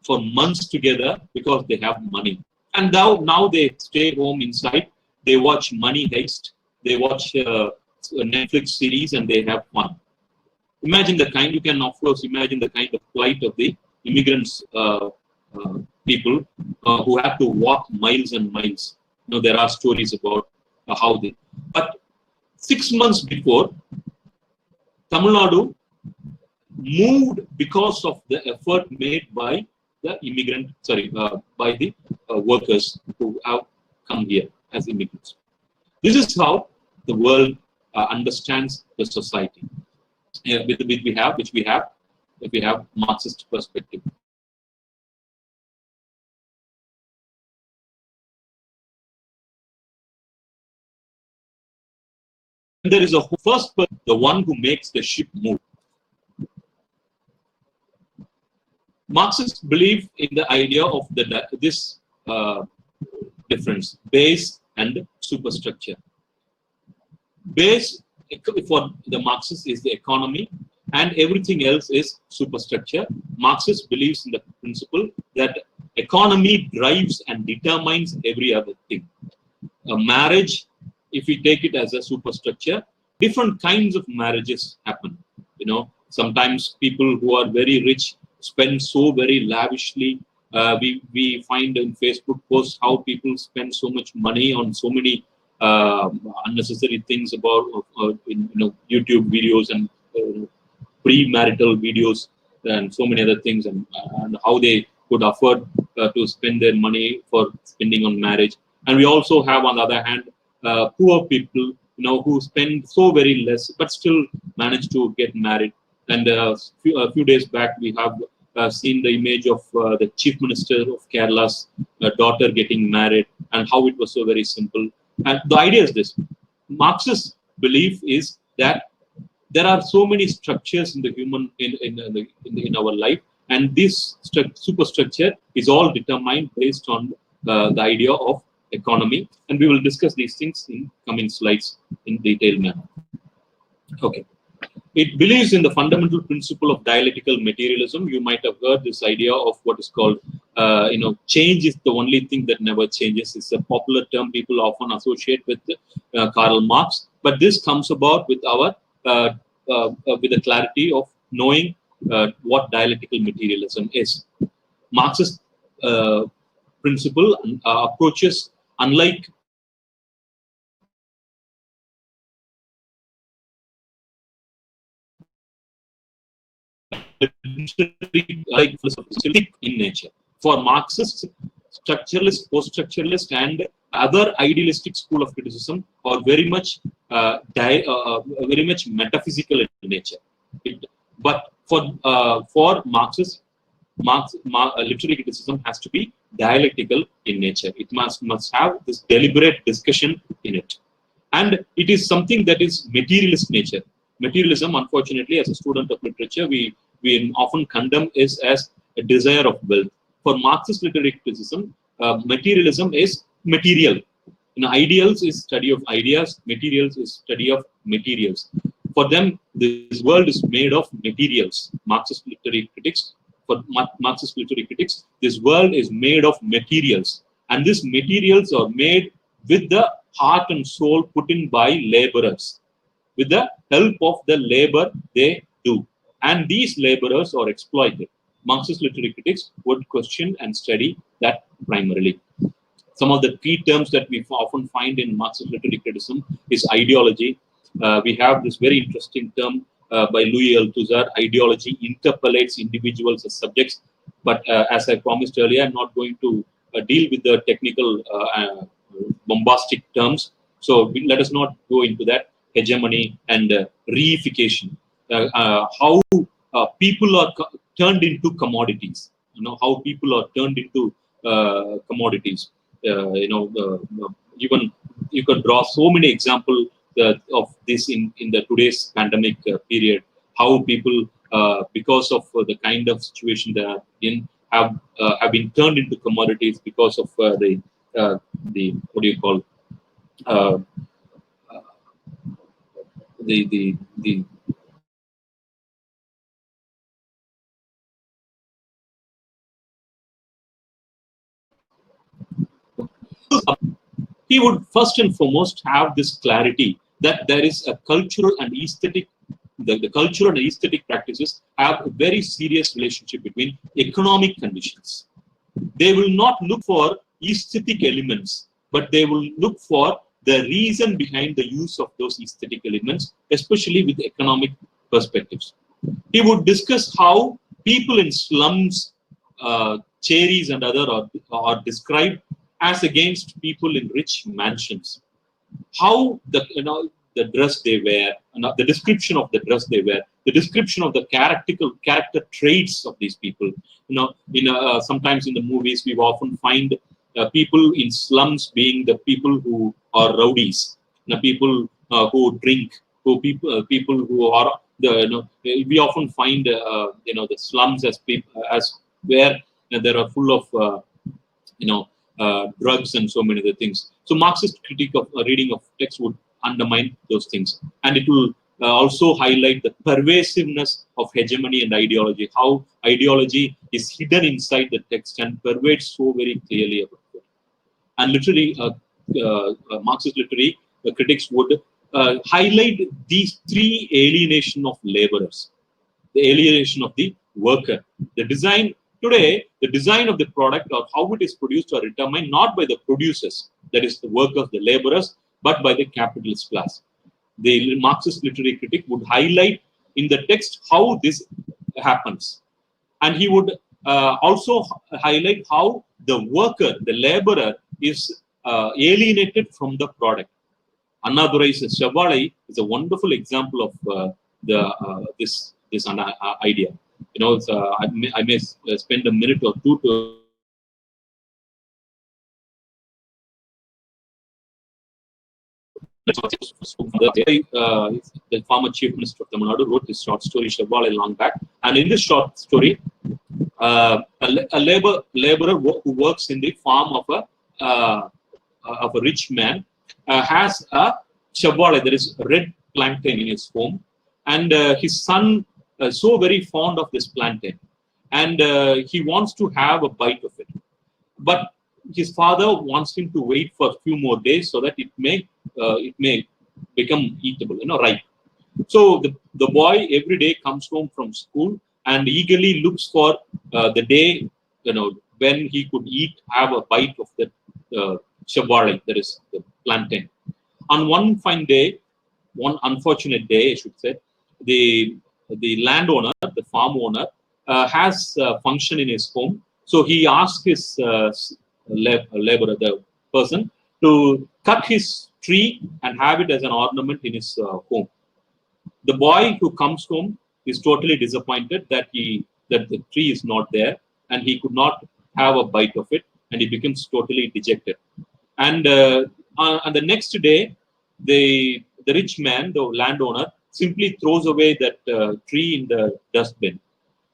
for months together because they have money. And now they stay home inside, they watch Money Heist, they watch Netflix series, and they have fun. Imagine the kind, you can of course imagine the kind of plight of the immigrants, people who have to walk miles and miles. There are stories about how they. But 6 months before, Tamil Nadu moved because of the effort made by the by the workers who have come here as immigrants. This is how the world understands the society. Which we have if we have Marxist perspective. There is a first person, the one who makes the ship move. Marxists believe in the idea of this difference, base and superstructure. Base for the Marxists is the economy, and everything else is superstructure. Marxist believes in the principle that economy drives and determines every other thing. A marriage, if we take it as a superstructure, different kinds of marriages happen. Sometimes people who are very rich spend so very lavishly. We find in Facebook posts how people spend so much money on so many unnecessary things about YouTube videos and premarital videos and so many other things, and how they could afford to spend their money for spending on marriage. And we also have, on the other hand, poor people, who spend so very less but still manage to get married. And a few days back, we have seen the image of the Chief Minister of Kerala's daughter getting married, and how it was so very simple. And the idea is this: Marxist belief is that there are so many structures in the human in our life, and this superstructure is all determined based on the idea of economy. And we will discuss these things in coming slides in detailed manner. Okay. It believes in the fundamental principle of dialectical materialism. You might have heard this idea of what is called, change is the only thing that never changes. It's a popular term people often associate with Karl Marx. But this comes about with our with the clarity of knowing what dialectical materialism is. Marxist principle approaches, unlike like philosophy in nature. For Marxists, structuralist, post-structuralist, and other idealistic school of criticism are very much metaphysical in nature. But for Marxists, literary criticism has to be dialectical in nature. It must have this deliberate discussion in it, and it is something that is materialist nature. Materialism, unfortunately, as a student of literature, we often condemn is as a desire of wealth. For Marxist literary criticism, materialism is material. Ideals is study of ideas. Materials is study of materials. For them, this world is made of materials. Marxist literary critics, this world is made of materials, and these materials are made with the heart and soul put in by laborers, with the help of the labor they do, and these laborers are exploited. Marxist literary critics would question and study that primarily. Some of the key terms that we often find in Marxist literary criticism is ideology. We have this very interesting term by Louis Althusser: ideology interpellates individuals as subjects. But as I promised earlier, I'm not going to deal with the technical bombastic terms. So let us not go into that. Hegemony and reification. How people are turned into commodities. How people are turned into commodities. Even you could draw so many examples of this in the today's pandemic period. How people, because of the kind of situation they are in, have been turned into commodities because of the what do you call the he would first and foremost have this clarity that there is a cultural and aesthetic, the cultural and aesthetic practices have a very serious relationship between economic conditions. They will not look for aesthetic elements, but they will look for the reason behind the use of those aesthetic elements, especially with economic perspectives. He would discuss how people in slums, cherries and other are described as against people in rich mansions. How the dress they wear, the description of the dress they wear, the description of the character traits of these people. Sometimes in the movies we often find people in slums being the people who are rowdies, people who drink, people who are we often find the slums as where there are full of drugs and so many other things. So Marxist critique of reading of text would undermine those things, and it will also highlight the pervasiveness of hegemony and ideology, how ideology is hidden inside the text and pervades so very clearly about it. And literally, Marxist literary critics would highlight these three alienation of laborers: the alienation of the worker, the design. Today, the design of the product or how it is produced are determined not by the producers, that is the workers, the laborers, but by the capitalist class. The Marxist literary critic would highlight in the text how this happens. And he would also highlight how the worker, the laborer, is alienated from the product. Unauthorized Shavalai is a wonderful example of this idea. I may spend a minute or two to the former Chief Minister of Tamil Nadu wrote this short story Shavalai long back, and in this short story, a laborer who works in the farm of a rich man has a Shavalai, there is red plantain in his home, and his son is so very fond of this plantain, and he wants to have a bite of it, but his father wants him to wait for a few more days so that it may become eatable, ripe. So the boy every day comes home from school and eagerly looks for the day, when he could have a bite of the Shavalai, that is the plantain. On one fine day, one unfortunate day, I should say, the landowner, the farm owner, has function in his home. So he asked his laborer, the person, to cut his tree and have it as an ornament in his home. The boy who comes home is totally disappointed that the tree is not there, and he could not have a bite of it, and he becomes totally dejected. And the next day, the rich man, the landowner, simply throws away that tree in the dustbin.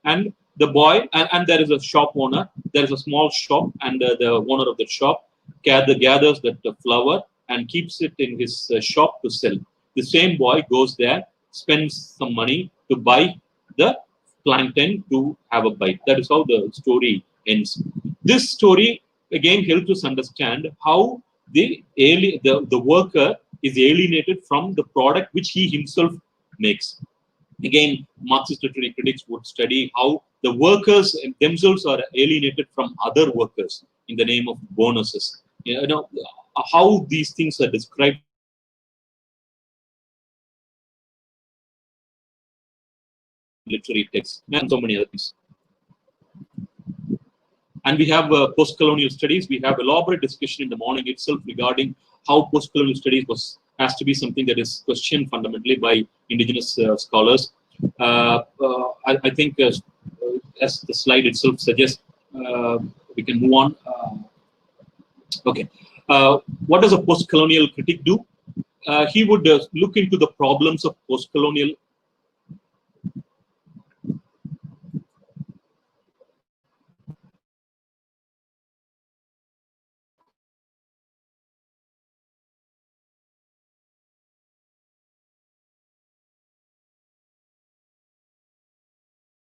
And the boy, and there is a shop owner, there is a small shop, and the owner of the shop gathers that flower and keeps it in his shop to sell. The same boy goes there, spends some money to buy the plantain to have a bite. That is how the story ends. This story again helps us understand how the worker is alienated from the product which he himself makes. Again, Marxist literary critics would study how the workers themselves are alienated from other workers in the name of bonuses. You know how these things are described in literary texts and so many other things. And we have post-colonial studies. We have elaborate discussion in the morning itself regarding how post-colonial studies has to be something that is questioned fundamentally by indigenous scholars. I think as the slide itself suggests, we can move on. Okay. What does a post-colonial critic do? He would look into the problems of post-colonial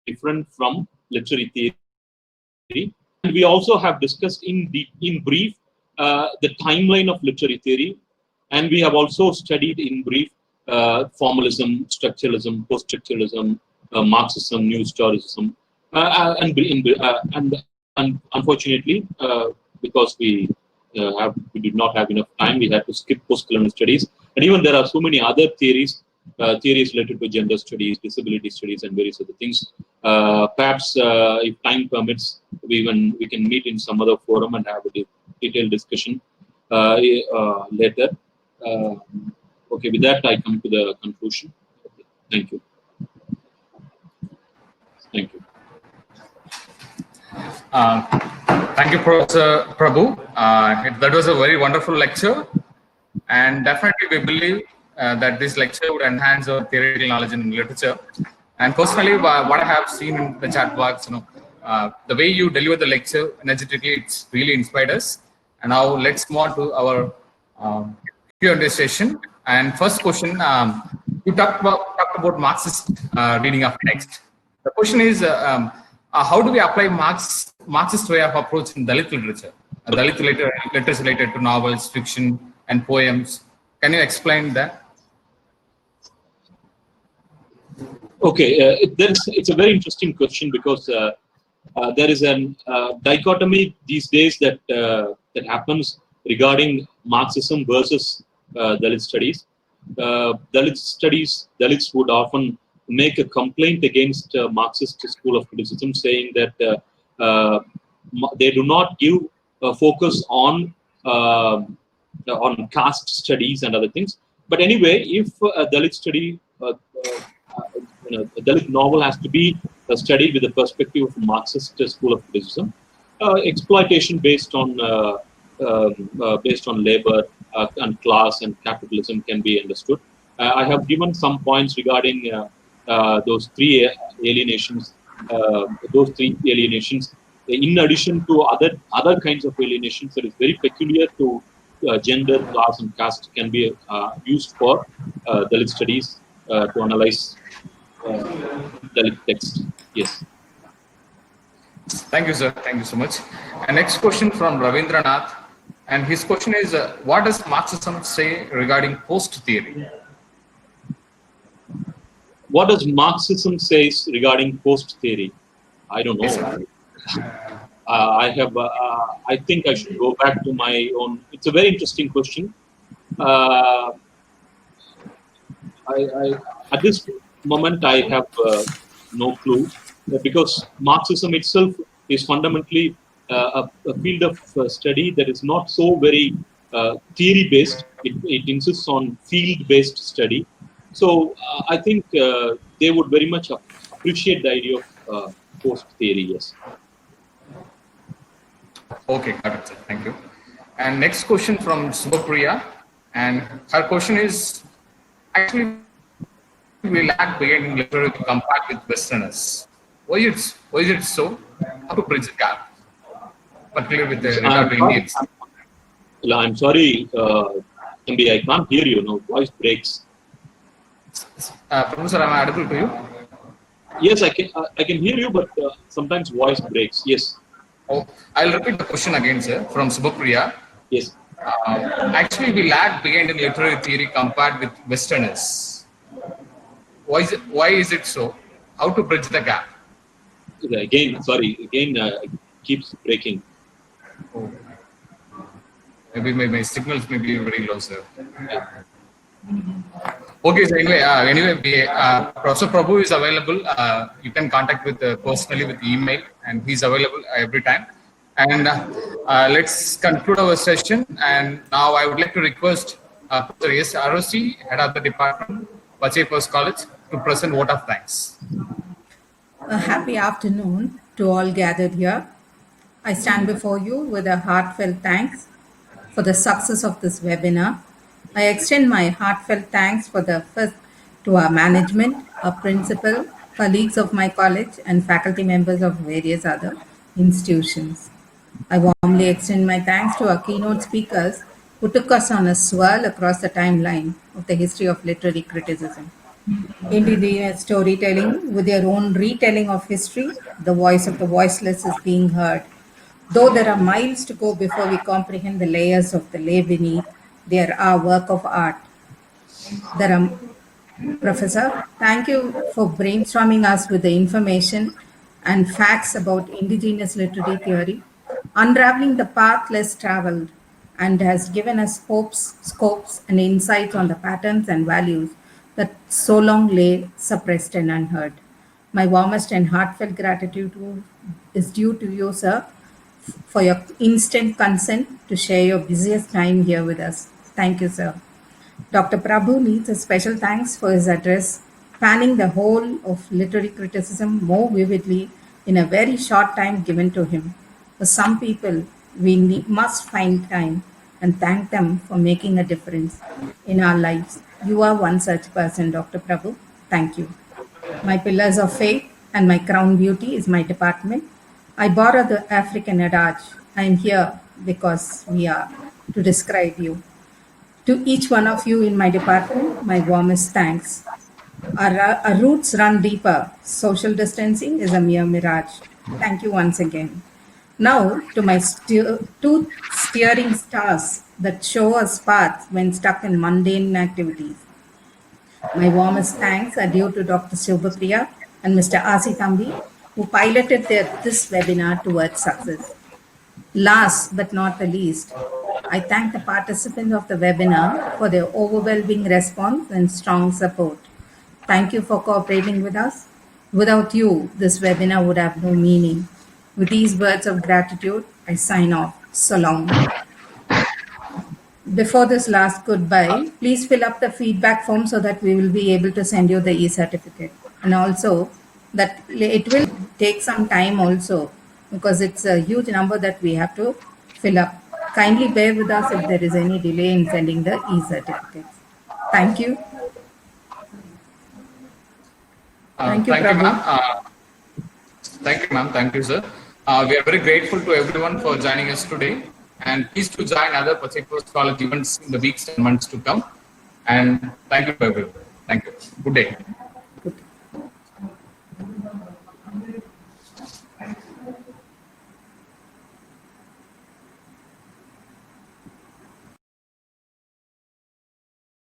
different from literary theory. And we also have discussed in brief the timeline of literary theory, and we have also studied in brief formalism, structuralism, post-structuralism, Marxism, new historicism, and unfortunately, because we did not have enough time, we had to skip post-colonial studies. And even there are so many other theories related to gender studies, disability studies, and various other things. Perhaps, if time permits, we can meet in some other forum and have a detailed discussion later. Okay, with that, I come to the conclusion. Okay, thank you. Thank you. Thank you, Professor Prabhu. That was a very wonderful lecture, and definitely we believe that this lecture would enhance our theoretical knowledge in literature. And personally, what I have seen in the chat box, the way you deliver the lecture energetically, it's really inspired us. And now let's move on to our Q&A session. And first question, you talked about Marxist reading of text. The question is, how do we apply Marxist way of approach in Dalit literature? Dalit literature related to novels, fiction, and poems. Can you explain that? Okay, it's a very interesting question because there is a dichotomy these days that happens regarding Marxism versus Dalit studies. Dalits would often make a complaint against Marxist school of criticism, saying that they do not give focus on caste studies and other things. But anyway, if a Dalit study, a Dalit novel has to be studied with the perspective of Marxist school of criticism, exploitation based on labor and class and capitalism can be understood. I have given some points regarding those three alienations. In addition to other kinds of alienations that is very peculiar to gender, class, and caste, can be used for Dalit studies to analyze Dalit text. Yes. Thank you, sir. Thank you so much. And next question from Ravindranath. And his question is, what does Marxism say regarding post-theory? What does Marxism say regarding post-theory? I don't know. Yes, I think I should go back to my own. It's a very interesting question. At this moment, I have no clue. because Marxism itself is fundamentally a field of study that is not so very theory-based. It insists on field-based study. So I think they would very much appreciate the idea of post-theory, yes. Okay, got it, sir. Thank you. And next question from Subapriya, and her question is, actually, we lack beginning literary compared with Westerners. Why is it so? How to bridge the gap, particularly with the regard to Indians? I'm sorry, MB, I can't hear you. No, voice breaks. Professor, am I audible to you? Yes, I can hear you, but sometimes voice breaks. Yes. Oh, I'll repeat the question again, sir, from Subapriya. Yes. Actually, we lag behind in literary theory compared with Westerners. Why is it so? How to bridge the gap? Again, it keeps breaking. Oh. Maybe my signals may be very low, sir. Yeah. Okay, so anyway, Professor Prabhu is available. You can contact with personally with email, and he's available every time. And let's conclude our session. And now I would like to request Professor Mrs.S.Arasi, head of the department, Pachiayappa College, to present vote of thanks. A happy afternoon to all gathered here. I stand before you with a heartfelt thanks for the success of this webinar. I extend my heartfelt thanks to our management, our principal, colleagues of my college, and faculty members of various other institutions. I warmly extend my thanks to our keynote speakers who took us on a swirl across the timeline of the history of literary criticism. Indigenous storytelling, with their own retelling of history, the voice of the voiceless is being heard. Though there are miles to go before we comprehend the layers of the lay beneath, they are our work of art. Professor, thank you for brainstorming us with the information and facts about indigenous literary theory, unraveling the path less traveled, and has given us hopes, scopes, and insights on the patterns and values that so long lay suppressed and unheard. My warmest and heartfelt gratitude is due to you, sir, for your instant consent to share your busiest time here with us. Thank you, sir. Dr. Prabhu needs a special thanks for his address, spanning the whole of literary criticism more vividly in a very short time given to him. For some people, we must find time and thank them for making a difference in our lives. You are one such person, Dr. Prabhu. Thank you. My pillars of faith and my crown beauty is my department. I borrow the African adage, I am here because we are, to describe you. To each one of you in my department, my warmest thanks. Our roots run deeper. Social distancing is a mere mirage. Thank you once again. Now to my two steering stars that show us paths when stuck in mundane activities. My warmest thanks are due to Dr.Subapriya and Mr.E.Asaithambi, who piloted this webinar towards success. Last but not the least, I thank the participants of the webinar for their overwhelming response and strong support. Thank you for cooperating with us. Without you, this webinar would have no meaning. With these words of gratitude, I sign off. So long. Before this last goodbye, please fill up the feedback form so that we will be able to send you the e-certificate. And also that it will take some time also because it's a huge number that we have to fill up. Kindly bear with us if there is any delay in sending the e-certificates. Thank you. Thank you, ma'am. Thank you, ma'am. Thank you, sir. We are very grateful to everyone for joining us today. And please to join other Pachiayappa College events in the weeks and months to come. And thank you, everyone. Thank you. Good day.